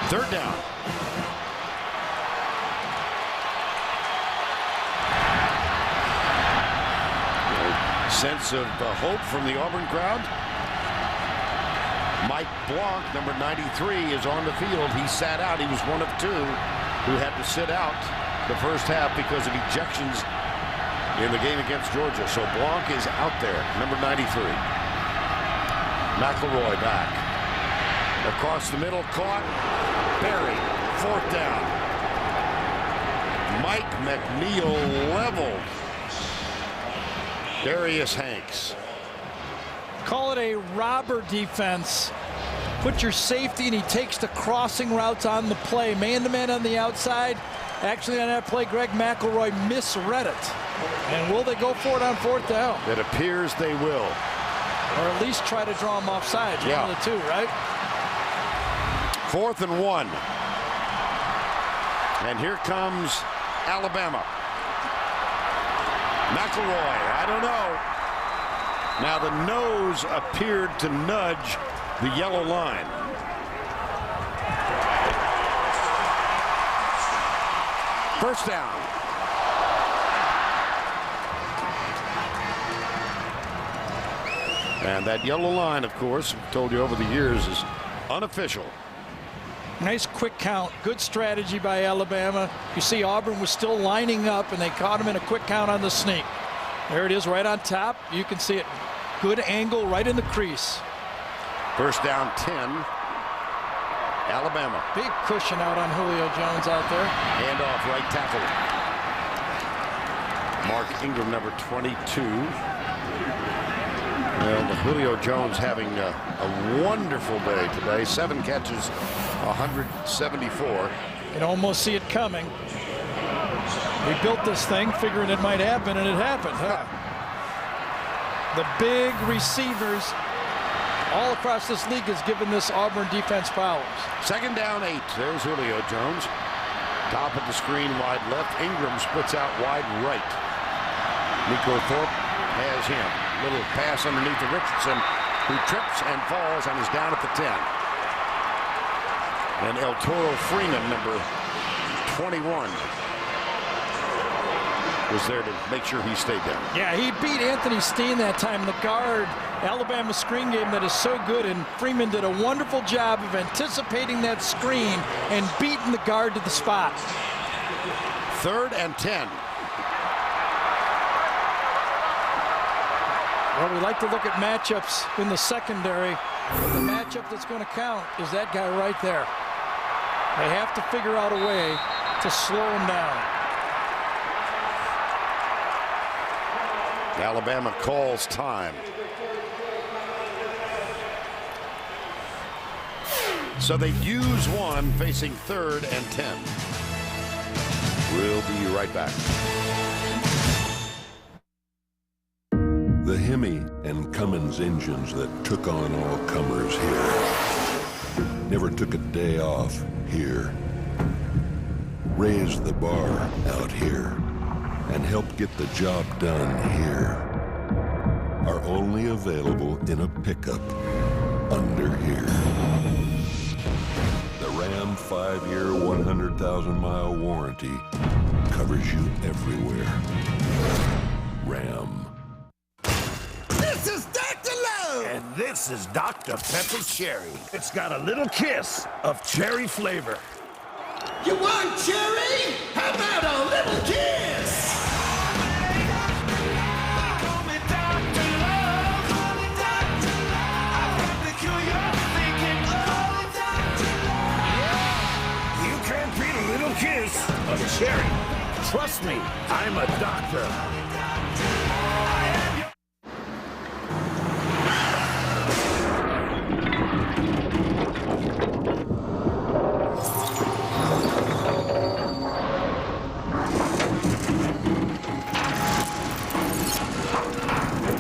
Third down. Sense of hope from the Auburn crowd. Mike Blanc, number 93, is on the field. He sat out. He was one of 2 who had to sit out the first half because of ejections in the game against Georgia. So Blanc is out there, number 93. McElroy back. Across the middle, caught. Buried. Fourth down. Mike McNeil leveled. Darius Hanks. Call it a robber defense. Put your safety, and he takes the crossing routes on the play. Man-to-man on the outside. Actually, on that play, Greg McElroy misread it. And will they go for it on 4th down? It appears they will. Or at least try to draw him offside. Yeah. One of the two, right? 4th and 1. And here comes Alabama. McElroy, I don't know. Now the nose appeared to nudge the yellow line. First down. And that yellow line, of course, I've told you over the years, is unofficial. Nice quick count. Good strategy by Alabama. You see Auburn was still lining up, and they caught him in a quick count on the sneak. There it is right on top. You can see it. Good angle right in the crease. First down 10. Alabama. Big cushion out on Julio Jones out there. Hand off right tackle. Mark Ingram, number 22. Well, Julio Jones having a wonderful day today. 7 catches, 174. You can almost see it coming. We built this thing figuring it might happen, and it happened. Huh? The big receivers all across this league has given this Auburn defense problems. 2nd down 8. There's Julio Jones. Top of the screen, wide left. Ingram splits out wide right. Nico Thorpe has him. Little pass underneath to Richardson, who trips and falls and is down at the 10. And El Toro Freeman, number 21, was there to make sure he stayed down. Yeah, he beat Anthony Steen that time. The guard, Alabama screen game that is so good, and Freeman did a wonderful job of anticipating that screen and beating the guard to the spot. 3rd and 10. Well, we like to look at matchups in the secondary, but the matchup that's going to count is that guy right there. They have to figure out a way to slow him down. Alabama calls time. So they use one, facing 3rd and 10. We'll be right back. The Hemi and Cummins engines that took on all comers here. Never took a day off here. Raised the bar out here. And helped get the job done here. Are only available in a pickup under here. The Ram 5-year, 100,000-mile warranty covers you everywhere. Ram. This is Dr. Love! And this is Dr. Pepper Cherry. It's got a little kiss of cherry flavor. You want cherry? How about a little kiss? You can't beat a little kiss of cherry. Trust me, I'm a doctor.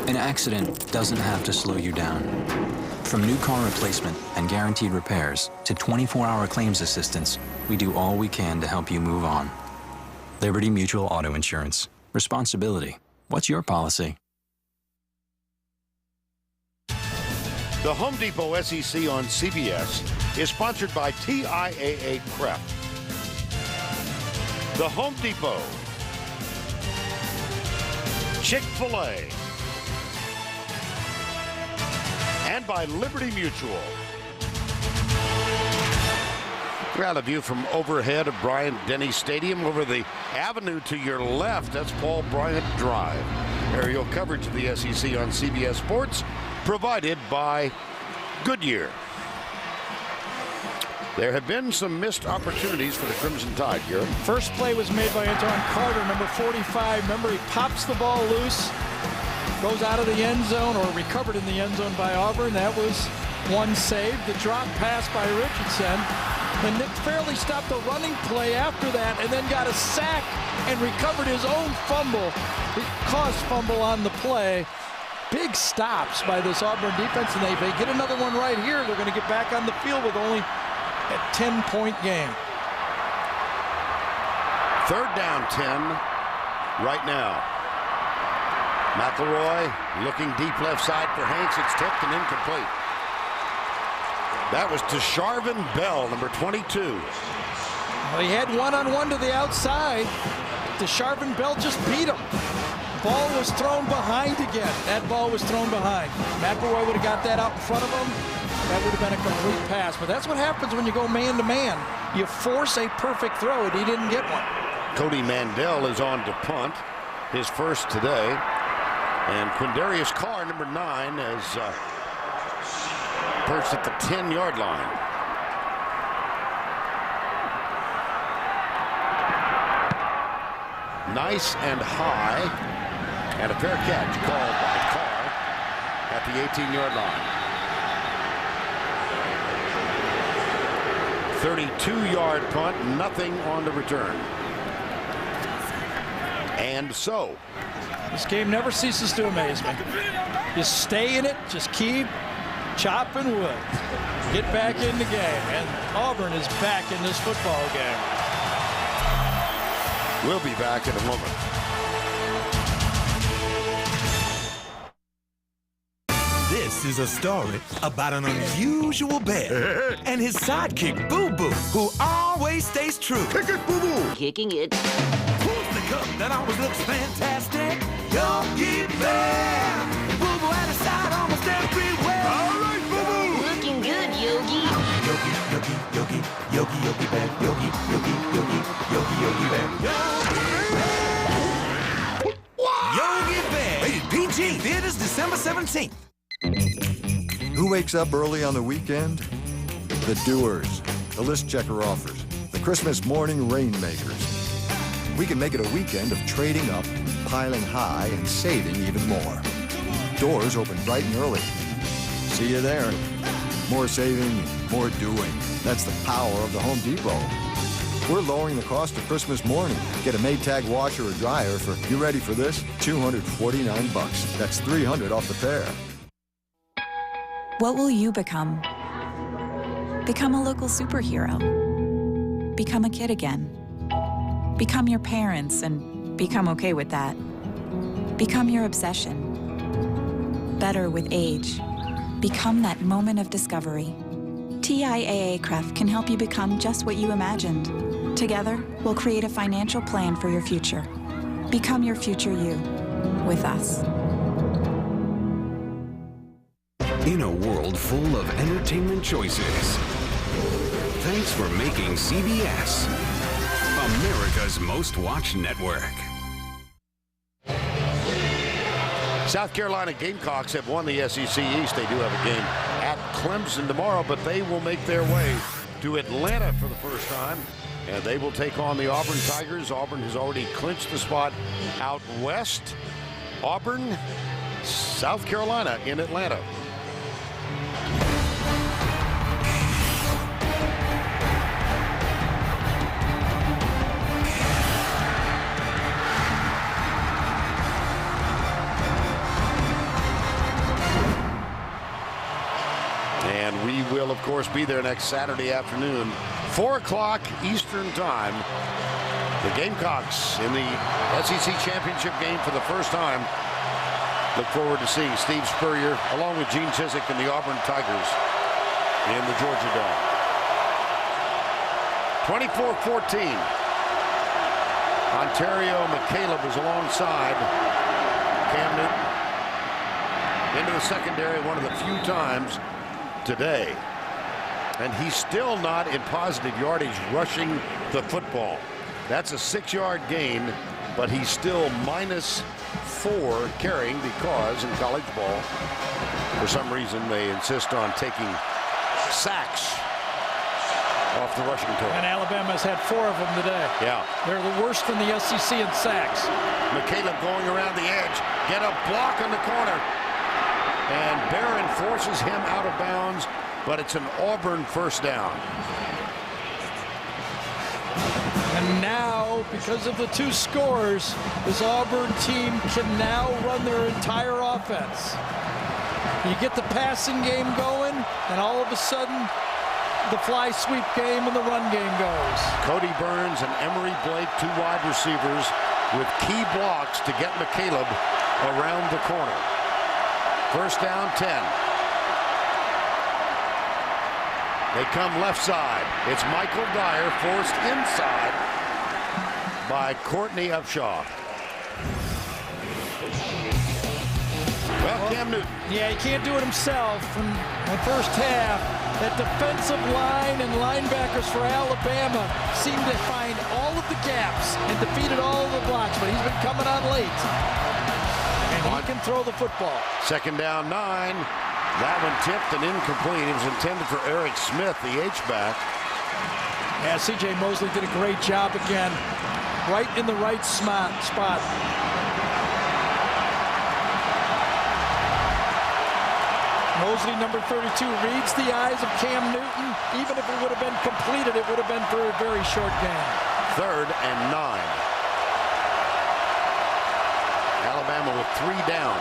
An accident doesn't have to slow you down. From new car replacement and guaranteed repairs to 24-hour claims assistance, we do all we can to help you move on. Liberty Mutual Auto Insurance. Responsibility. What's your policy? The Home Depot SEC on CBS is sponsored by TIAA Prep. The Home Depot, Chick-fil-A, and by Liberty Mutual. Well, a view from overhead of Bryant-Denny Stadium over the avenue to your left. That's Paul Bryant Drive. Aerial coverage of the SEC on CBS Sports, provided by Goodyear. There have been some missed opportunities for the Crimson Tide here. First play was made by Antoine Carter, number 45. Remember, he pops the ball loose, goes out of the end zone, or recovered in the end zone by Auburn. That was one save. The drop pass by Richardson. And Nick Fairley stopped the running play after that and then got a sack and recovered his own fumble. He caused fumble on the play. Big stops by this Auburn defense, and if they get another one right here, they're going to get back on the field with only a 10-point game. Third down 10 right now. McElroy looking deep left side for Hanks. It's tipped and incomplete. That was to Sharvin Bell, number 22. Well, he had one-on-one to the outside. Sharvin Bell just beat him. Ball was thrown behind again. That ball was thrown behind. McElroy would have got that out in front of him. That would have been a complete pass. But that's what happens when you go man-to-man. You force a perfect throw, and he didn't get one. Cody Mandel is on to punt, his first today. And Quindarius Carr, number 9, is perched at the 10-yard line. Nice and high, and a fair catch called by Carr at the 18-yard line. 32-yard punt, nothing on the return. And so, this game never ceases to amaze me. Just stay in it, just keep chopping wood. Get back in the game, and Auburn is back in this football game. We'll be back in a moment. This is a story about an unusual bear and his sidekick, Boo Boo, who always stays true. Kick it, Boo Boo! Kicking it. Who's the cup that always looks fantastic? Yogi Bear! Boo Boo at his side almost everywhere. All right, Boo Boo! Looking good, Yogi. Yogi, Yogi, Yogi, Yogi, Yogi Bear. Yogi, Yogi, Yogi, Yogi, Yogi Bear. Yogi Bear! Rated PG. Theaters December 17th. Who wakes up early on the weekend? The doers, the list checker offers, the Christmas morning rainmakers. We can make it a weekend of trading up, piling high, and saving even more. Doors open bright and early. See you there. More saving, more doing. That's the power of the Home Depot. We're lowering the cost of Christmas morning. Get a Maytag washer or dryer for, you ready for this? $249. That's $300 off the pair. What will you become? Become a local superhero. Become a kid again. Become your parents and become okay with that. Become your obsession. Better with age. Become that moment of discovery. TIAA-CREF can help you become just what you imagined. Together, we'll create a financial plan for your future. Become your future you with us. In a world full of entertainment choices, thanks for making CBS America's most watched network. South Carolina Gamecocks have won the SEC East. They do have a game at Clemson tomorrow, but they will make their way to Atlanta for the first time, and they will take on the Auburn Tigers. Auburn has already clinched the spot out west. Auburn, South Carolina in Atlanta. And we will, of course, be there next Saturday afternoon, 4 o'clock Eastern Time. The Gamecocks in the SEC Championship game for the first time. Look forward to seeing Steve Spurrier along with Gene Chizik and the Auburn Tigers in the Georgia Dome. 24-14. Ontario McCaleb was alongside Cam Newton into the secondary one of the few times today, and he's still not in positive yardage rushing the football. That's a 6-yard gain, but he's still -4 carrying because in college ball, for some reason, they insist on taking sacks off the rushing total. And Alabama's had 4 of them today. Yeah. They're the worst in the SEC in sacks. McCaleb going around the edge. Get a block in the corner. And Barron forces him out of bounds, but it's an Auburn first down. And now, because of the 2 scores, this Auburn team can now run their entire offense. You get the passing game going, and all of a sudden, the fly sweep game and the run game goes. Cody Burns and Emory Blake, 2 wide receivers, with key blocks to get McCaleb around the corner. First down, 10. They come left side. It's Michael Dyer forced inside by Courtney Upshaw. Well, Cam Newton. Yeah, he can't do it himself. In the first half, that defensive line and linebackers for Alabama seemed to find all of the gaps and defeated all of the blocks, but he's been coming on late. And he can throw the football. Second down, 9. That one tipped and incomplete. It was intended for Eric Smith, the H-back. Yeah, C.J. Mosley did a great job again. Right in the right spot. Mosley, number 32, reads the eyes of Cam Newton. Even if it would have been completed, it would have been for a very short game. Third and 9. Alabama with 3 down.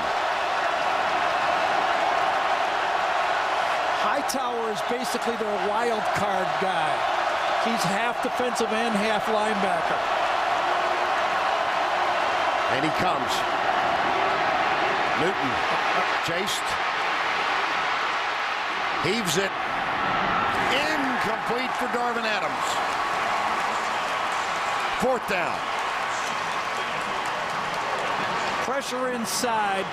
Hightower is basically their wild card guy. He's half defensive and half linebacker. And he comes. Newton chased. Heaves it. Incomplete for Darvin Adams. 4th down. Pressure inside.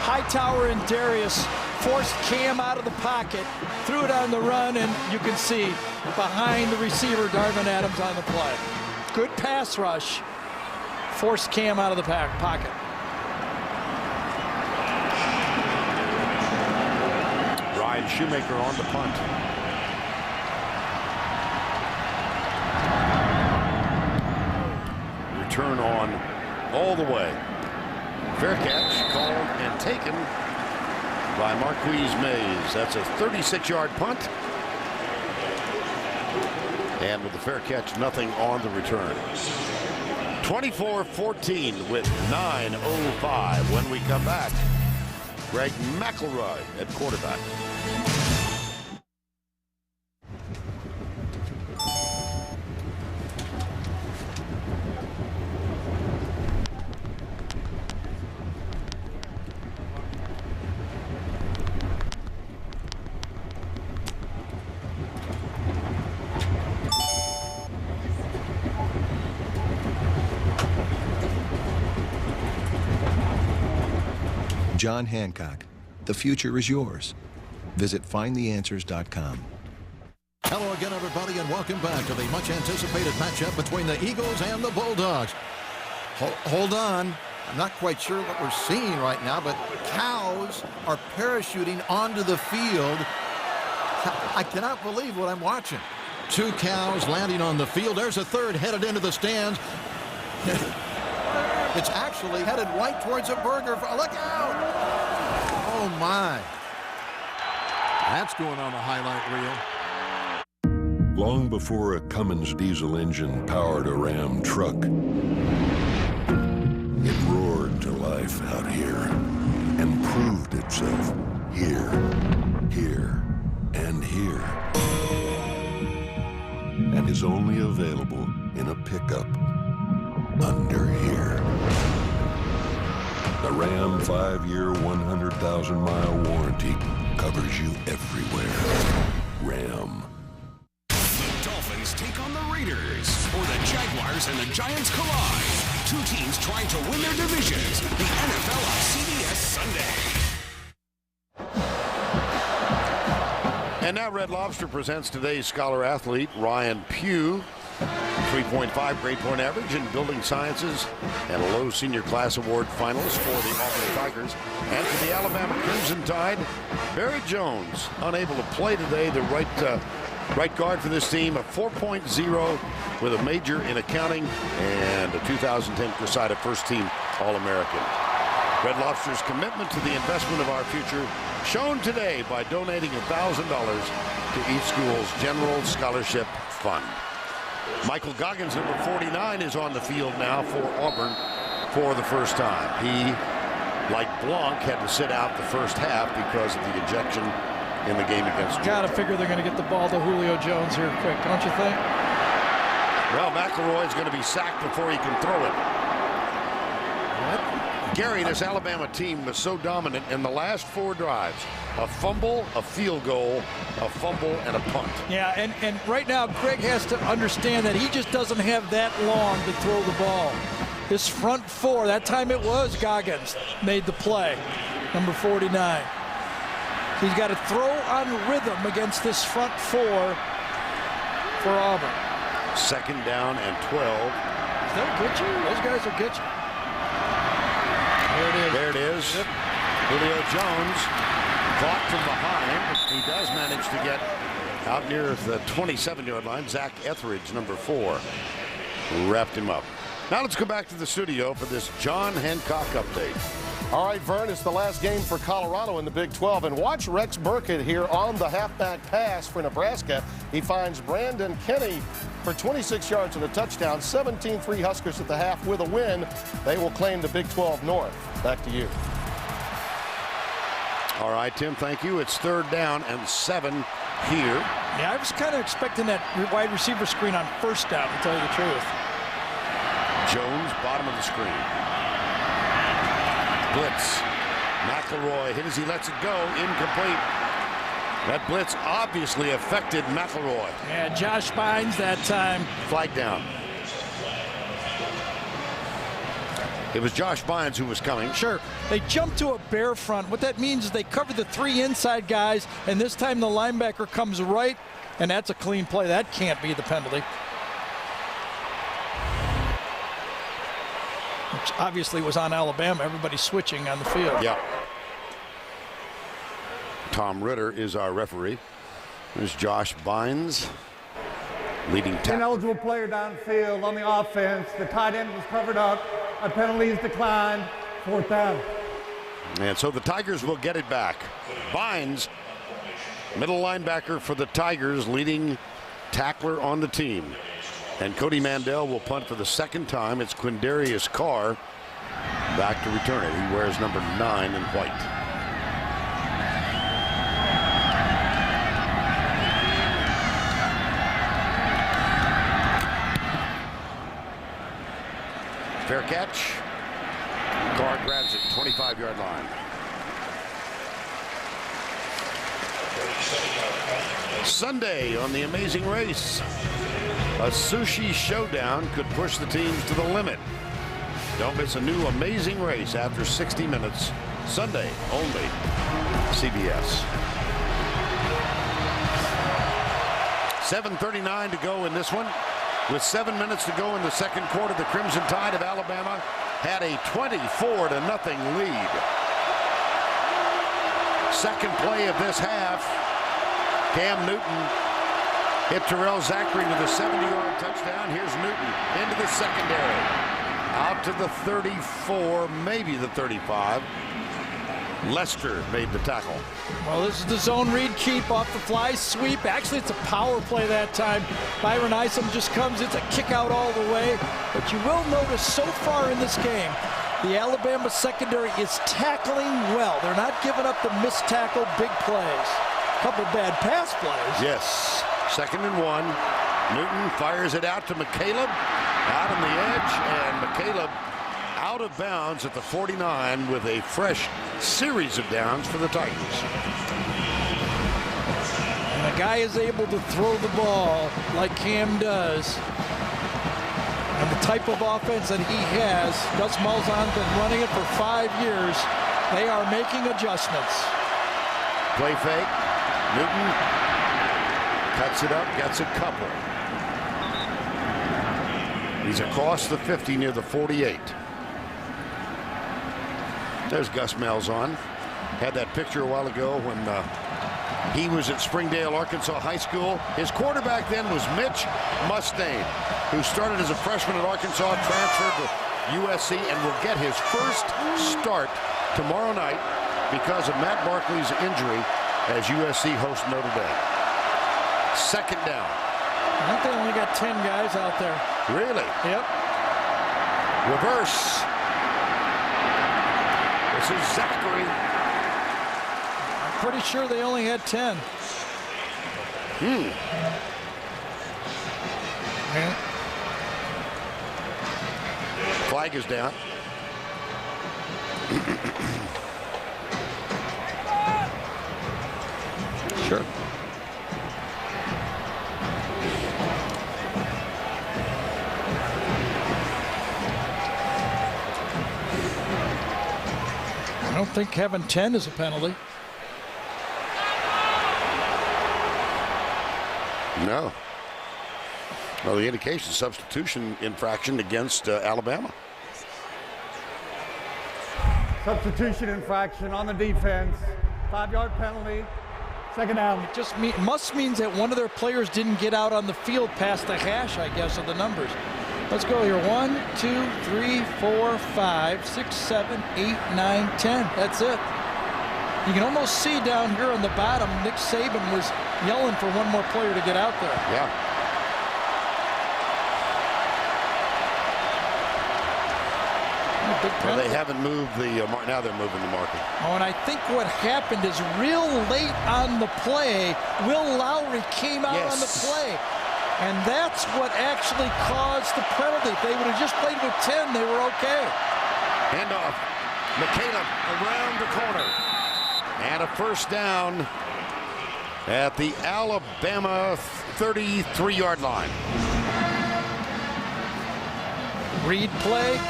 Hightower and Darius forced Cam out of the pocket, threw it on the run, and you can see behind the receiver, Darvin Adams on the play. Good pass rush. Forced Cam out of the pocket. Ryan Shoemaker on the punt. Return on all the way. Fair catch called and taken by Marquise Mays. That's a 36-yard punt. And with the fair catch, nothing on the return. 24-14 with 9:05. When we come back, Greg McElroy at quarterback. John Hancock, the future is yours. Visit findtheanswers.com. Hello again, everybody, and welcome back to the much-anticipated matchup between the Eagles and the Bulldogs. Hold on. I'm not quite sure what we're seeing right now, but cows are parachuting onto the field. I cannot believe what I'm watching. 2 cows landing on the field. There's a third headed into the stands. It's actually headed right towards a burger. Look out! Oh, my. That's going on the highlight reel. Long before a Cummins diesel engine powered a Ram truck, it roared to life out here and proved itself here, and here. And is only available in a pickup under here. The Ram 5-year, 100,000-mile warranty covers you everywhere. Ram. The Dolphins take on the Raiders, or the Jaguars and the Giants collide. 2 teams trying to win their divisions. The NFL on CBS Sunday. And now Red Lobster presents today's scholar athlete, Ryan Pugh. 3.5 grade point average in building sciences and a low senior class award finalist for the Auburn Tigers. And for the Alabama Crimson Tide, Barry Jones, unable to play today. The right Right guard for this team, a 4.0 with a major in accounting and a 2010 Cresida first team All-American. Red Lobster's commitment to the investment of our future shown today by donating $1,000 to each school's general scholarship fund. Michael Goggins, number 49, is on the field now for Auburn for the first time. He, like Blanc, had to sit out the first half because of the ejection in the game against Georgia. Got to figure they're going to get the ball to Julio Jones here quick, don't you think? Well, McElroy's going to be sacked before he can throw it. What? Gary, this Alabama team was so dominant in the last 4 drives. A fumble, a field goal, a fumble, and a punt. Yeah, and right now Greg has to understand that he just doesn't have that long to throw the ball. His front 4, that time it was Goggins, made the play, number 49. He's got to throw on rhythm against this front 4 for Auburn. 2nd down and 12. They'll get you. Those guys will get you. There it is. There it is. Yep. Julio Jones caught from behind. He does manage to get out near the 27-yard line. Zach Etheridge, number 4, wrapped him up. Now let's go back to the studio for this John Hancock update. All right, Vern, it's the last game for Colorado in the Big 12. And watch Rex Burkett here on the halfback pass for Nebraska. He finds Brandon Kenny for 26 yards and a touchdown. 17-3 Huskers at the half with a win. They will claim the Big 12 North. Back to you. All right, Tim, thank you. It's 3rd down and 7 here. Yeah, I was kind of expecting that wide receiver screen on 1st down, to tell you the truth. Jones, bottom of the screen. Blitz. McElroy hit as he lets it go. Incomplete. That blitz obviously affected McElroy. Yeah, Josh Bynes that time. Flag down. It was Josh Bynes who was coming. Sure. They jumped to a bear front. What that means is they covered the 3 inside guys, and this time the linebacker comes right, and that's a clean play. That can't be the penalty. Which obviously was on Alabama. Everybody switching on the field. Yeah. Tom Ritter is our referee. There's Josh Bynes, leading tackle. Ineligible player downfield on the offense. The tight end was covered up. A penalty is declined. 4th down. And so the Tigers will get it back. Bynes, middle linebacker for the Tigers, leading tackler on the team. And Cody Mandel will punt for the 2nd time. It's Quindarius Carr back to return it. He wears number 9 in white. Fair catch. Carr grabs it, 25-yard line. Sunday on The Amazing Race. A sushi showdown could push the teams to the limit. Don't miss a new Amazing Race after 60 minutes. Sunday only. CBS. 7:39 to go in this one. With 7 minutes to go in the 2nd quarter, the Crimson Tide of Alabama had a 24-0 lead. 2nd play of this half, Cam Newton hit Terrell Zachary with a 70-yard touchdown. Here's Newton into the secondary. Out to the 34, maybe the 35. Lester made the tackle. Well, this is the zone read keep off the fly sweep. Actually, it's a power play that time. Byron Isom just comes. It's a kick out all the way. But you will notice so far in this game, the Alabama secondary is tackling well. They're not giving up the missed tackle big plays. A couple bad pass plays. Yes. 2nd and 1. Newton fires it out to McCaleb. Out on the edge, and McCaleb out of bounds at the 49 with a fresh series of downs for the Tigers. And a guy is able to throw the ball like Cam does. And the type of offense that he has, Gus Malzahn's been running it for 5 years. They are making adjustments. Play fake. Newton cuts it up, gets a couple. He's across the 50 near the 48. There's Gus Malzahn. Had that picture a while ago when He was at Springdale, Arkansas High School. His quarterback then was Mitch Mustaine, who started as a freshman at Arkansas, transferred to USC, and will get his first start tomorrow night because of Matt Barkley's injury as USC hosts Notre Dame. Second down. I think they only got 10 guys out there. Really? Yep. Reverse. This is Zachary. I'm pretty sure they only had 10. Yeah. Flag is down. Sure. I don't think having 10 is a penalty. No. Well, the indication substitution infraction against Alabama. Substitution infraction on the defense. 5-yard penalty. Second down. It just must means that one of their players didn't get out on the field past the hash, I guess, of the numbers. Let's go here. 1, 2, 3, 4, 5, 6, 7, 8, 9, 10. That's it. You can almost see down here on the bottom, Nick Saban was yelling for one more player to get out there. Yeah. Well, they haven't moved the now they're moving the marker. Oh, and I think what happened is real late on the play, Will Lowry came out on the play. And that's what actually caused the penalty. If they would have just played with 10, they were okay. Handoff. McCaleb around the corner. And a first down at the Alabama 33-yard line. Read play.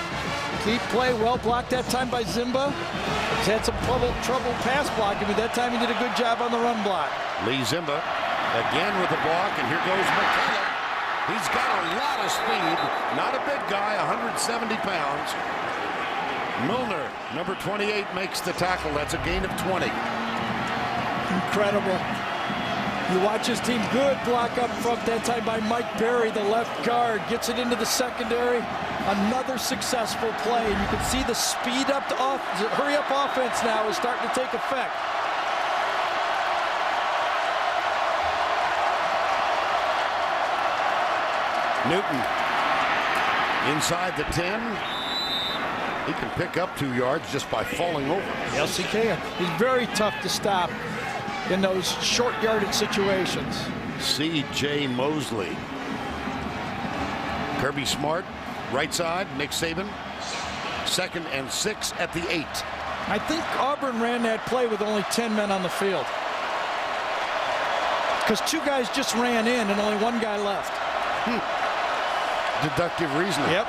Keep play. Well blocked that time by Zimba. He's had some trouble pass blocking, but that time he did a good job on the run block. Lee Zimba again with the block, and here goes McCaleb. He's got a lot of speed. Not a big guy, 170 pounds. Milner, number 28, makes the tackle. That's a gain of 20. Incredible. You watch his team, good block up front that time by Mike Berry, the left guard. Gets it into the secondary. Another successful play. And you can see the speed up to hurry up offense now is starting to take effect. Newton inside the 10. He can pick up 2 yards just by falling over. Yes, he can. He's very tough to stop in those short yardage situations. C.J. Mosley. Kirby Smart, right side. Nick Saban. 2nd and 6 at the 8. I think Auburn ran that play with only 10 men on the field. Because 2 guys just ran in and only 1 guy left. Deductive reasoning. Yep.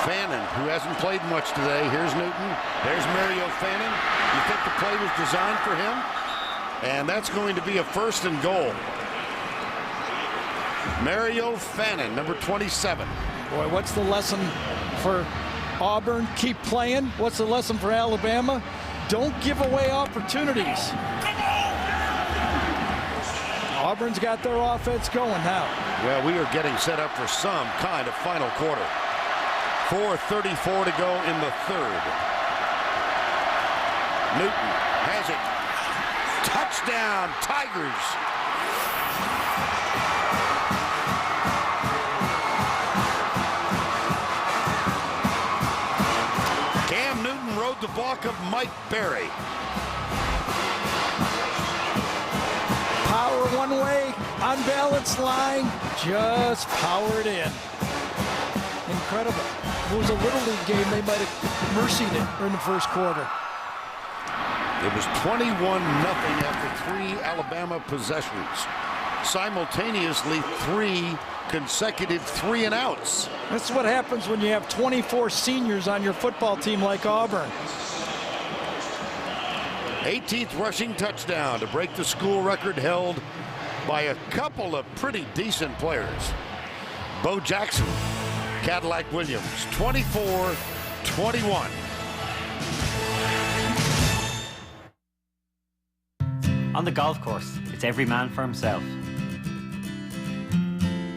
Fannin, who hasn't played much today. Here's Newton. There's Mario Fannin. You think the play was designed for him? And that's going to be a 1st and goal. Mario Fannin, number 27. Boy, what's the lesson for Auburn? Keep playing. What's the lesson for Alabama? Don't give away opportunities. Auburn's got their offense going now. Well, we are getting set up for some kind of final quarter. 4:34 to go in the 3rd. Newton has it. Touchdown, Tigers. Cam Newton rode the block of Mike Berry. Power one way, unbalanced line, just powered in. Incredible. If it was a Little League game, they might have mercied it in the first quarter. It was 21-0 after 3 Alabama possessions. Simultaneously, 3 consecutive 3-and-outs. That's what happens when you have 24 seniors on your football team like Auburn. 18th rushing touchdown to break the school record held by a couple of pretty decent players. Bo Jackson, Cadillac Williams, 24-21. On the golf course, it's every man for himself.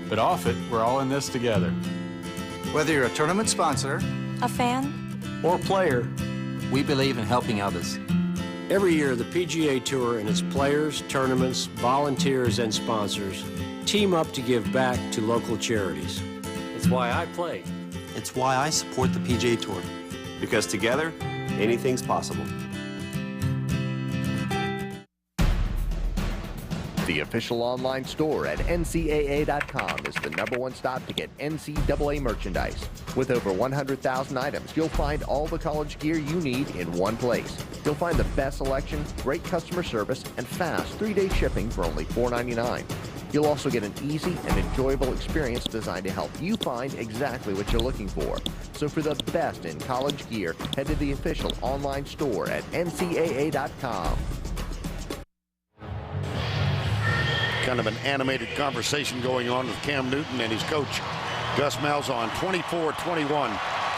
But off it, we're all in this together. Whether you're a tournament sponsor, a fan, or player, we believe in helping others. Every year, the PGA Tour and its players, tournaments, volunteers, and sponsors team up to give back to local charities. It's why I play. It's why I support the PGA Tour. Because together, anything's possible. The official online store at NCAA.com is the #1 stop to get NCAA merchandise. With over 100,000 items, you'll find all the college gear you need in one place. You'll find the best selection, great customer service, and fast 3-day shipping for only $4.99. You'll also get an easy and enjoyable experience designed to help you find exactly what you're looking for. So for the best in college gear, head to the official online store at NCAA.com. Kind of an animated conversation going on with Cam Newton and his coach, Gus Malzahn. 24-21,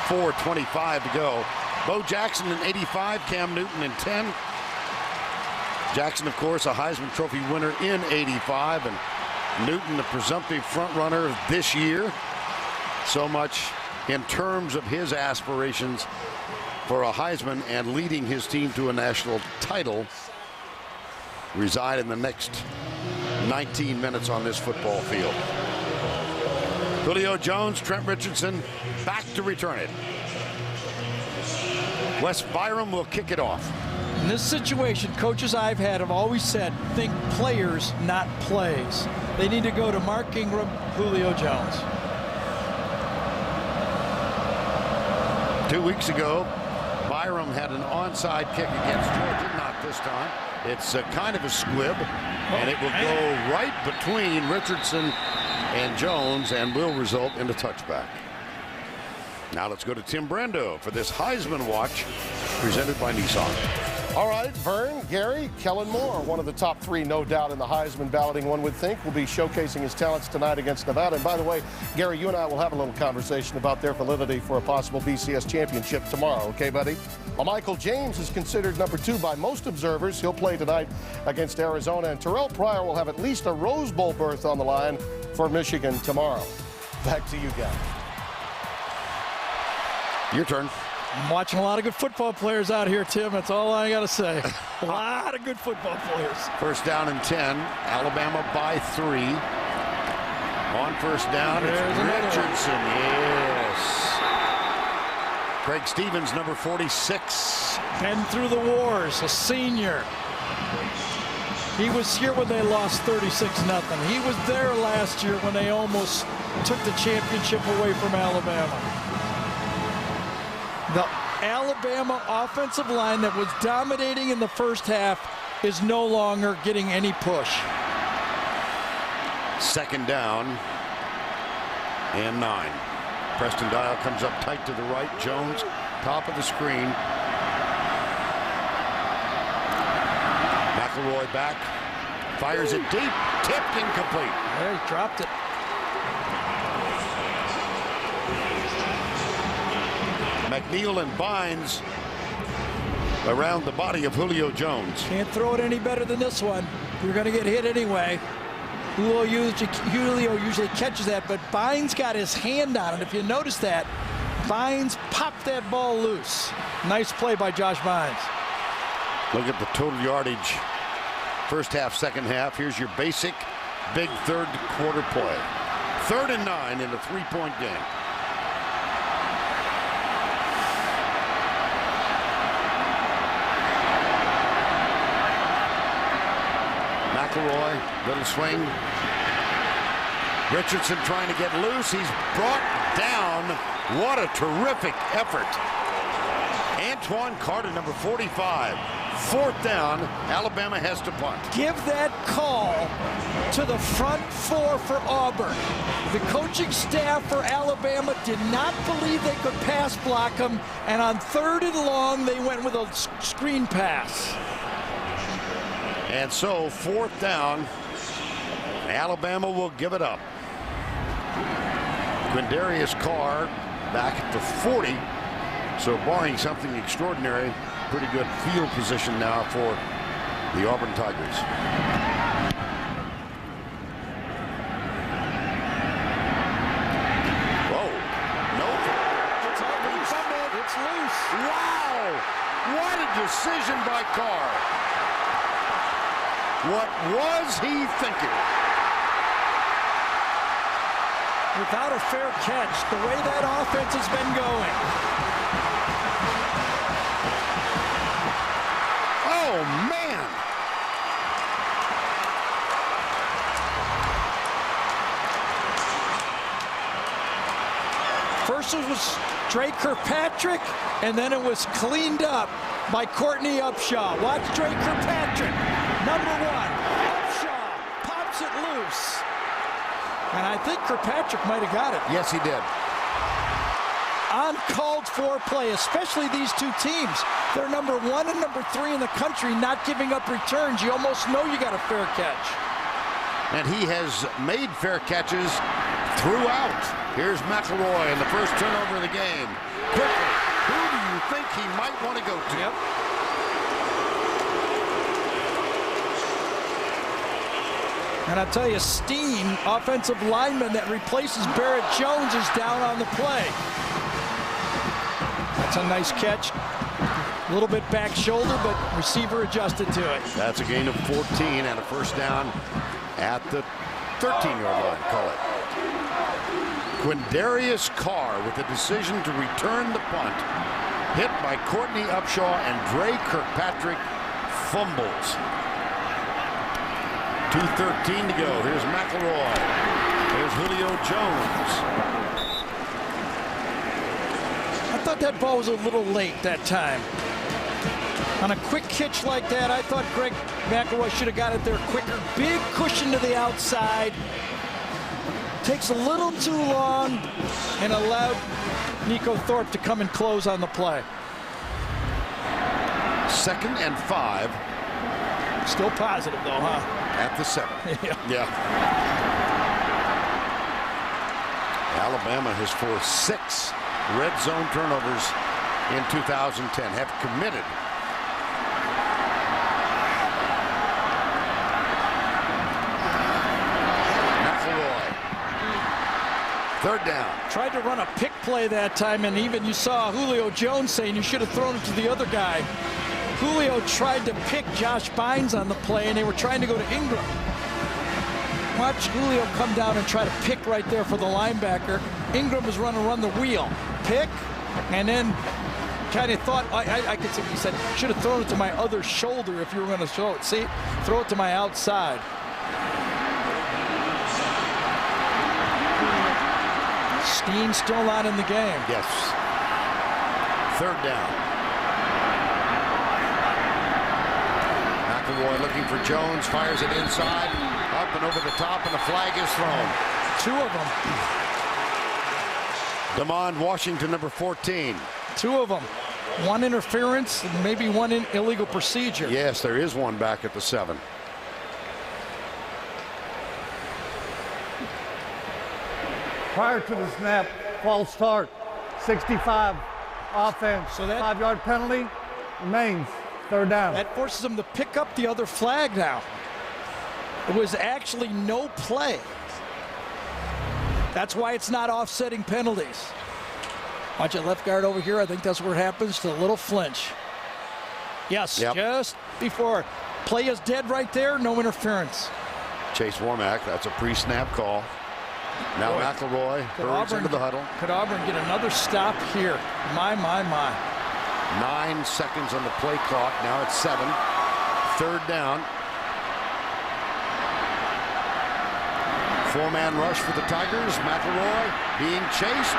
4:25 to go. Bo Jackson in 85, Cam Newton in 10. Jackson, of course, a Heisman Trophy winner in 85, and Newton, the presumptive front runner this year. So much in terms of his aspirations for a Heisman and leading his team to a national title reside in the next 19 minutes on this football field. Julio Jones, Trent Richardson back to return it. Wes Byram will kick it off. In this situation, coaches I've had have always said, think players, not plays. They need to go to Mark Ingram, Julio Jones. 2 weeks ago, Byram had an onside kick against Georgia, not this time. It's kind of a squib, and it will go right between Richardson and Jones and will result in a touchback. Now let's go to Tim Brando for this Heisman Watch presented by Nissan. All right, Vern, Gary, Kellen Moore, one of the top 3, no doubt, in the Heisman balloting, one would think, will be showcasing his talents tonight against Nevada. And by the way, Gary, you and I will have a little conversation about their validity for a possible BCS championship tomorrow, okay, buddy? Well, Michael James is considered #2 by most observers. He'll play tonight against Arizona, and Terrell Pryor will have at least a Rose Bowl berth on the line for Michigan tomorrow. Back to you guys. Your turn. I'm watching a lot of good football players out here, Tim. That's all I got to say. A lot of good football players. First down and 10. Alabama by 3. On first down, it's Richardson. Yes. Craig Stevens, number 46. Been through the wars, a senior. He was here when they lost 36-0. He was there last year when they almost took the championship away from Alabama. The Alabama offensive line that was dominating in the first half is no longer getting any push. Second down and 9. Preston Dial comes up tight to the right. Jones, top of the screen. McElroy back, fires it deep, tipped, incomplete. There, he dropped it. McNeil and Bynes around the body of Julio Jones. Can't throw it any better than this one. You're going to get hit anyway. Julio usually catches that, but Bynes got his hand on it. If you notice that, Bynes popped that ball loose. Nice play by Josh Bynes. Look at the total yardage. First half, second half. Here's your basic big third quarter play. 3rd and 9 in a 3-point game. McElroy, little swing. Richardson trying to get loose. He's brought down. What a terrific effort. Antoine Carter, number 45. 4th down. Alabama has to punt. Give that call to the front 4 for Auburn. The coaching staff for Alabama did not believe they could pass block him, and on 3rd and long, they went with a screen pass. And so 4th down, Alabama will give it up. Quindarius Carr back at the 40. So barring something extraordinary, pretty good field position now for the Auburn Tigers. Whoa. No. It's loose. Wow. What a decision by Carr. What was he thinking? Without a fair catch, the way that offense has been going. Oh, man. First it was Drake Kirkpatrick, and then it was cleaned up by Courtney Upshaw. Watch Drake Kirkpatrick, number 1. Upshaw pops it loose. And I think Kirkpatrick might have got it. Yes, he did. Uncalled for play, especially these two teams. They're number 1 and number 3 in the country, not giving up returns. You almost know you got a fair catch. And he has made fair catches throughout. Here's McElroy in the first turnover of the game. Quickly, who do you think he might want to go to? Yep. And I'll tell you, Steen, offensive lineman that replaces Barrett Jones, is down on the play. That's a nice catch. A little bit back shoulder, but receiver adjusted to it. That's a gain of 14 and a first down at the 13-yard line, call it. Quindarius Carr with a decision to return the punt. Hit by Courtney Upshaw, and Dre Kirkpatrick fumbles. 2:13 to go. Here's McElroy. Here's Julio Jones. I thought that ball was a little late that time. On a quick catch like that, I thought Greg McElroy should have got it there quicker. Big cushion to the outside. Takes a little too long and allowed Nico Thorpe to come and close on the play. 2nd and 5. Still positive though, huh? At the 7. Yeah. Alabama has forced 6 red zone turnovers in 2010, have committed. McElroy. 3rd down. Tried to run a pick play that time, and even you saw Julio Jones saying you should have thrown it to the other guy. Julio tried to pick Josh Bynes on the play, and they were trying to go to Ingram. Watch Julio come down and try to pick right there for the linebacker. Ingram was running run the wheel. Pick, and then kind of thought, I could see, he said, should have thrown it to my other shoulder if you were going to show it. See, throw it to my outside. Steen still not in the game. Yes. 3rd down. McElroy looking for Jones, fires it inside, up and over the top, and the flag is thrown. 2 of them. Damon Washington, number 14. 2 of them. 1 interference and maybe 1 illegal procedure. Yes, there is 1 back at the 7. Prior to the snap, false start, 65 offense, so that 5-yard penalty remains 3rd down. That forces them to pick up the other flag now. It was actually no play. That's why it's not offsetting penalties. Watch it, left guard over here. I think that's where it happens, to a little flinch. Yes, just before. Play is dead right there, no interference. Chase Warmack, that's a pre-snap call. Now McElroy hurries into the huddle. Could Auburn get another stop here? My. 9 seconds on the play clock. Now it's 7. 3rd down. 4-man rush for the Tigers. McElroy being chased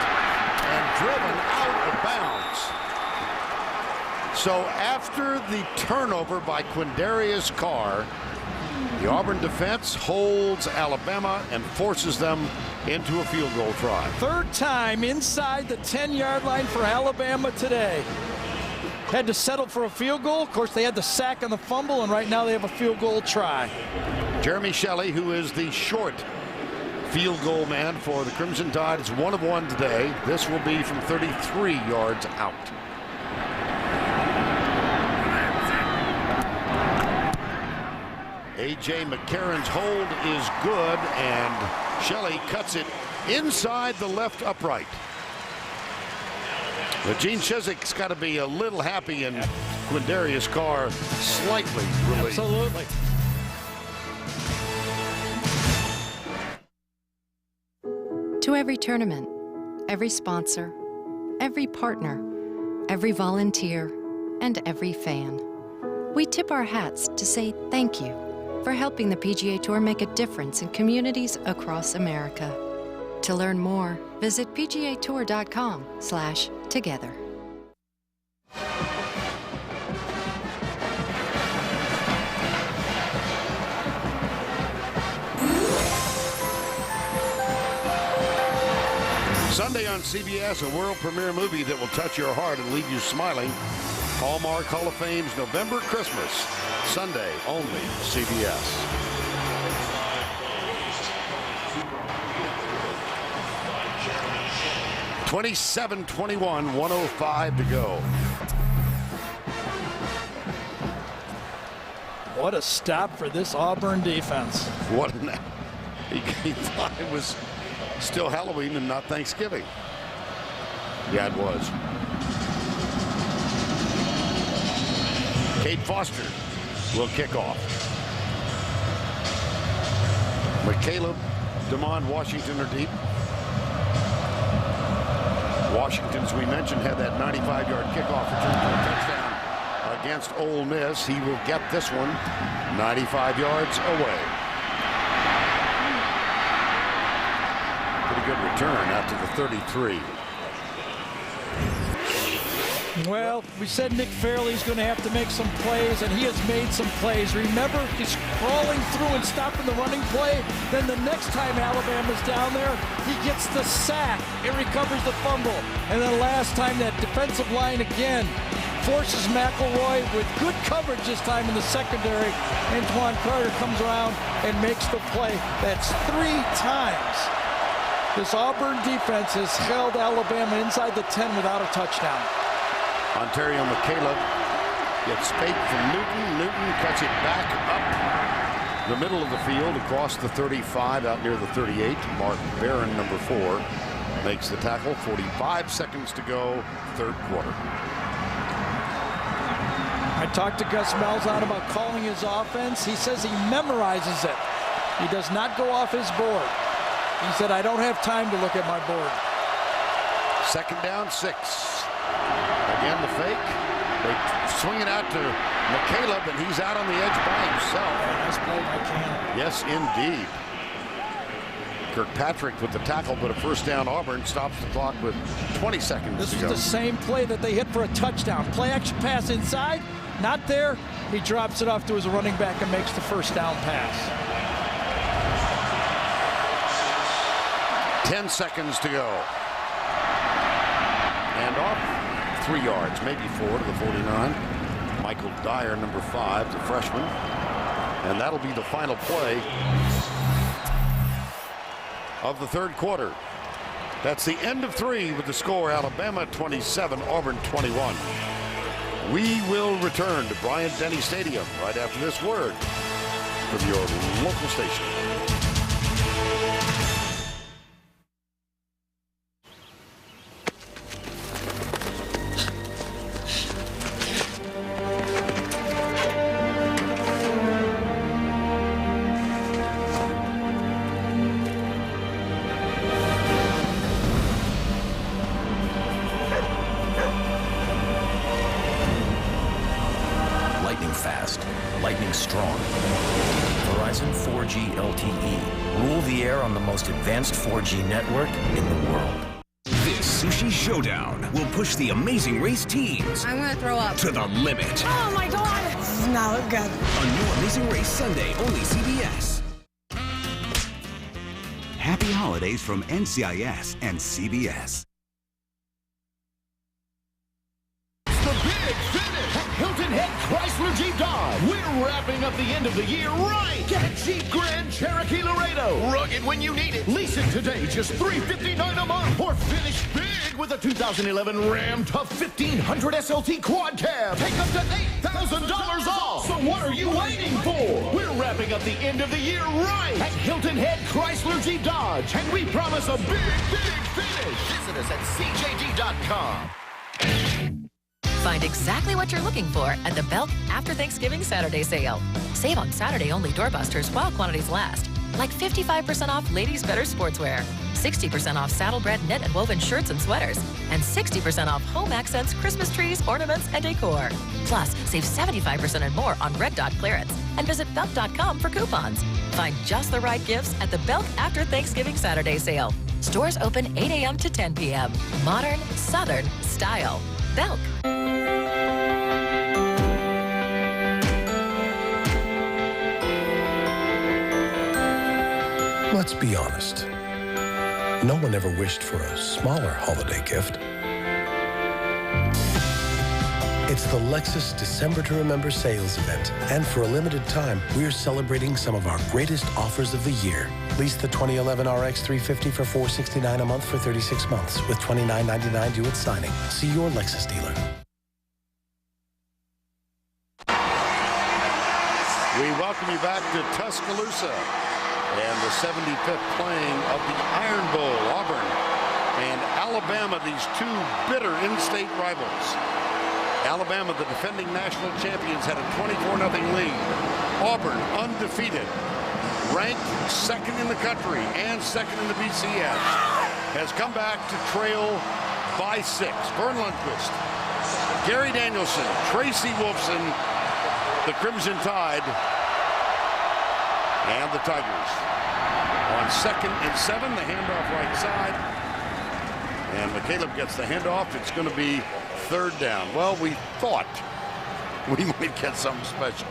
and driven out of bounds. So after the turnover by Quindarius Carr, the Auburn defense holds Alabama and forces them into a field goal try. 3rd time inside the 10-yard line for Alabama today. Had to settle for a field goal. Of course, they had the sack on the fumble, and right now they have a field goal try. Jeremy Shelley, who is the short field goal man for the Crimson Tide, is 1 of 1 today. This will be from 33 yards out. A.J. McCarron's hold is good, and Shelley cuts it inside the left upright. But Gene Chizik's got to be a little happy, and Quindarius Carr slightly relieved. Absolutely. To every tournament, every sponsor, every partner, every volunteer, and every fan, we tip our hats to say thank you for helping the PGA Tour make a difference in communities across America. To learn more, visit pgatour.com/together. Sunday on CBS, a world premiere movie that will touch your heart and leave you smiling. Hallmark Hall of Fame's November Christmas. Sunday, only CBS. (27-21), 1:05 to go. What a stop for this Auburn defense. What an... He thought it was still Halloween and not Thanksgiving. Yeah, it was. Kate Foster will kick off. McCaleb, DeMond, Washington are deep. Washington, as we mentioned, had that 95-yard kickoff return to a touchdown against Ole Miss. He will get this one 95 yards away. Pretty good return out to the 33. Well, we said Nick Fairley's going to have to make some plays, and he has made some plays. Remember, he's crawling through and stopping the running play. Then the next time Alabama's down there, he gets the sack and recovers the fumble. And then last time, that defensive line again forces McElroy with good coverage this time in the secondary. Antoine Carter comes around and makes the play. That's 3 times this Auburn defense has held Alabama inside the 10 without a touchdown. Ontario McCaleb gets fake from Newton. Newton cuts it back up the middle of the field across the 35 out near the 38. Mark Barron, number 4, makes the tackle. 45 seconds to go, third quarter. I talked to Gus Malzahn about calling his offense. He says he memorizes it. He does not go off his board. He said, I don't have time to look at my board. Second down, 6. Again, the fake. They swing it out to McCaleb, and he's out on the edge by himself. Nice play by Cam. Yes, indeed. Kirkpatrick with the tackle, but a first down. Auburn stops the clock with 20 seconds This to is go. the same play that they hit for a touchdown. Play action pass inside, not there. He drops it off to his running back and makes the first down pass. 10 seconds to go. And off 3 yards, maybe 4 to the 49. Michael Dyer, number 5, the freshman. And that'll be the final play of the third quarter. That's the end of 3 with the score Alabama 27, Auburn 21. We will return to Bryant-Denny Stadium right after this word from your local station. Fast, lightning strong. Verizon 4G LTE. Rule the air on the most advanced 4G network in the world. This Sushi Showdown will push the Amazing Race teams I'm gonna throw up. to the limit. Oh my God! This does not look good. A new Amazing Race Sunday, only CBS. Happy holidays from NCIS and CBS. The big finish at Hilton Head Chrysler Chrysler Jeep Dodge. We're wrapping up the end of the year right. Get a Jeep Grand Cherokee Laredo. Rugged when you need it. Lease it today, just $359 a month. Or finish big with a 2011 Ram Tough 1500 SLT Quad Cab. Take up to $8,000 off. So what are you waiting for? We're wrapping up the end of the year right at Hilton Head Chrysler Jeep Dodge. And we promise a big finish. Visit us at cjd.com. Find exactly what you're looking for at the Belk After Thanksgiving Saturday sale. Save on Saturday-only doorbusters while quantities last. Like 55% off ladies' better sportswear, 60% off saddlebred knit and woven shirts and sweaters, and 60% off home accents, Christmas trees, ornaments, and decor. Plus, save 75% and more on Red Dot clearance. And visit Belk.com for coupons. Find just the right gifts at the Belk After Thanksgiving Saturday sale. Stores open 8 a.m. to 10 p.m. Modern, Southern style. Belk. Let's be honest. No one ever wished for a smaller holiday gift. It's the Lexus December to Remember sales event. And for a limited time, we're celebrating some of our greatest offers of the year. Lease the 2011 RX 350 for $469 a month for 36 months with $29.99 due at signing. See your Lexus dealer. We welcome you back to Tuscaloosa and the 75th playing of the Iron Bowl. Auburn and Alabama, these two bitter in-state rivals. Alabama, the defending national champions, had a 24-0 lead. Auburn, undefeated, ranked second in the country and second in the BCS, has come back to trail by 6. Vern Lundquist, Gary Danielson, Tracy Wolfson, the Crimson Tide, and the Tigers. On 2nd and 7, the handoff right side. And McCaleb gets the handoff. It's going to be 3rd down. Well, we thought we might get something special.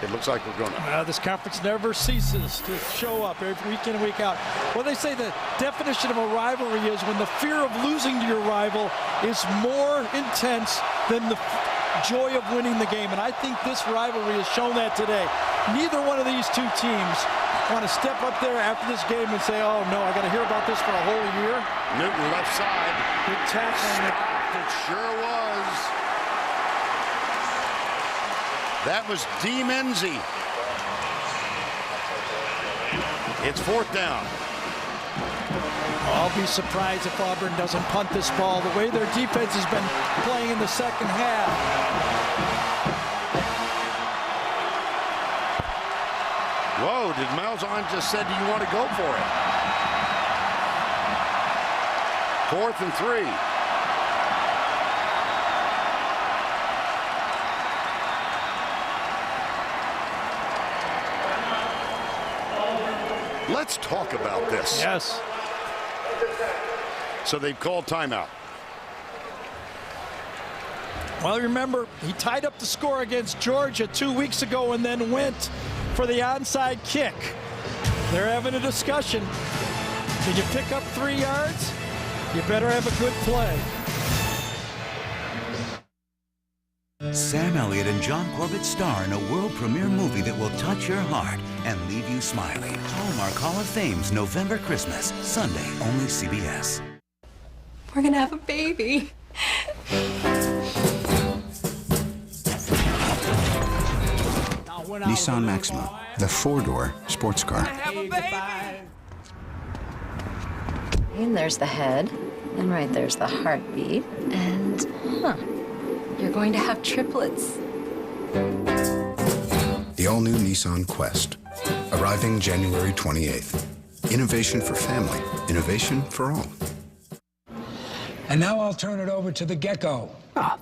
It looks like we're going to. This conference never ceases to show up every week in and week out. Well, they say the definition of a rivalry is when the fear of losing to your rival is more intense than the joy of winning the game. And I think this rivalry has shown that today. Neither one of these two teams want to step up there after this game and say, oh, no, I got to hear about this for a whole year. Newton left side. Good tackling. It sure was. That was D. Menzie. It's 4th down. I'll be surprised if Auburn doesn't punt this ball the way their defense has been playing in the second half. Whoa, did Malzahn just said, do you want to go for it? 4th and 3. Let's talk about this. Yes. So they've called timeout. Well, remember, he tied up the score against Georgia 2 weeks ago and then went for the onside kick. They're having a discussion. Did you pick up 3 yards? You better have a good play. Sam Elliott and John Corbett star in a world premiere movie that will touch your heart and leave you smiling. Hallmark Hall of Fame's November Christmas, Sunday, only CBS. We're gonna have a baby. Nissan Maxima, the 4-door sports car. And there's the head, and right there's the heartbeat, and you're going to have triplets. The all-new Nissan Quest, arriving January 28th. Innovation for family, innovation for all. And now I'll turn it over to the Gecko.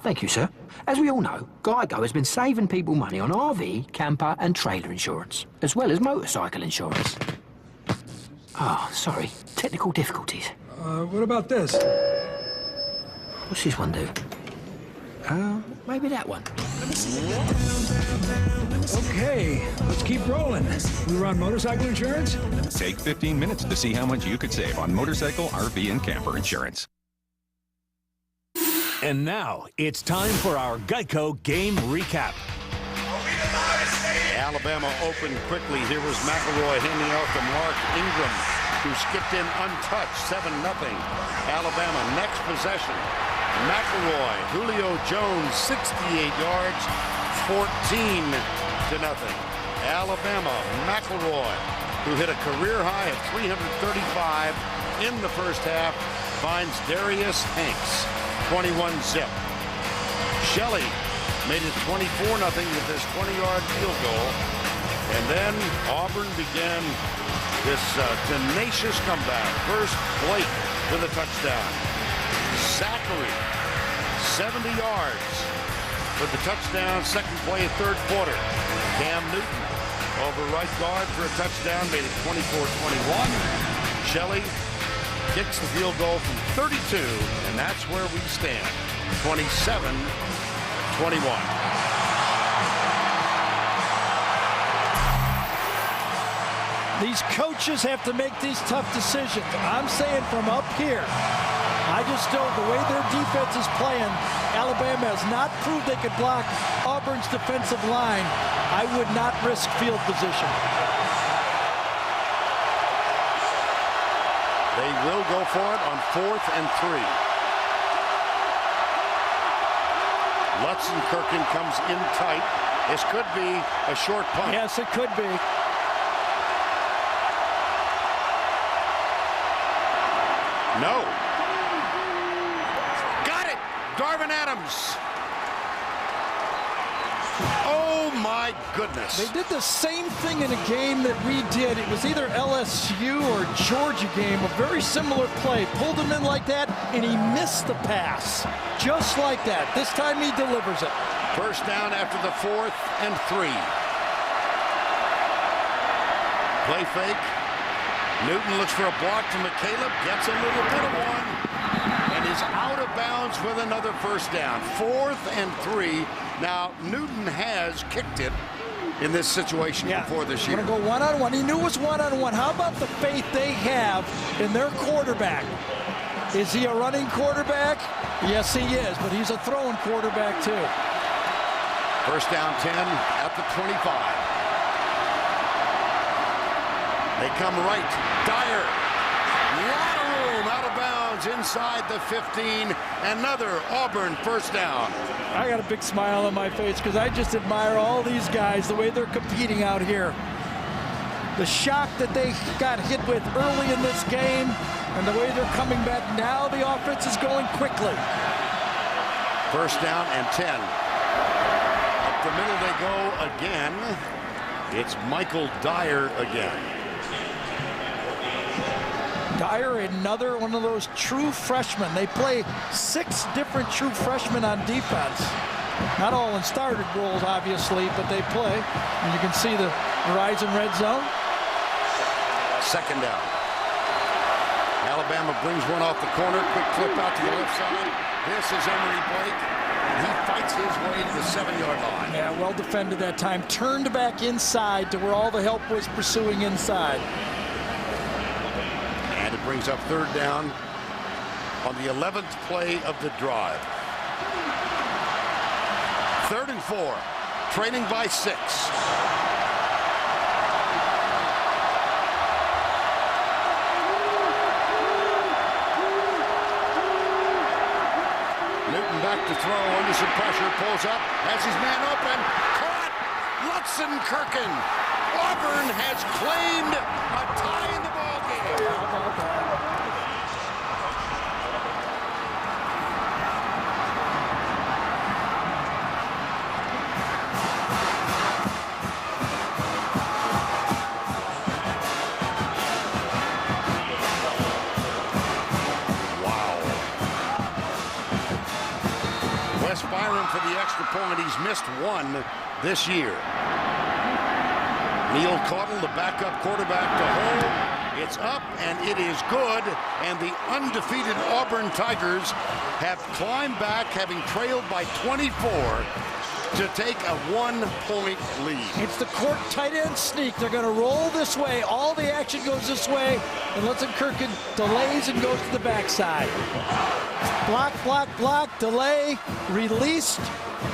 Thank you, sir. As we all know, Geico has been saving people money on RV, camper and trailer insurance, as well as motorcycle insurance. Sorry. Technical difficulties. What about this? What's this one do? Maybe that one. Okay, let's keep rolling. We run motorcycle insurance? Take 15 minutes to see how much you could save on motorcycle, RV, and camper insurance. And now, it's time for our Geico Game Recap. Alabama opened quickly. Here was McElroy handing out to Mark Ingram, who skipped in untouched, 7-0. Alabama next possession. McElroy, Julio Jones, 68 yards, 14-0. Alabama, McElroy, who hit a career high of 335 in the first half, finds Darius Hanks, 21-0. Shelley made it 24-0 with this 20-yard field goal. And then Auburn began this tenacious comeback. First, Blake with a touchdown. Zachary, 70 yards for the touchdown. Second play of third quarter. Cam Newton over right guard for a touchdown, made it 24-21. Shelley kicks the field goal from 32, and that's where we stand, 27-21. These coaches have to make these tough decisions. I'm saying from up here, I just don't, the way their defense is playing, Alabama has not proved they could block Auburn's defensive line. I would not risk field position. They will go for it on 4th and 3. Lutzenkirchen comes in tight. This could be a short punt. Yes, it could be. No. Got it! Darvin Adams. Oh my goodness. They did the same thing in a game that we did. It was either LSU or Georgia game, a very similar play. Pulled him in like that, and he missed the pass. Just like that. This time he delivers it. First down after the 4th and 3. Play fake. Newton looks for a block to McCaleb, gets a little bit of one, and is out of bounds with another first down. 4th and 3. Now, Newton has kicked it in this situation before this year. Going to go one-on-one. He knew it was one-on-one. How about the faith they have in their quarterback? Is he a running quarterback? Yes, he is, but he's a throwing quarterback, too. First down 10 at the 25. They come right. Dyer. Lot of room, out of bounds, inside the 15. Another Auburn first down. I got a big smile on my face because I just admire all these guys, the way they're competing out here. The shock that they got hit with early in this game and the way they're coming back now, the offense is going quickly. First down and 10. Up the middle they go again. It's Michael Dyer again. Dyer, another one of those true freshmen. They play 6 different true freshmen on defense. Not all in started roles, obviously, but they play. And you can see the Verizon red zone. Second down. Alabama brings one off the corner. Quick flip out to the left side. This is Emory Blake. He fights his way to the 7-yard line. Yeah, well defended that time. Turned back inside to where all the help was pursuing inside. And it brings up third down on the 11th play of the drive. 3rd and 4. Trailing by 6. Newton back to throw under some pressure, pulls up, has his man open, caught, Lutzenkirchen. Auburn has claimed a tie in the ball game. Byron for the extra point. He's missed one this year. Neil Caudle, the backup quarterback to hold. It's up and it is good. And the undefeated Auburn Tigers have climbed back, having trailed by 24 to take a 1-point lead. It's the court tight end sneak. They're going to roll this way. All the action goes this way, and Kirkin delays and goes to the backside. Block, block, block, delay, released.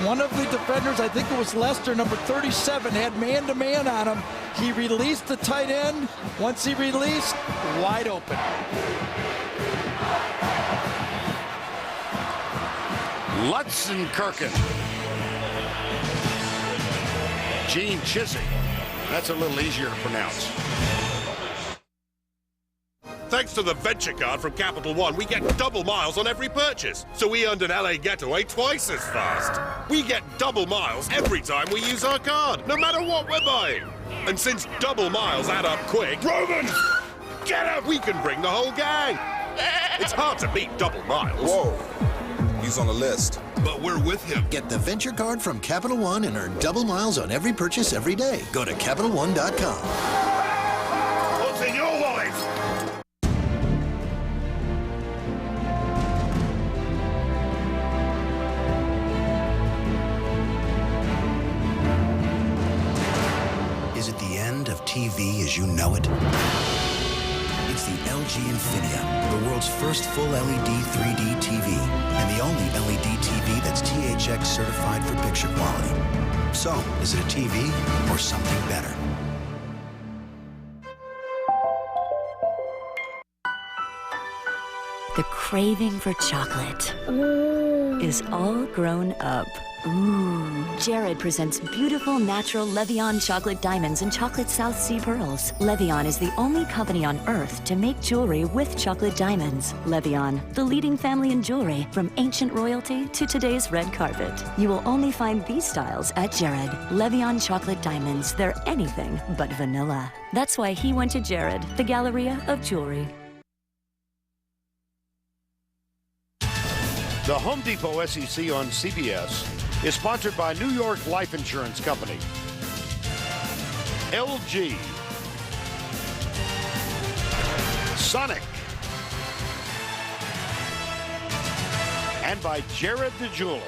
One of the defenders, I think it was Lester, number 37, had man-to-man on him. He released the tight end. Once he released, wide open. Lutz and Kirkin. Gene Chiswick. That's a little easier to pronounce. Thanks to the Venture Card from Capital One, we get double miles on every purchase. So we earned an LA getaway twice as fast. We get double miles every time we use our card, no matter what we're buying. And since double miles add up quick, Roman, get up! We can bring the whole gang. It's hard to beat double miles. Whoa, he's on the list. But we're with him. Get the Venture Card from Capital One and earn double miles on every purchase every day. Go to CapitalOne.com. What's in your wallet? Is it the end of TV as you know it? It's the LG Infinia, the world's first full LED 3D TV, and the only LED TV that's THX certified for picture quality. So, is it a TV or something better? The craving for chocolate is all grown up. Ooh. Jared presents beautiful, natural Levion chocolate diamonds and chocolate South Sea pearls. Levion is the only company on Earth to make jewelry with chocolate diamonds. Levion, the leading family in jewelry, from ancient royalty to today's red carpet. You will only find these styles at Jared. Levion chocolate diamonds, they're anything but vanilla. That's why he went to Jared, the Galleria of Jewelry. The Home Depot SEC on CBS is sponsored by New York Life Insurance Company, LG, Sonic, and by Jared the Jeweler.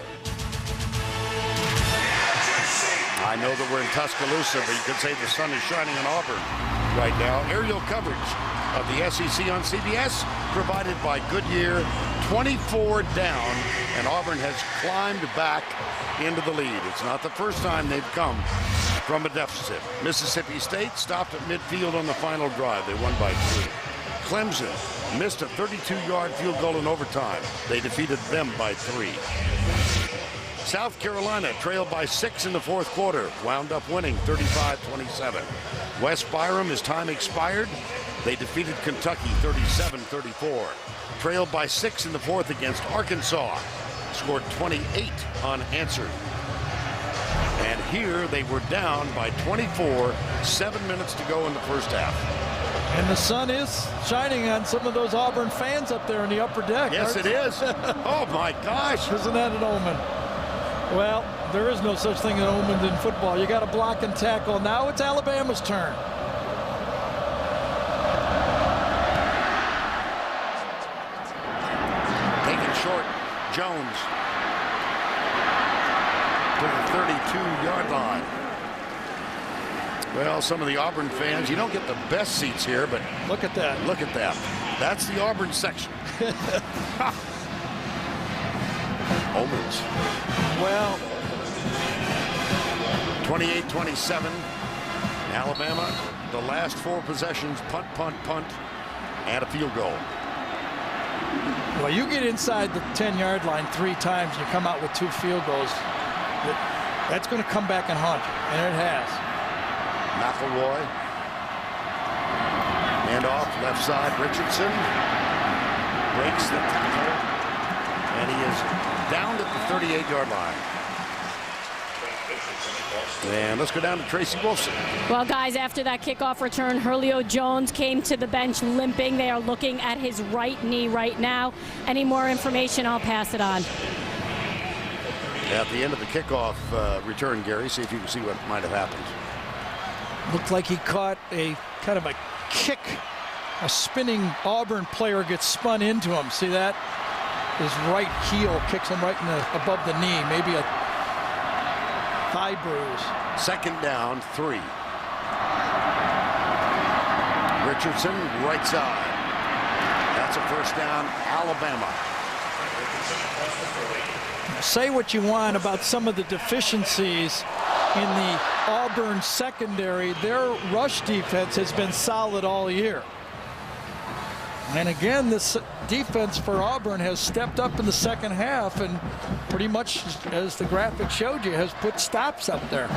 I know that we're in Tuscaloosa, but you could say the sun is shining on Auburn right now. Aerial coverage of the SEC on CBS provided by Goodyear. 24 down, and Auburn has climbed back into the lead. It's not the first time they've come from a deficit. Mississippi State stopped at midfield on the final drive. They won by 3. Clemson missed a 32-yard field goal in overtime. They defeated them by 3. South Carolina trailed by 6 in the fourth quarter, wound up winning 35-27. West Byram, as time expired, they defeated Kentucky 37-34. Trailed by 6 in the fourth against Arkansas. Scored 28 unanswered. And here they were down by 24, 7 minutes to go in the first half. And the sun is shining on some of those Auburn fans up there in the upper deck. Yes, it is. Oh, my gosh. Isn't that an omen? Well, there is no such thing as an omen in football. You got to block and tackle. Now it's Alabama's turn. Short, Jones to the 32-yard line. Well, some of the Auburn fans, you don't get the best seats here, but look at that. Look at that. That's the Auburn section. Omens. Well, 28-27. Alabama, the last 4 possessions, punt, punt, punt, and a field goal. Well, you get inside the 10-yard line 3 times, you come out with 2 field goals. That's going to come back and haunt you, and it has. McElroy. Hand off, left side, Richardson. Breaks the tackle, and he is down at the 38-yard line. And let's go down to Tracy Wolfson. Well, guys, after that kickoff return, Julio Jones came to the bench limping. They are looking at his right knee right now. Any more information, I'll pass it on. At the end of the kickoff return, Gary, see if you can see what might have happened. Looked like he caught a kind of a kick. A spinning Auburn player gets spun into him. See that? His right heel kicks him right in above the knee. Maybe a thigh bruise. Second down, 3. Richardson, right side. That's a first down, Alabama. Say what you want about some of the deficiencies in the Auburn secondary. Their rush defense has been solid all year. And again, this defense for Auburn has stepped up in the second half and pretty much, as the graphic showed you, has put stops up there.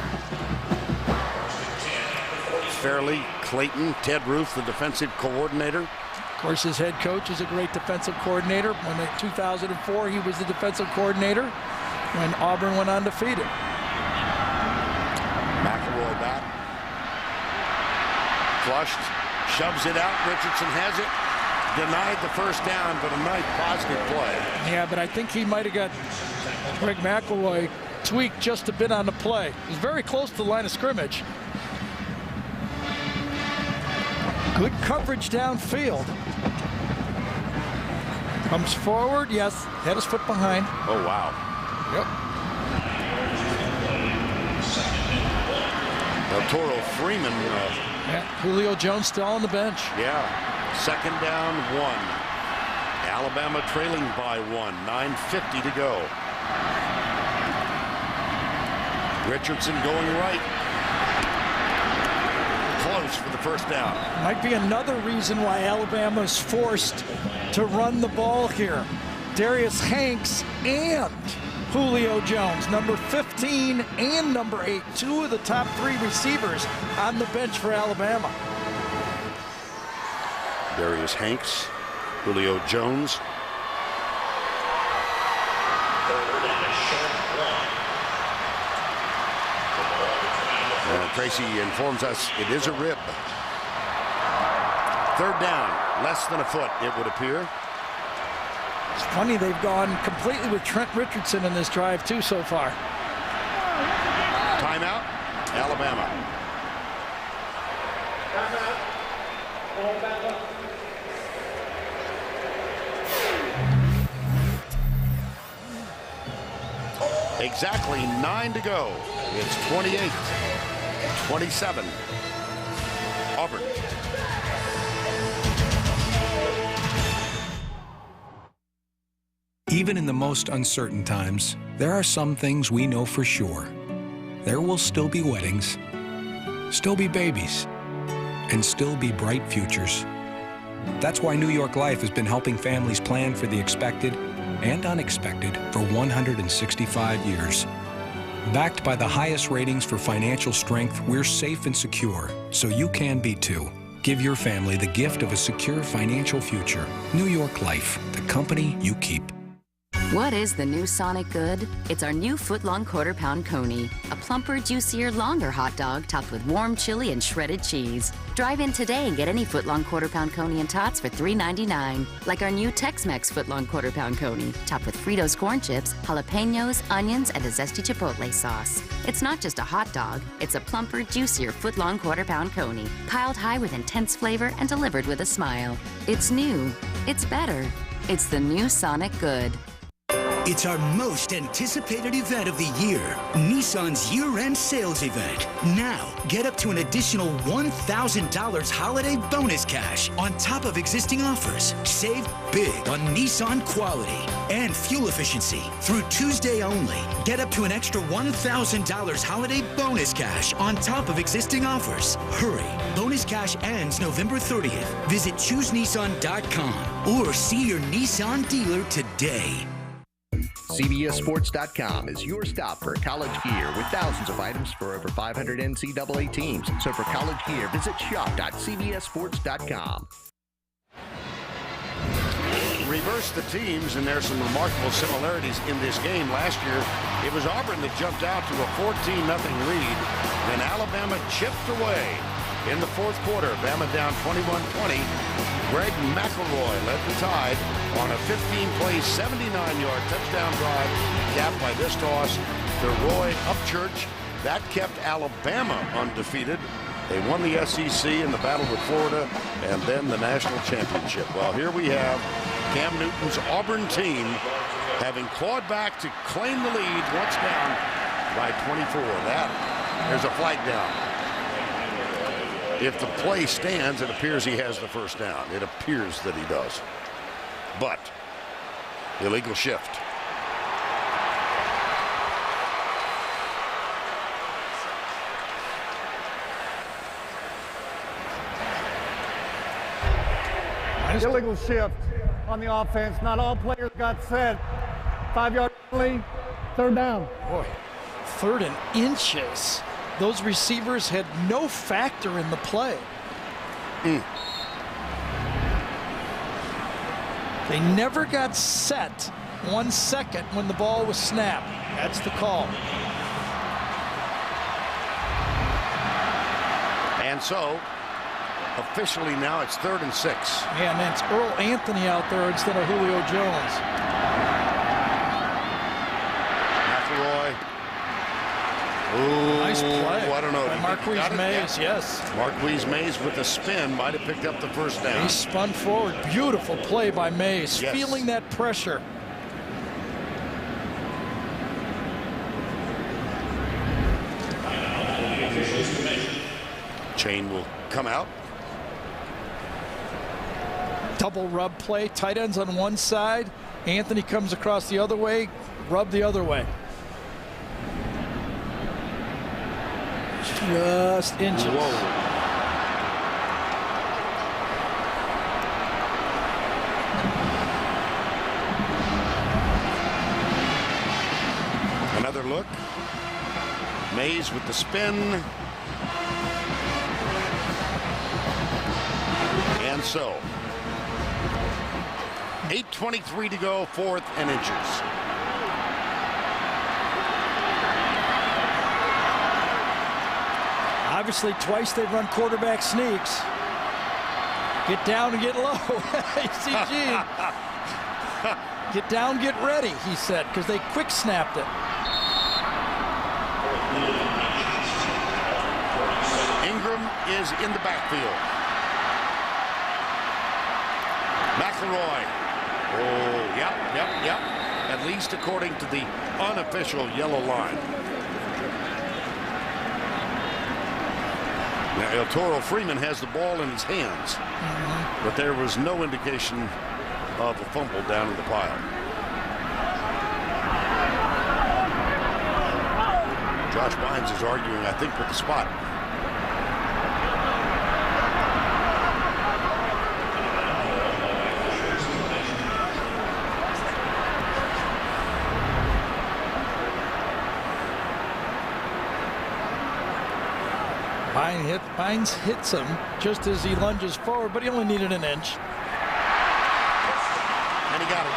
Fairley, Clayton, Ted Ruth, the defensive coordinator. Of course, his head coach is a great defensive coordinator. When in 2004, he was the defensive coordinator when Auburn went undefeated. McElroy back. Flushed, shoves it out. Richardson has it. Denied the first down, but a nice positive play. Yeah, but I think he might have got Greg McElroy tweaked just a bit on the play. He was very close to the line of scrimmage. Good coverage downfield. Comes forward, yes, had his foot behind. Oh, wow. Yep. El Toro Freeman. Yeah, Julio Jones still on the bench. Yeah, second down, 1. Alabama trailing by 1, 9:50 to go. Richardson going right. Close for the first down. Might be another reason why Alabama is forced to run the ball here. Darius Hanks and Julio Jones, number 15 and number 8, 2 of the top 3 receivers on the bench for Alabama. Darius Hanks, Julio Jones. Tracy informs us it is a rib. Third down, less than a foot, it would appear. It's funny, they've gone completely with Trent Richardson in this drive, too, so far. Timeout, Alabama. Exactly 9 to go. It's 28-27. Auburn. Even in the most uncertain times, there are some things we know for sure. There will still be weddings, still be babies, and still be bright futures. That's why New York Life has been helping families plan for the expected and unexpected for 165 years. Backed by the highest ratings for financial strength, we're safe and secure, so you can be too. Give your family the gift of a secure financial future. New York Life, the company you keep. What is the new Sonic Good? It's our new foot-long quarter-pound coney. A plumper, juicier, longer hot dog topped with warm chili and shredded cheese. Drive in today and get any foot-long quarter-pound coney and tots for $3.99. Like our new Tex-Mex foot-long quarter-pound coney, topped with Fritos corn chips, jalapenos, onions, and a zesty chipotle sauce. It's not just a hot dog. It's a plumper, juicier foot-long quarter-pound coney, piled high with intense flavor and delivered with a smile. It's new. It's better. It's the new Sonic Good. It's our most anticipated event of the year, Nissan's year-end sales event. Now, get up to an additional $1,000 holiday bonus cash on top of existing offers. Save big on Nissan quality and fuel efficiency. Through Tuesday only, get up to an extra $1,000 holiday bonus cash on top of existing offers. Hurry, bonus cash ends November 30th. Visit ChooseNissan.com or see your Nissan dealer today. CBSSports.com is your stop for college gear with thousands of items for over 500 NCAA teams. So for college gear, visit shop.cbssports.com. Reverse the teams, and there's some remarkable similarities in this game. Last year, it was Auburn that jumped out to a 14-0 lead. Then Alabama chipped away in the fourth quarter. Bama down 21-20. Greg McElroy led the Tide on a 15-play, 79-yard touchdown drive, capped by this toss to Roy Upchurch. That kept Alabama undefeated. They won the SEC in the battle with Florida and then the national championship. Well, here we have Cam Newton's Auburn team having clawed back to claim the lead once down by 24. There's a flag down. If the play stands, it appears he has the first down. It appears that he does. But illegal shift. Illegal shift on the offense. Not all players got set. 5-yard penalty, third down. Boy, 3rd and inches. Those receivers had no factor in the play. They never got set 1 second when the ball was snapped. That's the call. And so, officially now it's 3rd and 6. Yeah, and it's Earl Anthony out there instead of Julio Jones. McElroy. Ooh, nice play. I don't know. By Marquise Mays, yes. Marquise Mays with the spin might have picked up the first down. He spun forward. Beautiful play by Mays. Yes. Feeling that pressure. Chain will come out. Double rub play. Tight ends on one side. Anthony comes across the other way. Rub the other way. Just inches. Whoa. Another look. Mays with the spin. And so, 8:23 to go, 4th and inches. Obviously, twice they've run quarterback sneaks. Get down and get low. You see Gene. Get down, get ready, he said, because they quick snapped it. Ingram is in the backfield. McElroy. Oh, yep. At least according to the unofficial yellow line. Now, El Toro Freeman has the ball in his hands, but there was no indication of a fumble down in the pile. Josh Bynes is arguing, I think, with the spot. Bynes hits him just as he lunges forward, but he only needed an inch. And he got it.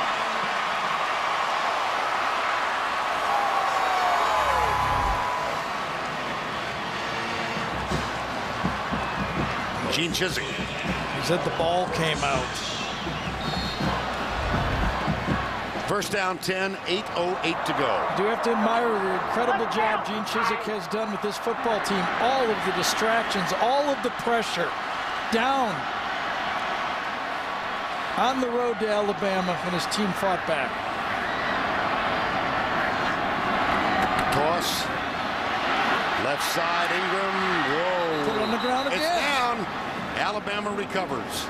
Gene Chizik. He said the ball came out. First down 10, 8:08 to go. Do have to admire the incredible job Gene Chizik has done with this football team. All of the distractions, all of the pressure. Down on the road to Alabama, and his team fought back. Toss. Left side, Ingram. Whoa. Put it on the ground again. It's down. Alabama recovers.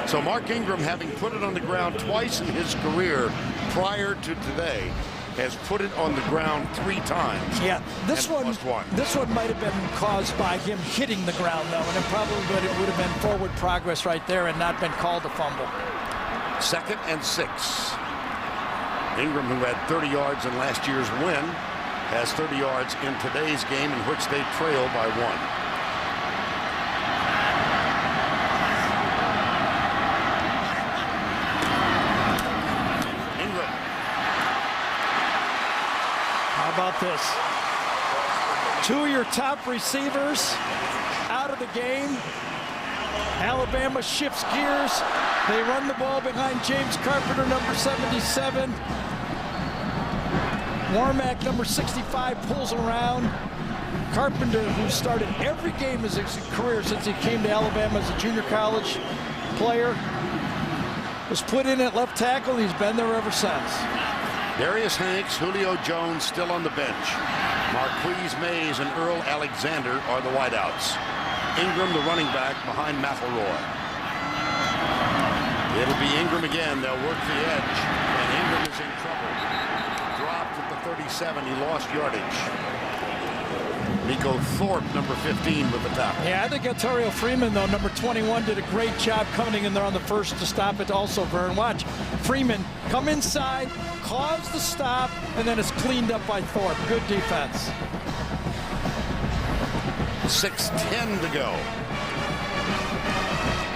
So Mark Ingram, having put it on the ground twice in his career prior to today, has put it on the ground 3 times. Yeah, this one might have been caused by him hitting the ground, though, and it probably would have been forward progress right there and not been called a fumble. 2nd and 6. Ingram, who had 30 yards in last year's win, has 30 yards in today's game, in which they trail by 1. How about this? 2 of your top receivers out of the game. Alabama shifts gears. They run the ball behind James Carpenter, number 77. Warmack, number 65, pulls around. Carpenter, who started every game of his career since he came to Alabama as a junior college player, was put in at left tackle, and he's been there ever since. Darius Hanks, Julio Jones still on the bench. Marquise Mays and Earl Alexander are the wideouts. Ingram, the running back, behind McElroy. It'll be Ingram again. They'll work the edge, and Ingram is in trouble. Dropped at the 37. He lost yardage. Nico Thorpe, number 15, with the tackle. Yeah, I think Ontario Freeman, though, number 21, did a great job coming in there on the first to stop it also, Vern. Watch Freeman come inside, cause the stop, and then it's cleaned up by Thorpe. Good defense. 6:10 to go.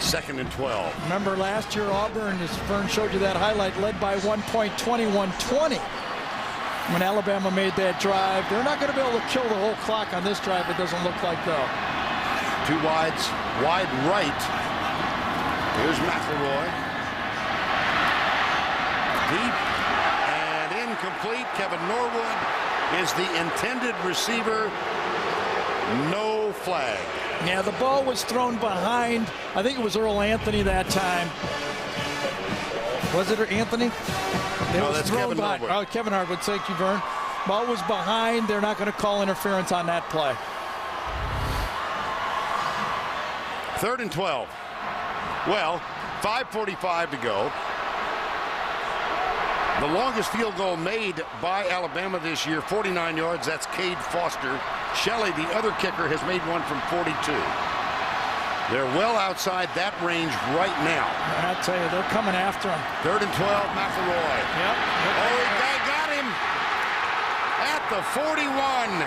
2nd and 12. Remember last year, Auburn, as Vern showed you that highlight, led by 1 point, 21-20. When Alabama made that drive, they're not going to be able to kill the whole clock on this drive, it doesn't look like, though. Two wides, wide right. Here's McElroy. Deep and incomplete. Kevin Norwood is the intended receiver. No flag. Yeah, the ball was thrown behind. I think it was Earl Anthony that time. Was it Anthony? No, that's Kevin Harwood. Oh, Kevin Harwood. Thank you, Vern. Ball was behind. They're not going to call interference on that play. 3rd and 12. Well, 5:45 to go. The longest field goal made by Alabama this year, 49 yards. That's Cade Foster. Shelley, the other kicker, has made one from 42. They're well outside that range right now. I tell you, they're coming after him. 3rd and 12, McElroy. Yep. Oh, they got him at the 41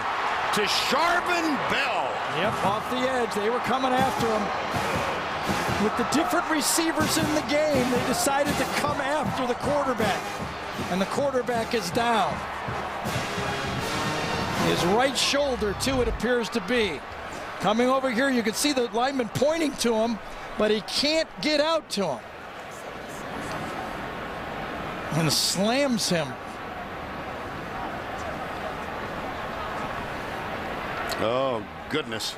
to Sharvin Bell. Yep, off the edge. They were coming after him. With the different receivers in the game, they decided to come after the quarterback. And the quarterback is down. His right shoulder, too, it appears to be. Coming over here, you can see the lineman pointing to him, but he can't get out to him. And slams him. Oh, goodness.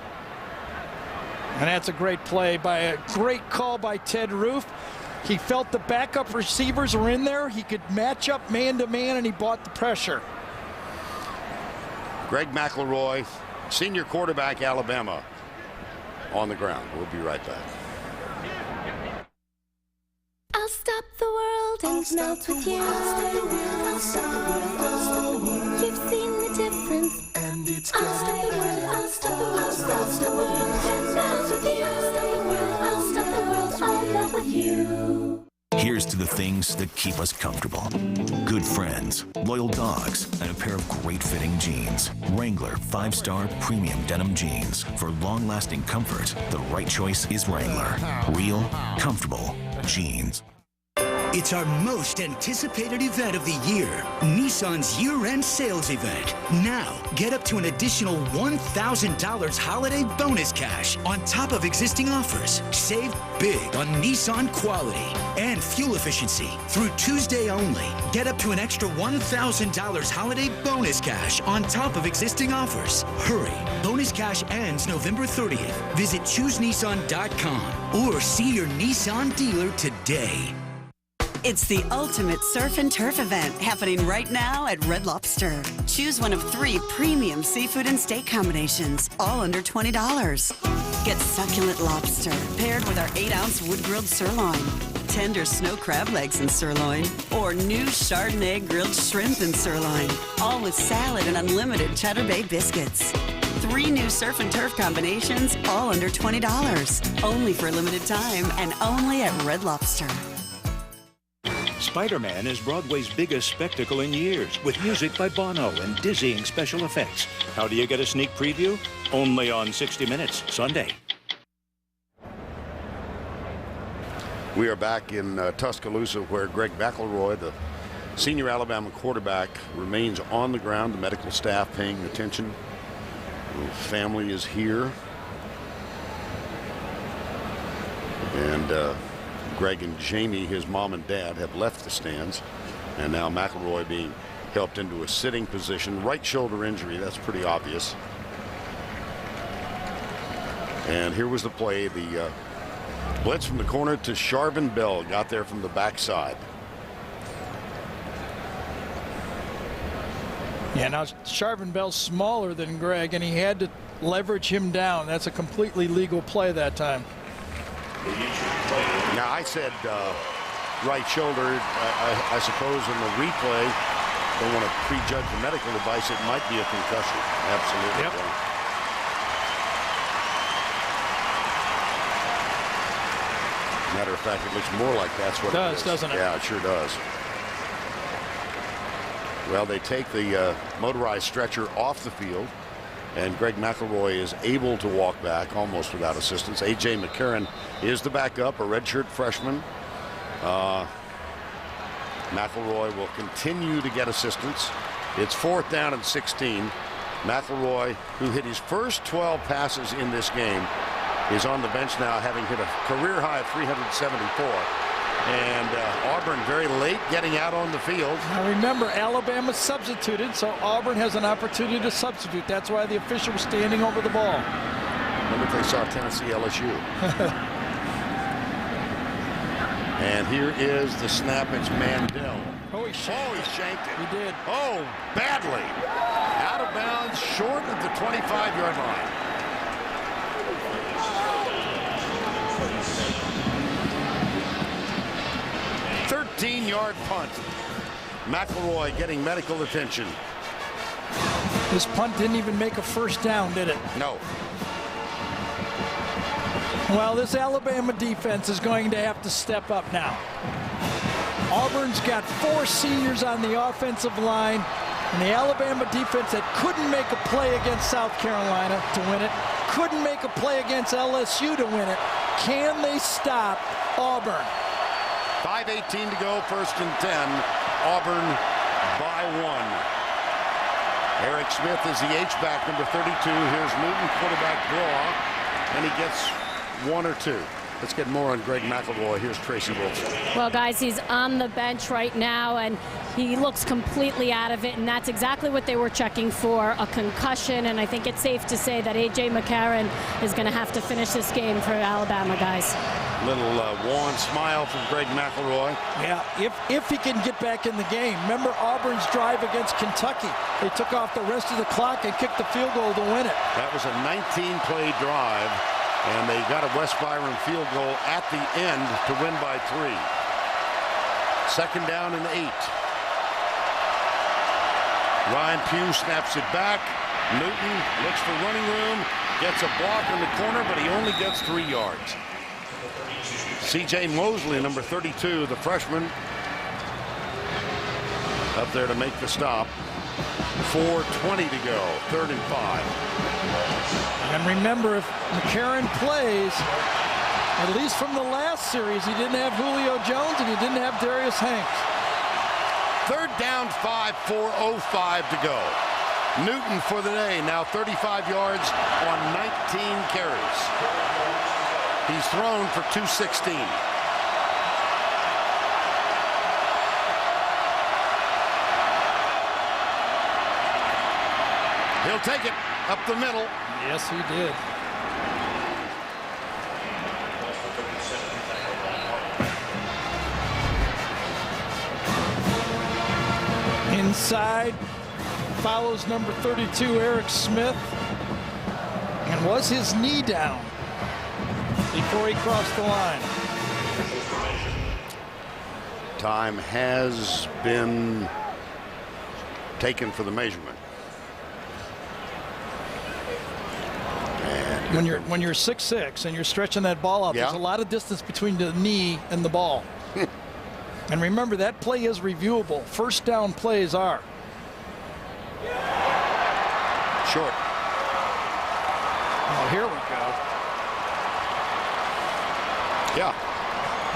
And that's a great play by a great call by Ted Roof. He felt the backup receivers were in there. He could match up man-to-man, and he bought the pressure. Greg McElroy, senior quarterback, Alabama, on the ground. We'll be right back. I'll stop the world and melt with you. I'll stop the world. You've seen the difference. And it's I'll stop the world. I'll stop the world. I'll stop the world and melt with you. I'll stop the world. I'll stop the world. I'll melt with you. Here's to the things that keep us comfortable. Good friends, loyal dogs, and a pair of great-fitting jeans. Wrangler 5-star premium denim jeans. For long-lasting comfort, the right choice is Wrangler. Real, comfortable jeans. It's our most anticipated event of the year, Nissan's year-end sales event. Now, get up to an additional $1,000 holiday bonus cash on top of existing offers. Save big on Nissan quality and fuel efficiency. Through Tuesday only, get up to an extra $1,000 holiday bonus cash on top of existing offers. Hurry, bonus cash ends November 30th. Visit ChooseNissan.com or see your Nissan dealer today. It's the ultimate surf and turf event happening right now at Red Lobster. Choose one of 3 premium seafood and steak combinations, all under $20. Get succulent lobster paired with our 8-ounce wood-grilled sirloin, tender snow crab legs and sirloin, or new Chardonnay grilled shrimp and sirloin, all with salad and unlimited Cheddar Bay biscuits. 3 new surf and turf combinations, all under $20. Only for a limited time and only at Red Lobster. Spider-Man is Broadway's biggest spectacle in years, with music by Bono and dizzying special effects. How do you get a sneak preview? Only on 60 Minutes, Sunday. We are back in Tuscaloosa, where Greg McElroy, the senior Alabama quarterback, remains on the ground. The medical staff paying attention. The family is here. And Greg and Jamie, his mom and dad, have left the stands. And now McElroy being helped into a sitting position. Right shoulder injury, that's pretty obvious. And here was the play. The blitz from the corner to Sharvin Bell. Got there from the backside. Yeah, now Charvin-Bell's smaller than Greg, and he had to leverage him down. That's a completely legal play that time. Now, I said right shoulder. I suppose in the replay, don't want to prejudge the medical advice. It might be a concussion. Absolutely. Yep. Yeah. Matter of fact, it looks more like that's what it is. Doesn't it? Yeah, it sure does. Well, they take the motorized stretcher off the field, and Greg McElroy is able to walk back almost without assistance. A.J. McCarron is the backup, a redshirt freshman. McElroy will continue to get assistance. It's 4th down and 16. McElroy, who hit his first 12 passes in this game, is on the bench now, having hit a career high of 374. And Auburn very late getting out on the field. Now remember, Alabama substituted, so Auburn has an opportunity to substitute. That's why the official was standing over the ball. Remember if they saw Tennessee LSU. And here is the snap. It's Mandel. Oh, he shanked it. He did. Oh, badly. Out of bounds, short of the 25-yard line. Yard punt. McElroy getting medical attention. This punt didn't even make a first down, did it? No. Well, this Alabama defense is going to have to step up now. Auburn's got 4 seniors on the offensive line, and the Alabama defense that couldn't make a play against South Carolina to win it, couldn't make a play against LSU to win it. Can they stop Auburn? 5:18 to go, 1st and 10. Auburn by 1. Eric Smith is the H-back, number 32. Here's Newton, quarterback draw, and he gets 1 or 2. Let's get more on Greg McElroy. Here's Tracy Wilson. Well, guys, he's on the bench right now, and he looks completely out of it, and that's exactly what they were checking for, a concussion. And I think it's safe to say that A.J. McCarron is going to have to finish this game for Alabama, guys. Little wan smile from Greg McElroy. Yeah, if he can get back in the game. Remember Auburn's drive against Kentucky. They took off the rest of the clock and kicked the field goal to win it. That was a 19-play drive, and they got a West Byron field goal at the end to win by 3. 2nd down and 8. Ryan Pugh snaps it back. Newton looks for running room, gets a block in the corner, but he only gets 3 yards. C.J. Mosley, number 32, the freshman, up there to make the stop. 4:20 to go, 3rd and 5. And remember, if McCarron plays, at least from the last series, he didn't have Julio Jones and he didn't have Darius Hanks. 3rd down, 5, 4:05 to go. Newton for the day, now 35 yards on 19 carries. He's thrown for 216. He'll take it up the middle. Yes, he did. Inside, follows number 32, Eric Smith. And was his knee down before he crossed the line? Time has been taken for the measurement. When you're 6'6" and you're stretching that ball out, there's a lot of distance between the knee and the ball. And remember, that play is reviewable. 1st down plays are. Short. Oh, here we go. Yeah.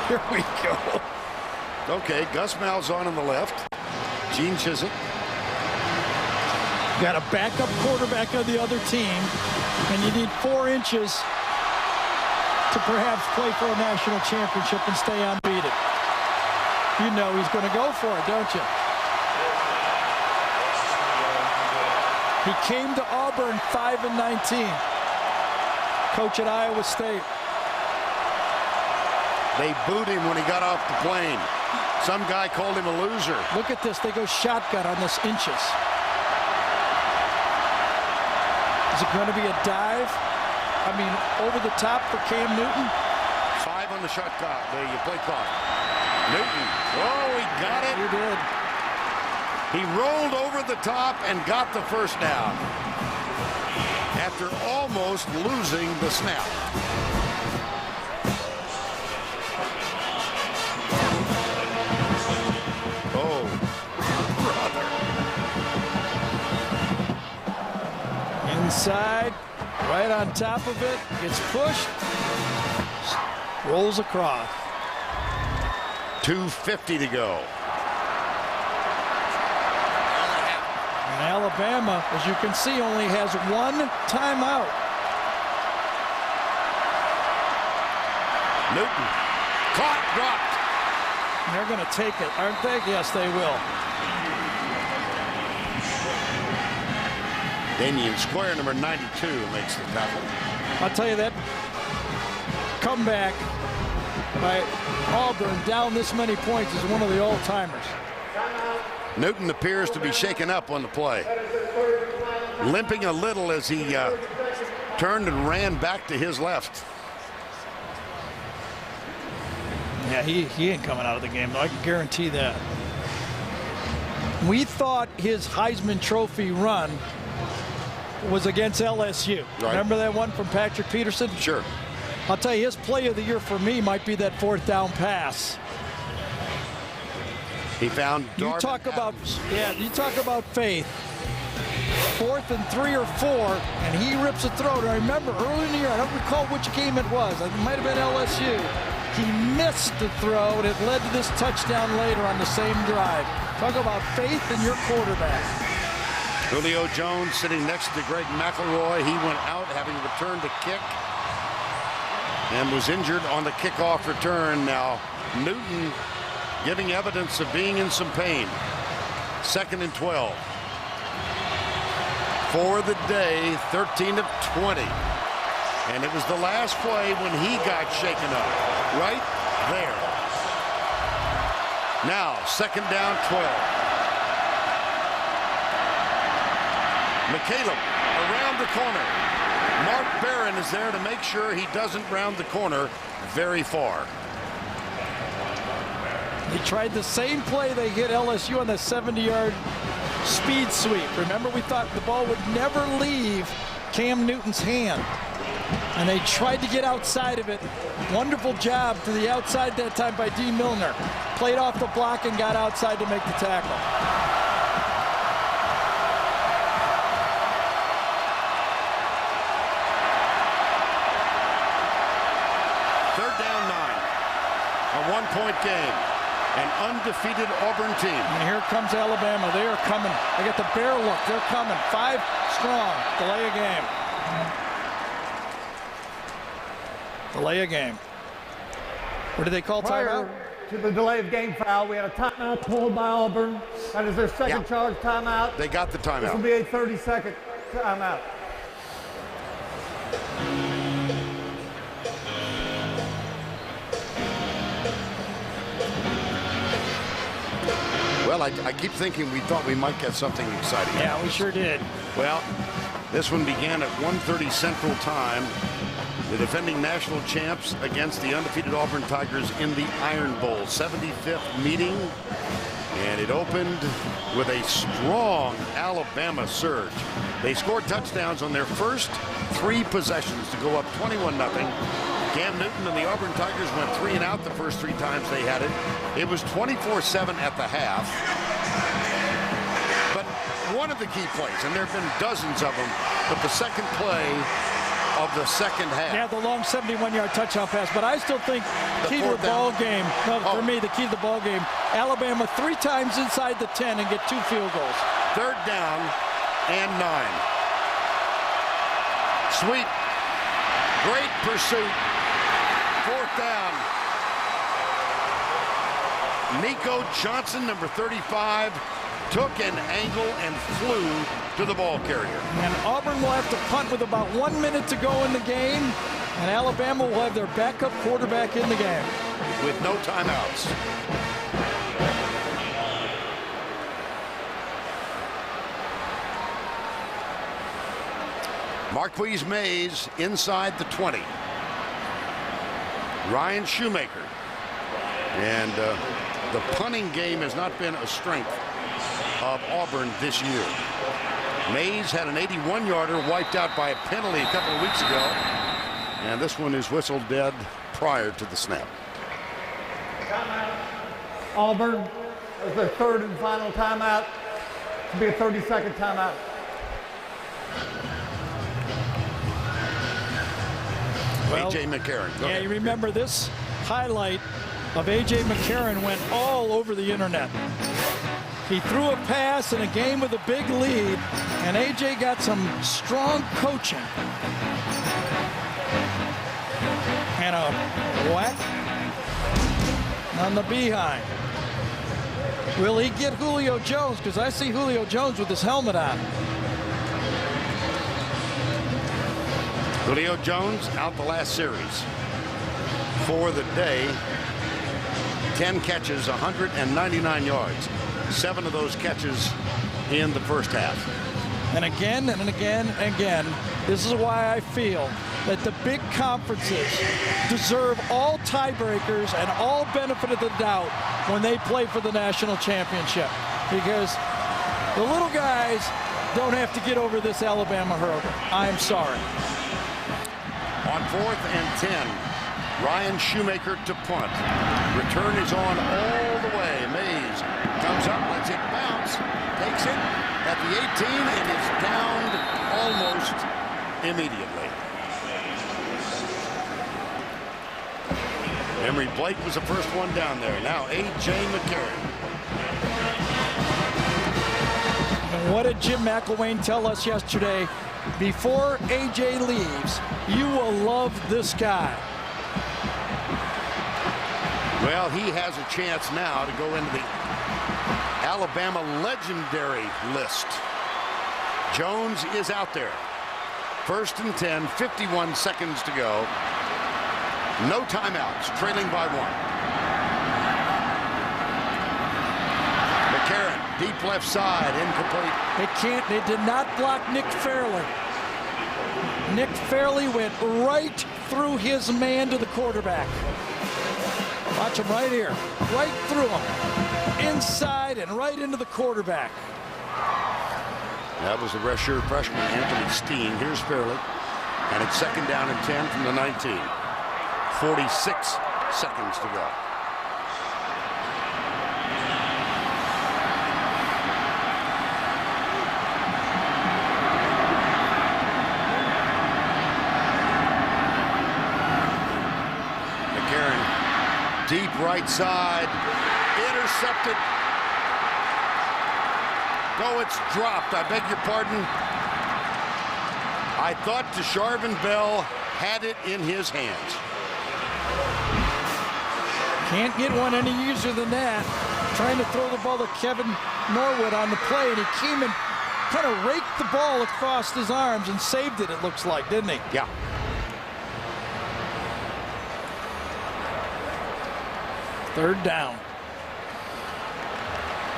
Here we go. Okay, Gus Malzahn on the left. Gene Chizik. Got a backup quarterback on the other team, and you need 4 inches to perhaps play for a national championship and stay unbeaten. You know he's going to go for it, don't you? He came to Auburn 5-19. Coach at Iowa State. They booed him when he got off the plane. Some guy called him a loser. Look at this. They go shotgun on this inches. Is it going to be a dive? I mean, over the top for Cam Newton? 5 on the shot clock, the play clock. Newton, oh, he got it. He did. He rolled over the top and got the first down after almost losing the snap. Oh, brother. Inside, right on top of it, gets pushed, rolls across. 2:50 to go. And Alabama, as you can see, only has one timeout. Newton, caught, dropped. And they're going to take it, aren't they? Yes, they will. Damian Square, number 92, makes the tackle. I'll tell you that comeback by Auburn down this many points is one of the all-timers. Newton appears to be shaken up on the play. Limping a little as he turned and ran back to his left. Yeah, he ain't coming out of the game, though. I can guarantee that. We thought his Heisman Trophy run was against LSU. Right. Remember that one from Patrick Peterson? Sure. I'll tell you, his play of the year for me might be that 4th down pass. He found You Darvin talk about, Adams. yeah, you talk about faith. 4th and 3 or 4, and he rips a throw. And I remember early in the year, I don't recall which game it was. It might have been LSU. He missed the throw, and it led to this touchdown later on the same drive. Talk about faith in your quarterback. Julio Jones sitting next to Greg McElroy. He went out having returned a kick and was injured on the kickoff return. Now Newton giving evidence of being in some pain. 2nd and 12. For the day, 13 of 20. And it was the last play when he got shaken up. Right there. Now, 2nd down, 12. McCaleb around the corner. Mark Barron is there to make sure he doesn't round the corner very far. He tried the same play they hit LSU on the 70-yard speed sweep. Remember, we thought the ball would never leave Cam Newton's hand. And they tried to get outside of it. Wonderful job to the outside that time by D. Milner. Played off the block and got outside to make the tackle. Third down, 9. A one-point game. An undefeated Auburn team. And here comes Alabama. They are coming. They got the bear look. They're coming. 5 strong. Delay a game. Delay a game. What do they call timeout? To the delay of game foul, we had a timeout called by Auburn. That is their second charge timeout. They got the timeout. This will be a 30-second timeout. Well, I keep thinking we thought we might get something exciting. Yeah, we sure did. Well, this one began at 1:30 Central Time. The defending national champs against the undefeated Auburn Tigers in the Iron Bowl. 75th meeting. And it opened with a strong Alabama surge. They scored touchdowns on their first 3 possessions to go up 21-0. Cam Newton and the Auburn Tigers went 3 and out the first 3 times they had it. It was 24-7 at the half. But one of the key plays, and there have been dozens of them, but the second play of the second half. Yeah, the long 71-yard touchdown pass. But I still think the key to the ball game, for me, the key to the ball game, Alabama 3 times inside the 10 and get 2 field goals. Third down and 9. Sweep. Great pursuit. 4th down. Nico Johnson, number 35, took an angle and flew to the ball carrier. And Auburn will have to punt with about 1 minute to go in the game, and Alabama will have their backup quarterback in the game. With no timeouts. Marquise Mays inside the 20. Ryan Shoemaker. And the punting game has not been a strength of Auburn this year. Mays had an 81-yarder wiped out by a penalty a couple of weeks ago. And this one is whistled dead prior to the snap. Auburn is their third and final timeout. It'll be a 30-second timeout. Well, A.J. McCarron. Go ahead. You remember this highlight of A.J. McCarron went all over the internet. He threw a pass in a game with a big lead, and A.J. got some strong coaching. And a whack on the behind. Will he get Julio Jones? Because I see Julio Jones with his helmet on. Julio Jones out the last series for the day. 10 catches, 199 yards. 7 of those catches in the first half. And again and again and again, this is why I feel that the big conferences deserve all tiebreakers and all benefit of the doubt when they play for the national championship. Because the little guys don't have to get over this Alabama hurdle. I'm sorry. On 4th and 10, Ryan Shoemaker to punt. Return is on all the way. Mays comes up, lets it bounce, takes it at the 18 and is downed almost immediately. Emory Blake was the first one down there. Now A.J. McCarron. And what did Jim McElwain tell us yesterday? Before A.J. leaves, you will love this guy. Well, he has a chance now to go into the Alabama legendary list. Jones is out there. 1st and 10, 51 seconds to go. No timeouts, trailing by 1. McCarron, deep left side, incomplete. They did not block Nick Fairley. Nick Fairley went right through his man to the quarterback. Watch him right here, right through him. Inside and right into the quarterback. That was the redshirt freshman, Anthony Steen. Here's Fairley. And it's 2nd down and 10 from the 19. 46 seconds to go. McCarron, deep right side, intercepted. No, it's dropped. I beg your pardon. I thought Desharvin Bell had it in his hands. Can't get one any easier than that. Trying to throw the ball to Kevin Norwood on the play, and he came and kind of raked the ball across his arms and saved it, it looks like, didn't he? Yeah. Third down.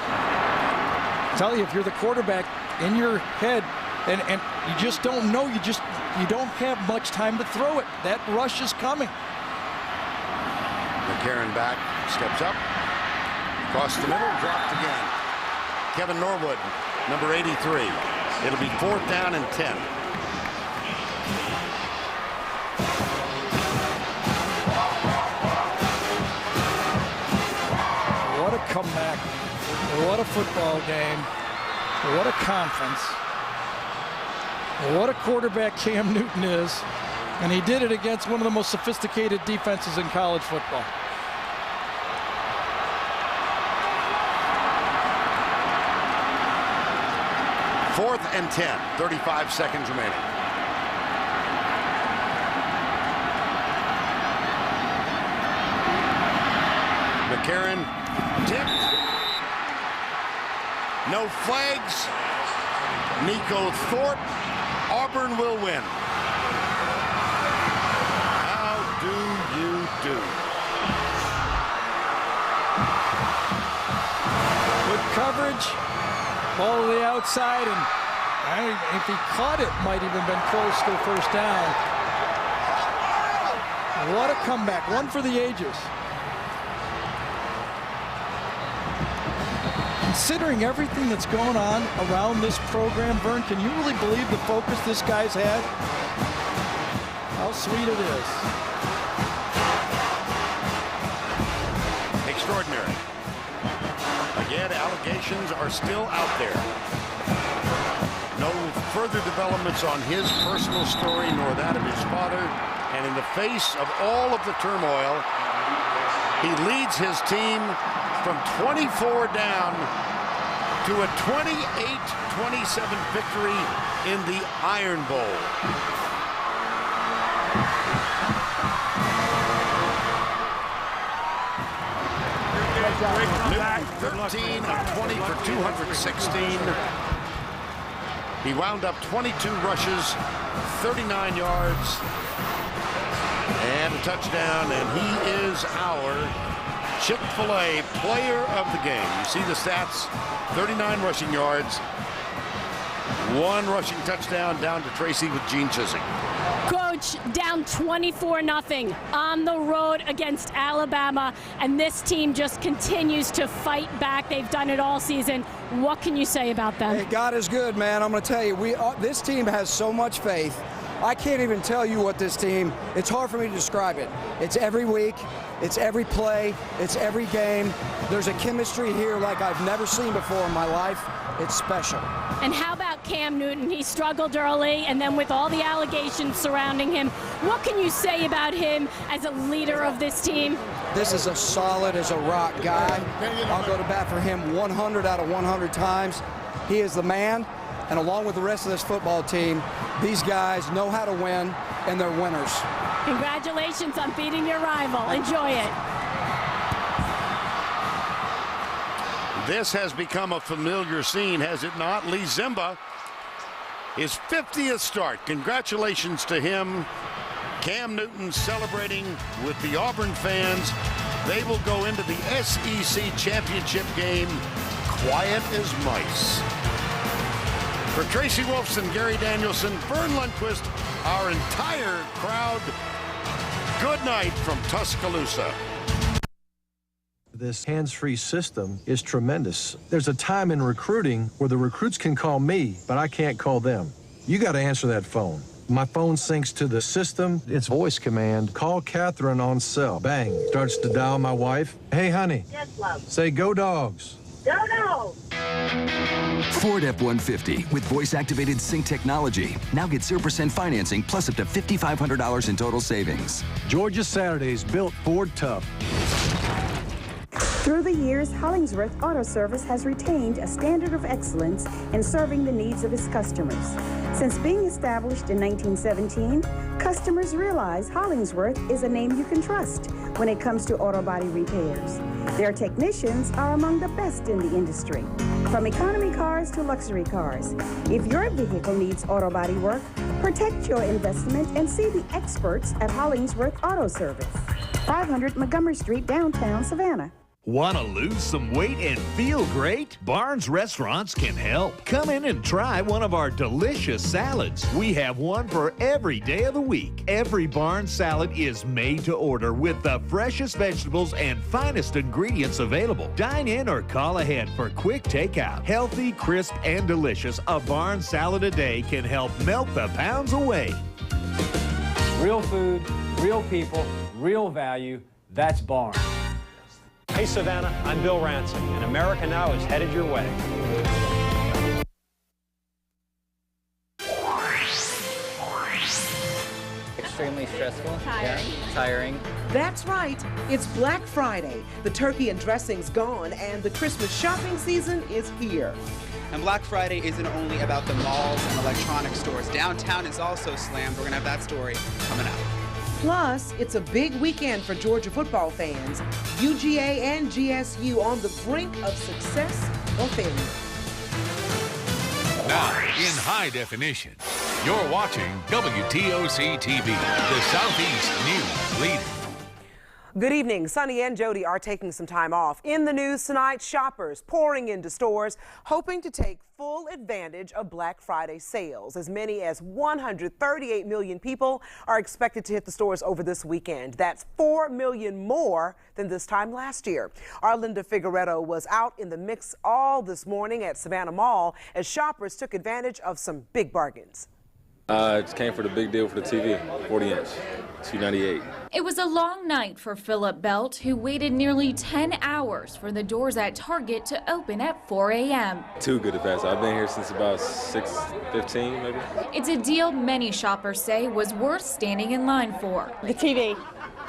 I tell you, if you're the quarterback in your head and you just don't know, you don't have much time to throw it. That rush is coming. McCarron back, steps up, across the middle, dropped again. Kevin Norwood, number 83. It'll be 4th down and 10. What a comeback. What a football game. What a conference. What a quarterback Cam Newton is. And he did it against one of the most sophisticated defenses in college football. Fourth and 10, 35 seconds remaining. McCarron tipped. No flags. Nico Thorpe. Auburn will win. How do you do? Good coverage. Ball to the outside, and If he caught it, might even been close to a first down. What a comeback. One for the ages. Considering everything that's going on around this program, Vern, can you really believe the focus this guy's had? How sweet it is. Extraordinary. Again, allegations are still out there. No further developments on his personal story nor that of his father. And in the face of all of the turmoil, he leads his team from 24 down to a 28-27 victory in the Iron Bowl. Newton, 13 of 20 for 216. He wound up 22 rushes, 39 yards, and a touchdown, and he is our Chick-fil-A player of the game. You see the stats, 39 rushing yards, 1 rushing touchdown down to Tracy with Gene Chiswick. Coach, down 24-0 on the road against Alabama, and this team just continues to fight back. They've done it all season. What can you say about them? Hey, God is good, man. I'm going to tell you, this team has so much faith. I can't even tell you what this team, it's hard for me to describe it. It's every week, it's every play, it's every game. There's a chemistry here like I've never seen before in my life. It's special. And how about Cam Newton? He struggled early, and then with all the allegations surrounding him, what can you say about him as a leader of this team? This is a solid as a rock guy. I'll go to bat for him 100 out of 100 times. He is the man, and along with the rest of this football team, these guys know how to win, and they're winners. Congratulations on beating your rival. Enjoy it. This has become a familiar scene, has it not? Lee Zimba, his 50th start. Congratulations to him. Cam Newton celebrating with the Auburn fans. They will go into the SEC championship game quiet as mice. For Tracy Wolfson, Gary Danielson, Vern Lundquist, our entire crowd, good night from Tuscaloosa. This hands-free system is tremendous. There's a time in recruiting where the recruits can call me, but I can't call them. You got to answer that phone. My phone syncs to the system. It's voice command. Call Catherine on cell. Bang. Starts to dial my wife. Hey, honey. Yes, love. Say, go dogs. Go dogs. Ford F-150 with voice-activated sync technology. Now get 0% financing plus up to $5,500 in total savings. Georgia Saturdays built Ford tough. Through the years, Hollingsworth Auto Service has retained a standard of excellence in serving the needs of its customers. Since being established in 1917, customers realize Hollingsworth is a name you can trust when it comes to auto body repairs. Their technicians are among the best in the industry, from economy cars to luxury cars. If your vehicle needs auto body work, protect your investment and see the experts at Hollingsworth Auto Service, 500 Montgomery Street, downtown Savannah. Want to lose some weight and feel great? Barnes Restaurants can help. Come in and try one of our delicious salads. We have one for every day of the week. Every Barnes salad is made to order with the freshest vegetables and finest ingredients available. Dine in or call ahead for quick takeout. Healthy, crisp, and delicious. A Barnes salad a day can help melt the pounds away. Real food, real people, real value. That's Barnes. Hey Savannah, I'm Bill Ransom, and America Now is headed your way. Extremely stressful. Tiring. That's right. It's Black Friday. The turkey and dressing's gone, and the Christmas shopping season is here. And Black Friday isn't only about the malls and electronics stores. Downtown is also slammed. We're going to have that story coming up. Plus, it's a big weekend for Georgia football fans. UGA and GSU on the brink of success or failure. Now, in high definition, you're watching WTOC TV, the Southeast News Leader. Good evening. Sonny and Jody are taking some time off. In the news tonight, shoppers pouring into stores, hoping to take full advantage of Black Friday sales. As many as 138 million people are expected to hit the stores over this weekend. That's 4 million more than this time last year. Our Linda Figueredo was out in the mix all this morning at Savannah Mall as shoppers took advantage of some big bargains. I just came for the big deal for the TV, 40-inch, $298. It was a long night for Philip Belt, who waited nearly 10 hours for the doors at Target to open at 4 a.m. Too good to pass. I've been here since about 6:15, maybe. It's a deal many shoppers say was worth standing in line for. The TV.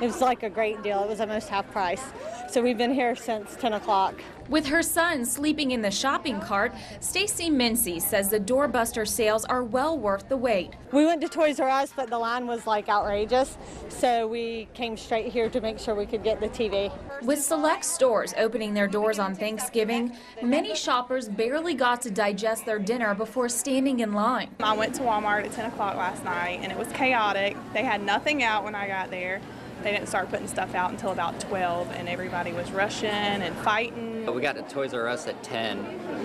It was like a great deal. It was almost half price. So we've been here since 10 o'clock. With her son sleeping in the shopping cart, Stacy Mincy says the doorbuster sales are well worth the wait. We went to Toys R Us, but the line was like outrageous. So we came straight here to make sure we could get the TV. With select stores opening their doors on Thanksgiving, many shoppers barely got to digest their dinner before standing in line. I went to Walmart at 10 o'clock last night and it was chaotic. They had nothing out when I got there. They didn't start putting stuff out until about 12, and everybody was rushing and fighting. We got to Toys R Us at 10,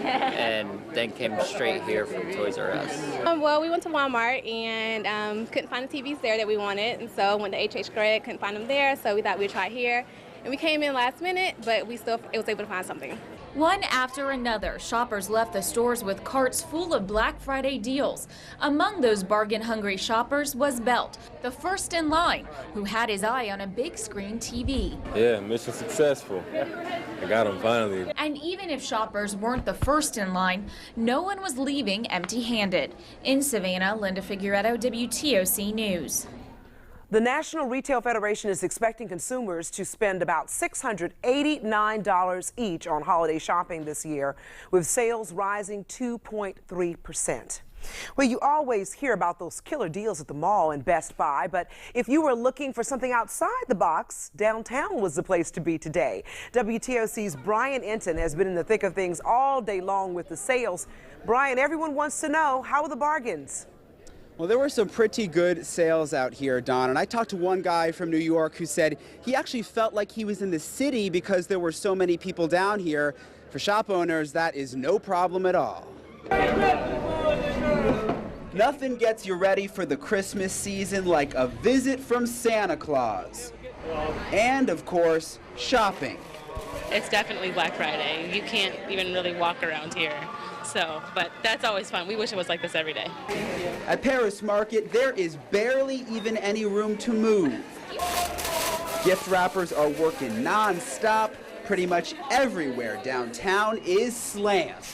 and then came straight here from Toys R Us. Well, we went to Walmart and couldn't find the TVs there that we wanted, and so went to H.H. Gregg, couldn't find them there, so we thought we'd try here. And we came in last minute, but we still was able to find something. One after another, shoppers left the stores with carts full of Black Friday deals. Among those bargain-hungry shoppers was Belt, the first in line, who had his eye on a big screen TV. Yeah, mission successful. I got him finally. And even if shoppers weren't the first in line, no one was leaving empty-handed. In Savannah, Linda Figueredo, WTOC News. The National Retail Federation is expecting consumers to spend about $689 each on holiday shopping this year, with sales rising 2.3%. Well, you always hear about those killer deals at the mall and Best Buy, but if you were looking for something outside the box, downtown was the place to be today. WTOC's Brian Enton has been in the thick of things all day long with the sales. Brian, everyone wants to know, how are the bargains? Well, there were some pretty good sales out here, Don, and I talked to one guy from New York who said he actually felt like he was in the city because there were so many people down here. For shop owners, that is no problem at all. Nothing gets you ready for the Christmas season like a visit from Santa Claus. And, of course, shopping. It's definitely Black Friday. You can't even really walk around here. So, but that's always fun. We wish it was like this every day. At Paris Market, there is barely even any room to move. Gift wrappers are working non-stop. Pretty much everywhere downtown is slammed.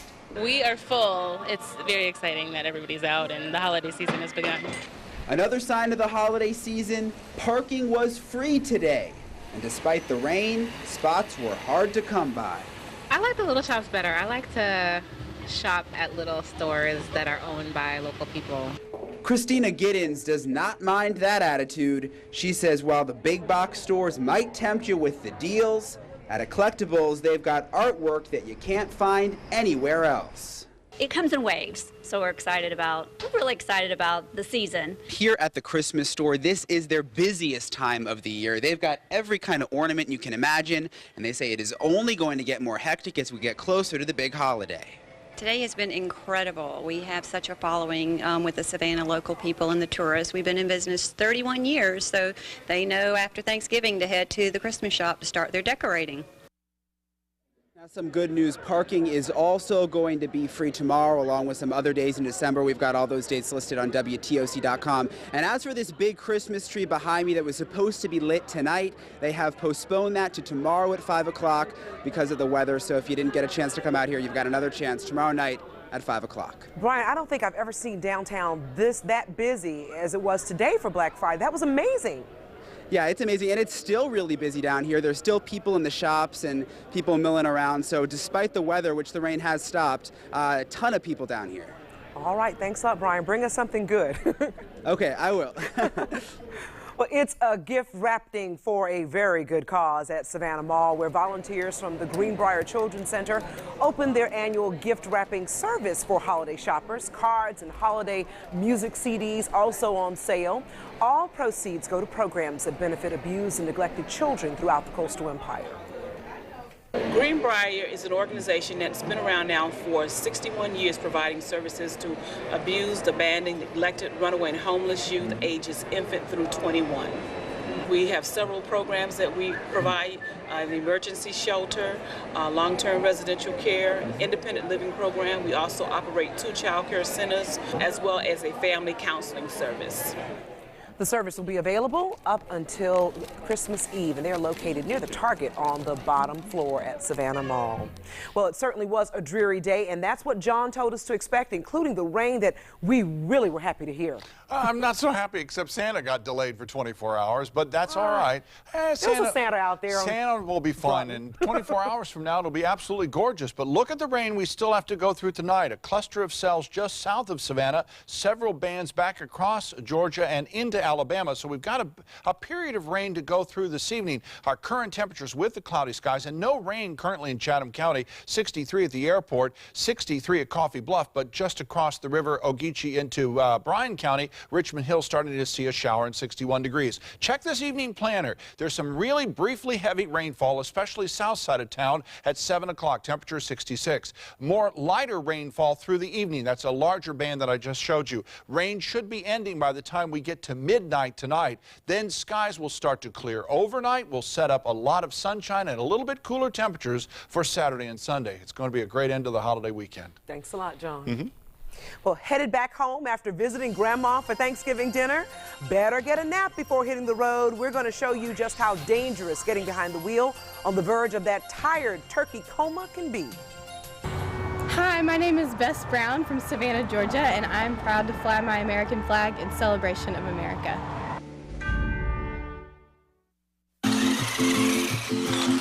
We are full. It's very exciting that everybody's out and the holiday season has begun. Another sign of the holiday season, parking was free today. And despite the rain, spots were hard to come by. I like the little shops better. I like to shop at little stores that are owned by local people. Christina Giddens does not mind that attitude. She says while the big box stores might tempt you with the deals, at Collectibles they've got artwork that you can't find anywhere else. It comes in waves, so we're really excited about the season. Here at the Christmas store, this is their busiest time of the year. They've got every kind of ornament you can imagine, and they say it is only going to get more hectic as we get closer to the big holiday. Today has been incredible. We have such a following with the Savannah local people and the tourists. We've been in business 31 years, so they know after Thanksgiving to head to the Christmas shop to start their decorating. Now, some good news. Parking is also going to be free tomorrow, along with some other days in December. We've got all those dates listed on WTOC.com. And as for this big Christmas tree behind me that was supposed to be lit tonight, they have postponed that to tomorrow at 5 o'clock because of the weather. So if you didn't get a chance to come out here, you've got another chance tomorrow night at 5 o'clock. Brian, I don't think I've ever seen downtown that busy as it was today for Black Friday. That was amazing. Yeah, it's amazing, and it's still really busy down here. There's still people in the shops and people milling around, so despite the weather, which the rain has stopped, a ton of people down here. All right, thanks a lot, Brian. Bring us something good. Okay, I will. Well, it's a gift wrapping for a very good cause at Savannah Mall, where volunteers from the Greenbrier Children's Center opened their annual gift wrapping service for holiday shoppers. Cards and holiday music CDs also on sale. All proceeds go to programs that benefit abused and neglected children throughout the Coastal Empire. Greenbrier is an organization that's been around now for 61 years, providing services to abused, abandoned, neglected, runaway, and homeless youth ages infant through 21. We have several programs that we provide, an emergency shelter, long-term residential care, independent living program. We also operate 2 child care centers, as well as a family counseling service. The service will be available up until Christmas Eve, and they're located near the Target on the bottom floor at Savannah Mall. Well, it certainly was a dreary day, and that's what John told us to expect, including the rain that we really were happy to hear. I'm not so happy, except Santa got delayed for 24 hours, but that's all right. There's a Santa out there. Santa will be fun, and 24 hours from now, it'll be absolutely gorgeous. But look at the rain we still have to go through tonight. A cluster of cells just south of Savannah, several bands back across Georgia and into Alabama. So we've got a period of rain to go through this evening. Our current temperatures with the cloudy skies and no rain currently in Chatham County. 63 at the airport, 63 at Coffee Bluff, but just across the river Ogeechee into Bryan County, Richmond Hill starting to see a shower and 61 degrees. Check this evening planner. There's some really briefly heavy rainfall, especially south side of town at 7 o'clock, temperature 66. More lighter rainfall through the evening. That's a larger band that I just showed you. Rain should be ending by the time we get to midnight tonight. Then skies will start to clear. Overnight, we'll set up a lot of sunshine and a little bit cooler temperatures for Saturday and Sunday. It's going to be a great end to the holiday weekend. Thanks a lot, John. Well, headed back home after visiting Grandma for Thanksgiving dinner? Better get a nap before hitting the road. We're going to show you just how dangerous getting behind the wheel on the verge of that tired turkey coma can be. Hi, my name is Bess Brown from Savannah, Georgia, and I'm proud to fly my American flag in celebration of America.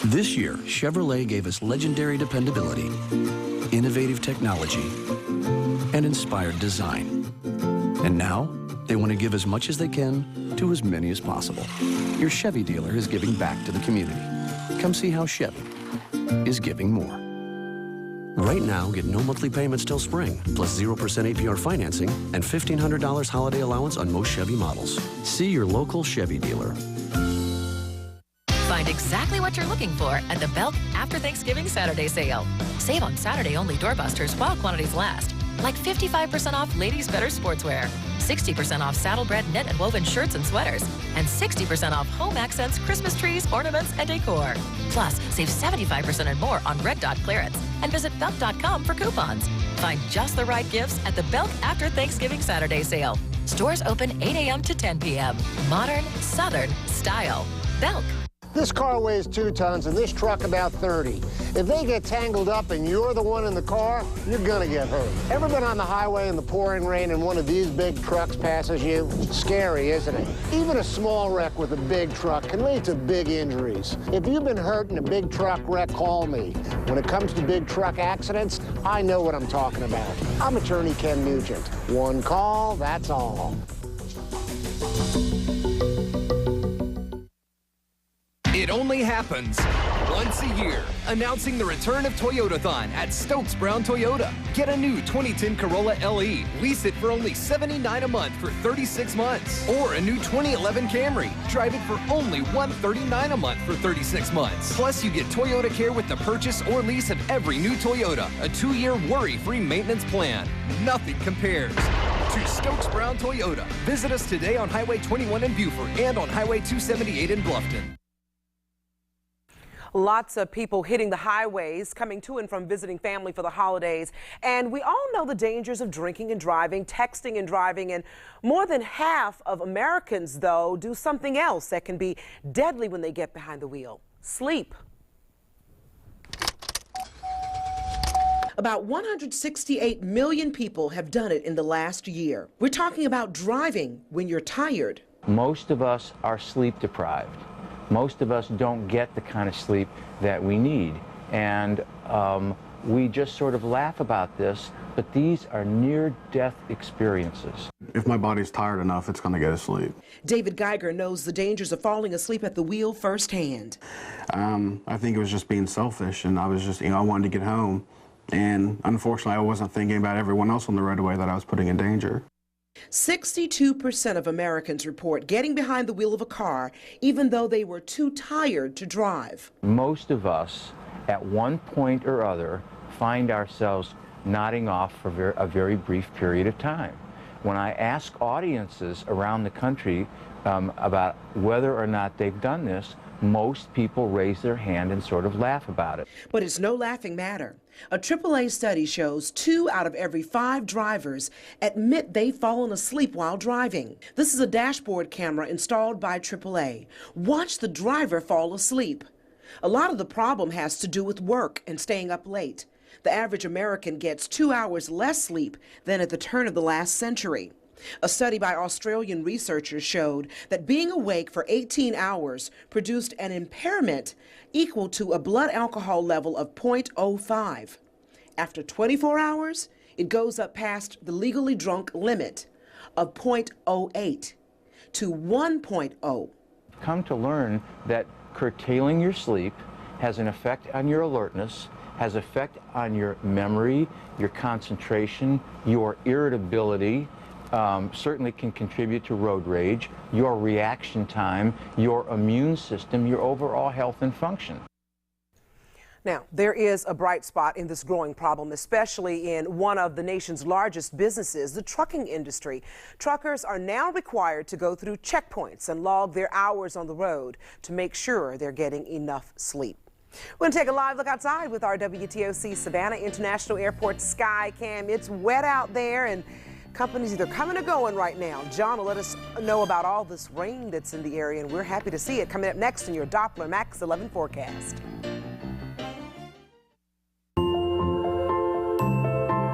This year, Chevrolet gave us legendary dependability, innovative technology, and inspired design. And now, they want to give as much as they can to as many as possible. Your Chevy dealer is giving back to the community. Come see how Chevy is giving more. Right now, get no monthly payments till spring, plus 0% APR financing and $1,500 holiday allowance on most Chevy models. See your local Chevy dealer. Find exactly what you're looking for at the Belk After Thanksgiving Saturday sale. Save on Saturday-only doorbusters while quantities last. Like 55% off ladies' better sportswear, 60% off saddlebred knit and woven shirts and sweaters, and 60% off home accents, Christmas trees, ornaments, and decor. Plus, save 75% and more on Red Dot clearance, and visit Belk.com for coupons. Find just the right gifts at the Belk After Thanksgiving Saturday sale. Stores open 8 a.m. to 10 p.m. Modern, Southern style. Belk. This car weighs 2 tons and this truck about 30. If they get tangled up and you're the one in the car, you're gonna get hurt. Ever been on the highway in the pouring rain and one of these big trucks passes you? Scary, isn't it? Even a small wreck with a big truck can lead to big injuries. If you've been hurt in a big truck wreck, call me. When it comes to big truck accidents, I know what I'm talking about. I'm attorney Ken Nugent. One call, that's all. It only happens once a year. Announcing the return of Toyotathon at Stokes Brown Toyota. Get a new 2010 Corolla LE. Lease it for only $79 a month for 36 months. Or a new 2011 Camry. Drive it for only $139 a month for 36 months. Plus, you get Toyota Care with the purchase or lease of every new Toyota. A 2-year worry-free maintenance plan. Nothing compares to Stokes Brown Toyota. Visit us today on Highway 21 in Beaufort and on Highway 278 in Bluffton. Lots of people hitting the highways, coming to and from visiting family for the holidays. And we all know the dangers of drinking and driving, texting and driving. And more than half of Americans, though, do something else that can be deadly when they get behind the wheel: sleep. About 168 million people have done it in the last year. We're talking about driving when you're tired. Most of us are sleep deprived. Most of us don't get the kind of sleep that we need. And we just sort of laugh about this, but these are near-death experiences. if my body's tired enough, it's going to go to sleep. David Geiger knows the dangers of falling asleep at the wheel firsthand. I think it was just being selfish, and I was just, I wanted to get home. And unfortunately, I wasn't thinking about everyone else on the roadway that I was putting in danger. 62% of Americans report getting behind the wheel of a car even though they were too tired to drive. Most of us, at one point or other, find ourselves nodding off for a very brief period of time. When I ask audiences around the country about whether or not they've done this, most people raise their hand and sort of laugh about it. But it's no laughing matter. A AAA study shows 2 out of every 5 drivers admit they've fallen asleep while driving. This is a dashboard camera installed by AAA. Watch the driver fall asleep. A lot of the problem has to do with work and staying up late. The average American gets 2 hours less sleep than at the turn of the last century. A study by Australian researchers showed that being awake for 18 hours produced an impairment equal to a blood alcohol level of 0.05. After 24 hours, it goes up past the legally drunk limit of 0.08 to 1.0. Come to learn that curtailing your sleep has an effect on your alertness, has effect on your memory, your concentration, your irritability, certainly can contribute to road rage, your reaction time, your immune system, your overall health and function. Now, there is a bright spot in this growing problem, especially in one of the nation's largest businesses, the trucking industry. Truckers are now required to go through checkpoints and log their hours on the road to make sure they're getting enough sleep. We're going to take a live look outside with our WTOC Savannah International Airport Sky Cam. It's wet out there and companies either coming or going right now. John will let us know about all this rain that's in the area, and we're happy to see it. Coming up next in your Doppler Max 11 forecast.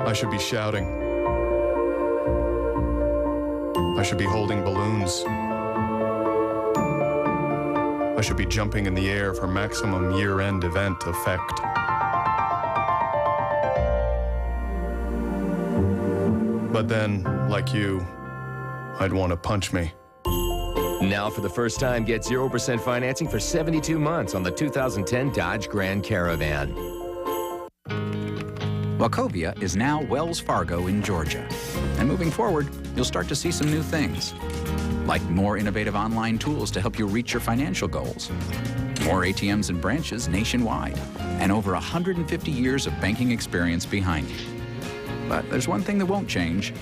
I should be shouting. I should be holding balloons. I should be jumping in the air for maximum year-end event effect. But then, like you, I'd want to punch me. Now for the first time, get 0% financing for 72 months on the 2010 Dodge Grand Caravan. Wachovia is now Wells Fargo in Georgia. And moving forward, you'll start to see some new things, like more innovative online tools to help you reach your financial goals, more ATMs and branches nationwide, and over 150 years of banking experience behind you. But there's one thing that won't change.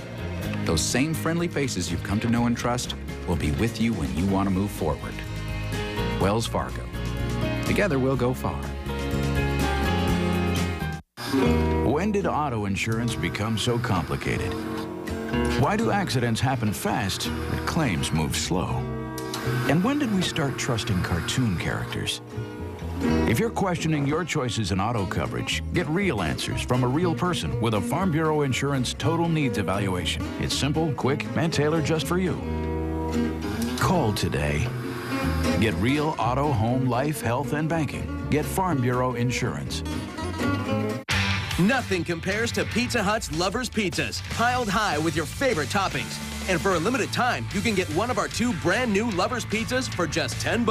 Those same friendly faces you've come to know and trust will be with you when you want to move forward. Wells Fargo. Together we'll go far. When did auto insurance become so complicated? Why do accidents happen fast but claims move slow? And when did we start trusting cartoon characters? If you're questioning your choices in auto coverage, get real answers from a real person with a Farm Bureau Insurance Total Needs Evaluation. It's simple, quick, and tailored just for you. Call today. Get real auto, home, life, health, and banking. Get Farm Bureau Insurance. Nothing compares to Pizza Hut's Lovers Pizzas, piled high with your favorite toppings. And for a limited time, you can get one of our 2 brand new Lovers Pizzas for just $10.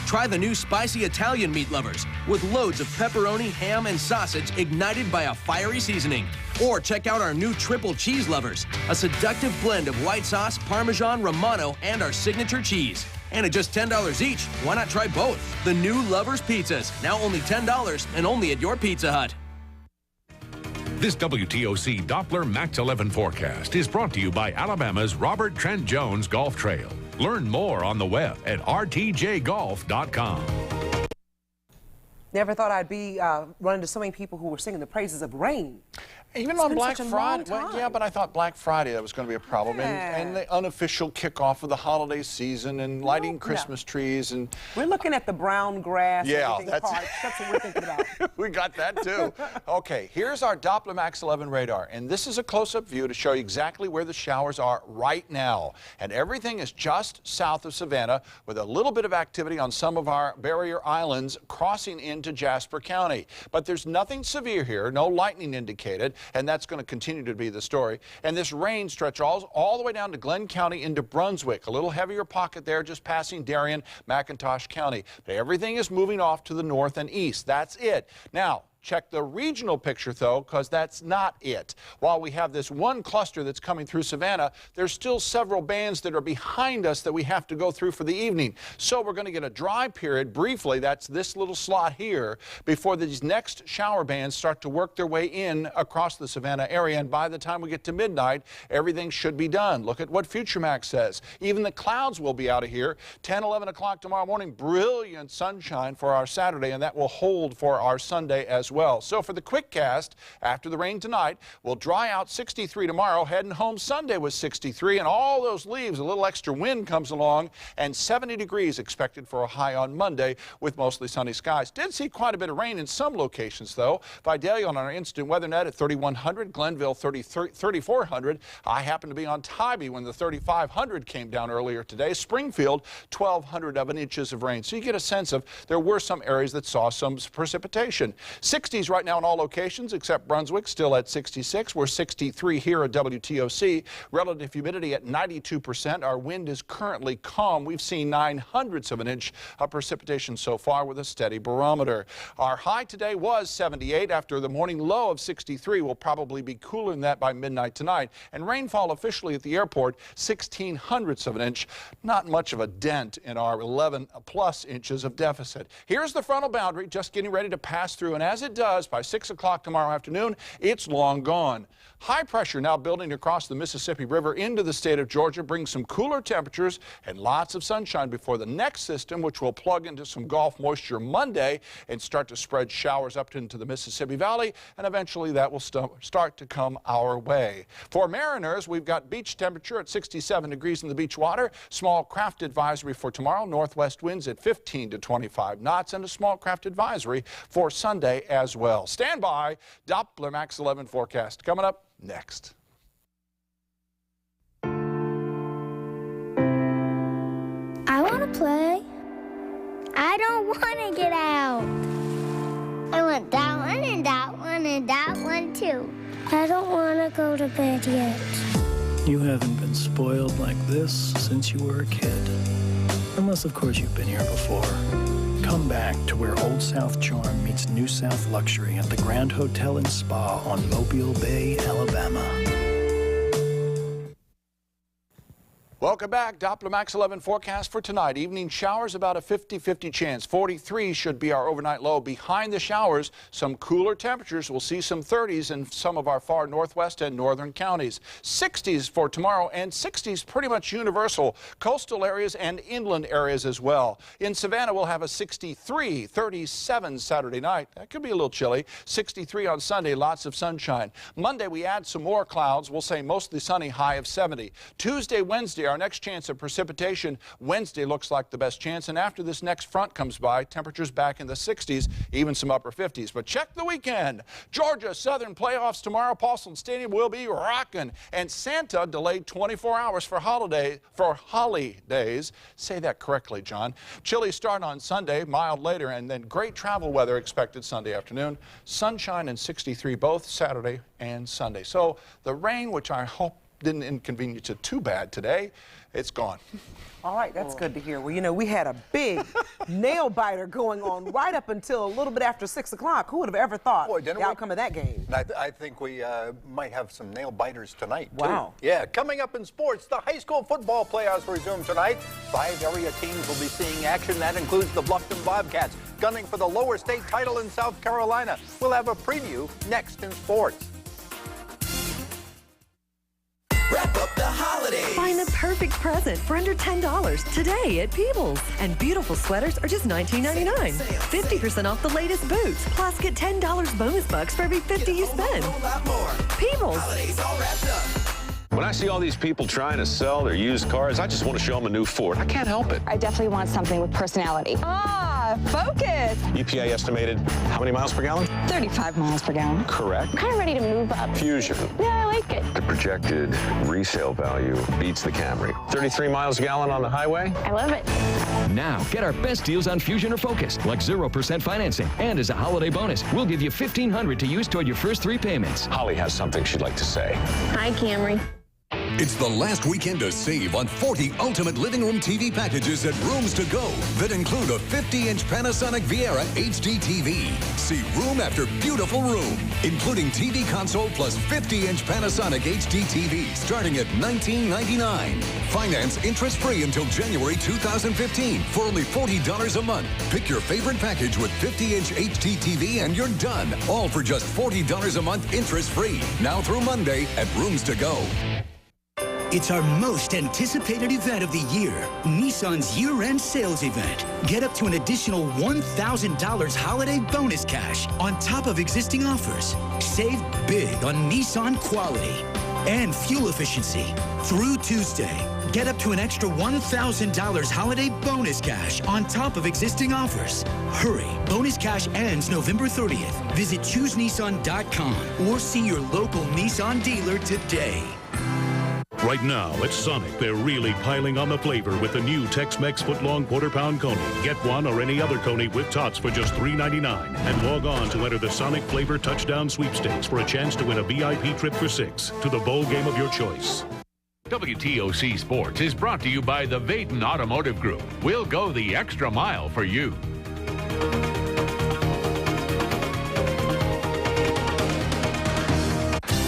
Try the new spicy Italian meat lovers with loads of pepperoni, ham, and sausage ignited by a fiery seasoning. Or check out our new triple cheese lovers, a seductive blend of white sauce, Parmesan, Romano, and our signature cheese. And at just $10 each, why not try both? The new Lovers Pizzas, now only $10 and only at your Pizza Hut. This WTOC Doppler Max 11 forecast is brought to you by Alabama's Robert Trent Jones Golf Trail. Learn more on the web at rtjgolf.com. Never thought I'd be running into so many people who were singing the praises of rain. Even on Black Friday, well, yeah, but I thought Black Friday that was going to be a problem, and the unofficial kickoff of the holiday season, and lighting Christmas trees, and we're looking at the brown grass. Yeah, and that's what we're thinking about. We got that too. Okay, here's our Doppler Max 11 radar, and this is a close-up view to show you exactly where the showers are right now, and everything is just south of Savannah, with a little bit of activity on some of our barrier islands crossing into Jasper County. But there's nothing severe here, no lightning indicated. and that's going to continue to be the story. And this rain stretches all the way down to Glenn County into Brunswick. A little heavier pocket there just passing Darien, McIntosh County. But everything is moving off to the north and east. That's it. Now, check the regional picture, though, because that's not it. While we have this one cluster that's coming through Savannah, there's still several bands that are behind us that we have to go through for the evening. So we're going to get a dry period briefly. That's this little slot here before these next shower bands start to work their way in across the Savannah area. And by the time we get to midnight, everything should be done. Look at what FutureMax says. Even the clouds will be out of here. 10, 11 o'clock tomorrow morning, brilliant sunshine for our Saturday, and that will hold for our Sunday as well. So for the quick cast, after the rain tonight, we'll dry out 63 tomorrow, heading home Sunday with 63, and all those leaves, a little extra wind comes along, and 70 degrees expected for a high on Monday with mostly sunny skies. Did see quite a bit of rain in some locations, though. Vidalia on our instant weather net at 3,100, Glenville 3,400. I happened to be on Tybee when the 3,500 came down earlier today. Springfield, 1,200 inches of rain. So you get a sense of there were some areas that saw some precipitation. 60s right now in all locations except Brunswick, still at 66. We're 63 here at WTOC. Relative humidity at 92%. Our wind is currently calm. We've seen 0.09 of an inch of precipitation so far with a steady barometer. Our high today was 78 after the morning low of 63. Will probably be cooler than that by midnight tonight. And rainfall officially at the airport, 0.16 of an inch. Not much of a dent in our 11+ inches of deficit. Here's the frontal boundary just getting ready to pass through, and as it does, by 6 o'clock tomorrow afternoon, it's long gone. High pressure now building across the Mississippi River into the state of Georgia brings some cooler temperatures and lots of sunshine before the next system, which will plug into some Gulf moisture Monday and start to spread showers up into the Mississippi Valley, and eventually that will start to come our way. For mariners, we've got beach temperature at 67 degrees in the beach water, small craft advisory for tomorrow, northwest winds at 15 to 25 knots, and a small craft advisory for Sunday as well. Stand by. Doppler Max 11 forecast coming up next. I want to play. I don't want to get out. I want that one and that one and that one too. I don't want to go to bed yet. You haven't been spoiled like this since you were a kid. Unless, of course, you've been here before. Come back to where Old South charm meets New South luxury at the Grand Hotel and Spa on Mobile Bay, Alabama. Welcome back. Doppler Max 11 forecast for tonight. Evening showers, about a 50-50 chance. 43 should be our overnight low. Behind the showers, some cooler temperatures. We'll see some 30s in some of our far northwest and northern counties. 60s for tomorrow, and 60s pretty much universal. Coastal areas and inland areas as well. In Savannah, we'll have a 63, 37 Saturday night. That could be a little chilly. 63 on Sunday, lots of sunshine. Monday, we add some more clouds. We'll say mostly sunny, high of 70. Tuesday, Wednesday, our next chance of precipitation. Wednesday looks like the best chance, and after this next front comes by, temperatures back in the 60s, even some upper 50s. But check the weekend. Georgia Southern playoffs tomorrow. Paulson Stadium will be rocking, and Santa delayed 24 hours for holidays. Say that correctly, John. Chilly start on Sunday, mild later, and then great travel weather expected Sunday afternoon. Sunshine and 63 both Saturday and Sunday. So the rain, which I hope didn't inconvenience you too bad today, it's gone. All right, that's good to hear. Well, you know, we had a big nail biter going on right up until a little bit after 6 o'clock. Who would have ever thought the outcome of that game? I think we might have some nail biters tonight, too. Wow. Yeah, coming up in sports, the high school football playoffs resume tonight. 5 area teams will be seeing action. That includes the Bluffton Bobcats, gunning for the lower state title in South Carolina. We'll have a preview next in sports. Wrap up the holidays. Find the perfect present for under $10 today at Peebles. And beautiful sweaters are just $19.99. 50% off the latest boots. Plus, get $10 bonus bucks for every $50 you spend. Peebles. Holidays all wrapped up. When I see all these people trying to sell their used cars, I just want to show them a new Ford. I can't help it. I definitely want something with personality. Focus. EPA estimated how many miles per gallon? 35 miles per gallon. Correct. I'm kind of ready to move up. Fusion. No, like it. The projected resale value beats the Camry. 33 miles a gallon on the highway? I love it. Now, get our best deals on Fusion or Focus, like 0% financing. And as a holiday bonus, we'll give you $1,500 to use toward your first 3 payments. Holly has something she'd like to say. Hi, Camry. It's the last weekend to save on 40 ultimate living room TV packages at Rooms to Go that include a 50-inch Panasonic Viera HD TV. See room after beautiful room, including TV console plus 50-inch Panasonic HD TV starting at $19.99. Finance interest-free until January 2015 for only $40 a month. Pick your favorite package with 50-inch HD TV and you're done. All for just $40 a month interest-free. Now through Monday at Rooms to Go. It's our most anticipated event of the year, Nissan's year-end sales event. Get up to an additional $1,000 holiday bonus cash on top of existing offers. Save big on Nissan quality and fuel efficiency. Through Tuesday, get up to an extra $1,000 holiday bonus cash on top of existing offers. Hurry, bonus cash ends November 30th. Visit ChooseNissan.com or see your local Nissan dealer today. Right now at Sonic, they're really piling on the flavor with the new Tex-Mex foot-long quarter-pound coney. Get one or any other coney with tots for just $3.99. And log on to enter the Sonic Flavor Touchdown Sweepstakes for a chance to win a VIP trip for 6 to the bowl game of your choice. WTOC Sports is brought to you by the Vaden Automotive Group. We'll go the extra mile for you.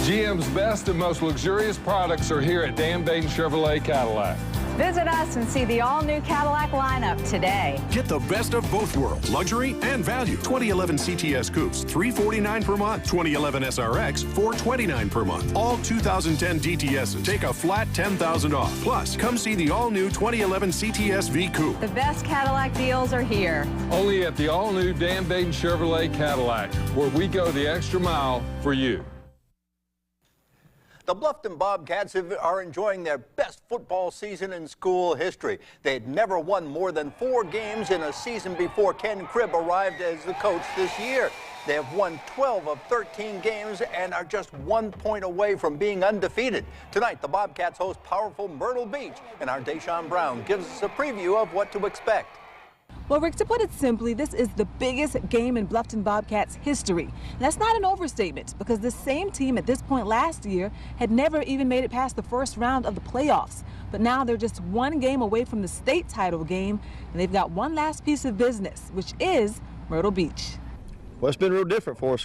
GM's best and most luxurious products are here at Dan Baden Chevrolet Cadillac. Visit us and see the all-new Cadillac lineup today. Get the best of both worlds, luxury and value. 2011 CTS Coupes, $349 per month. 2011 SRX, $429 per month. All 2010 DTSs take a flat $10,000 off. Plus, come see the all-new 2011 CTS V Coupe. The best Cadillac deals are here. Only at the all-new Dan Baden Chevrolet Cadillac, where we go the extra mile for you. The Bluffton Bobcats are enjoying their best football season in school history. They had never won more than 4 games in a season before Ken Cribb arrived as the coach this year. They have won 12 of 13 games and are just 1 point away from being undefeated. Tonight, the Bobcats host powerful Myrtle Beach, and our Deshaun Brown gives us a preview of what to expect. Well, Rick, to put it simply, this is the biggest game in Bluffton Bobcats history. And that's not an overstatement, because the same team at this point last year had never even made it past the first round of the playoffs. But now they're just 1 game away from the state title game, and they've got one last piece of business, which is Myrtle Beach. Well, it's been real different for us.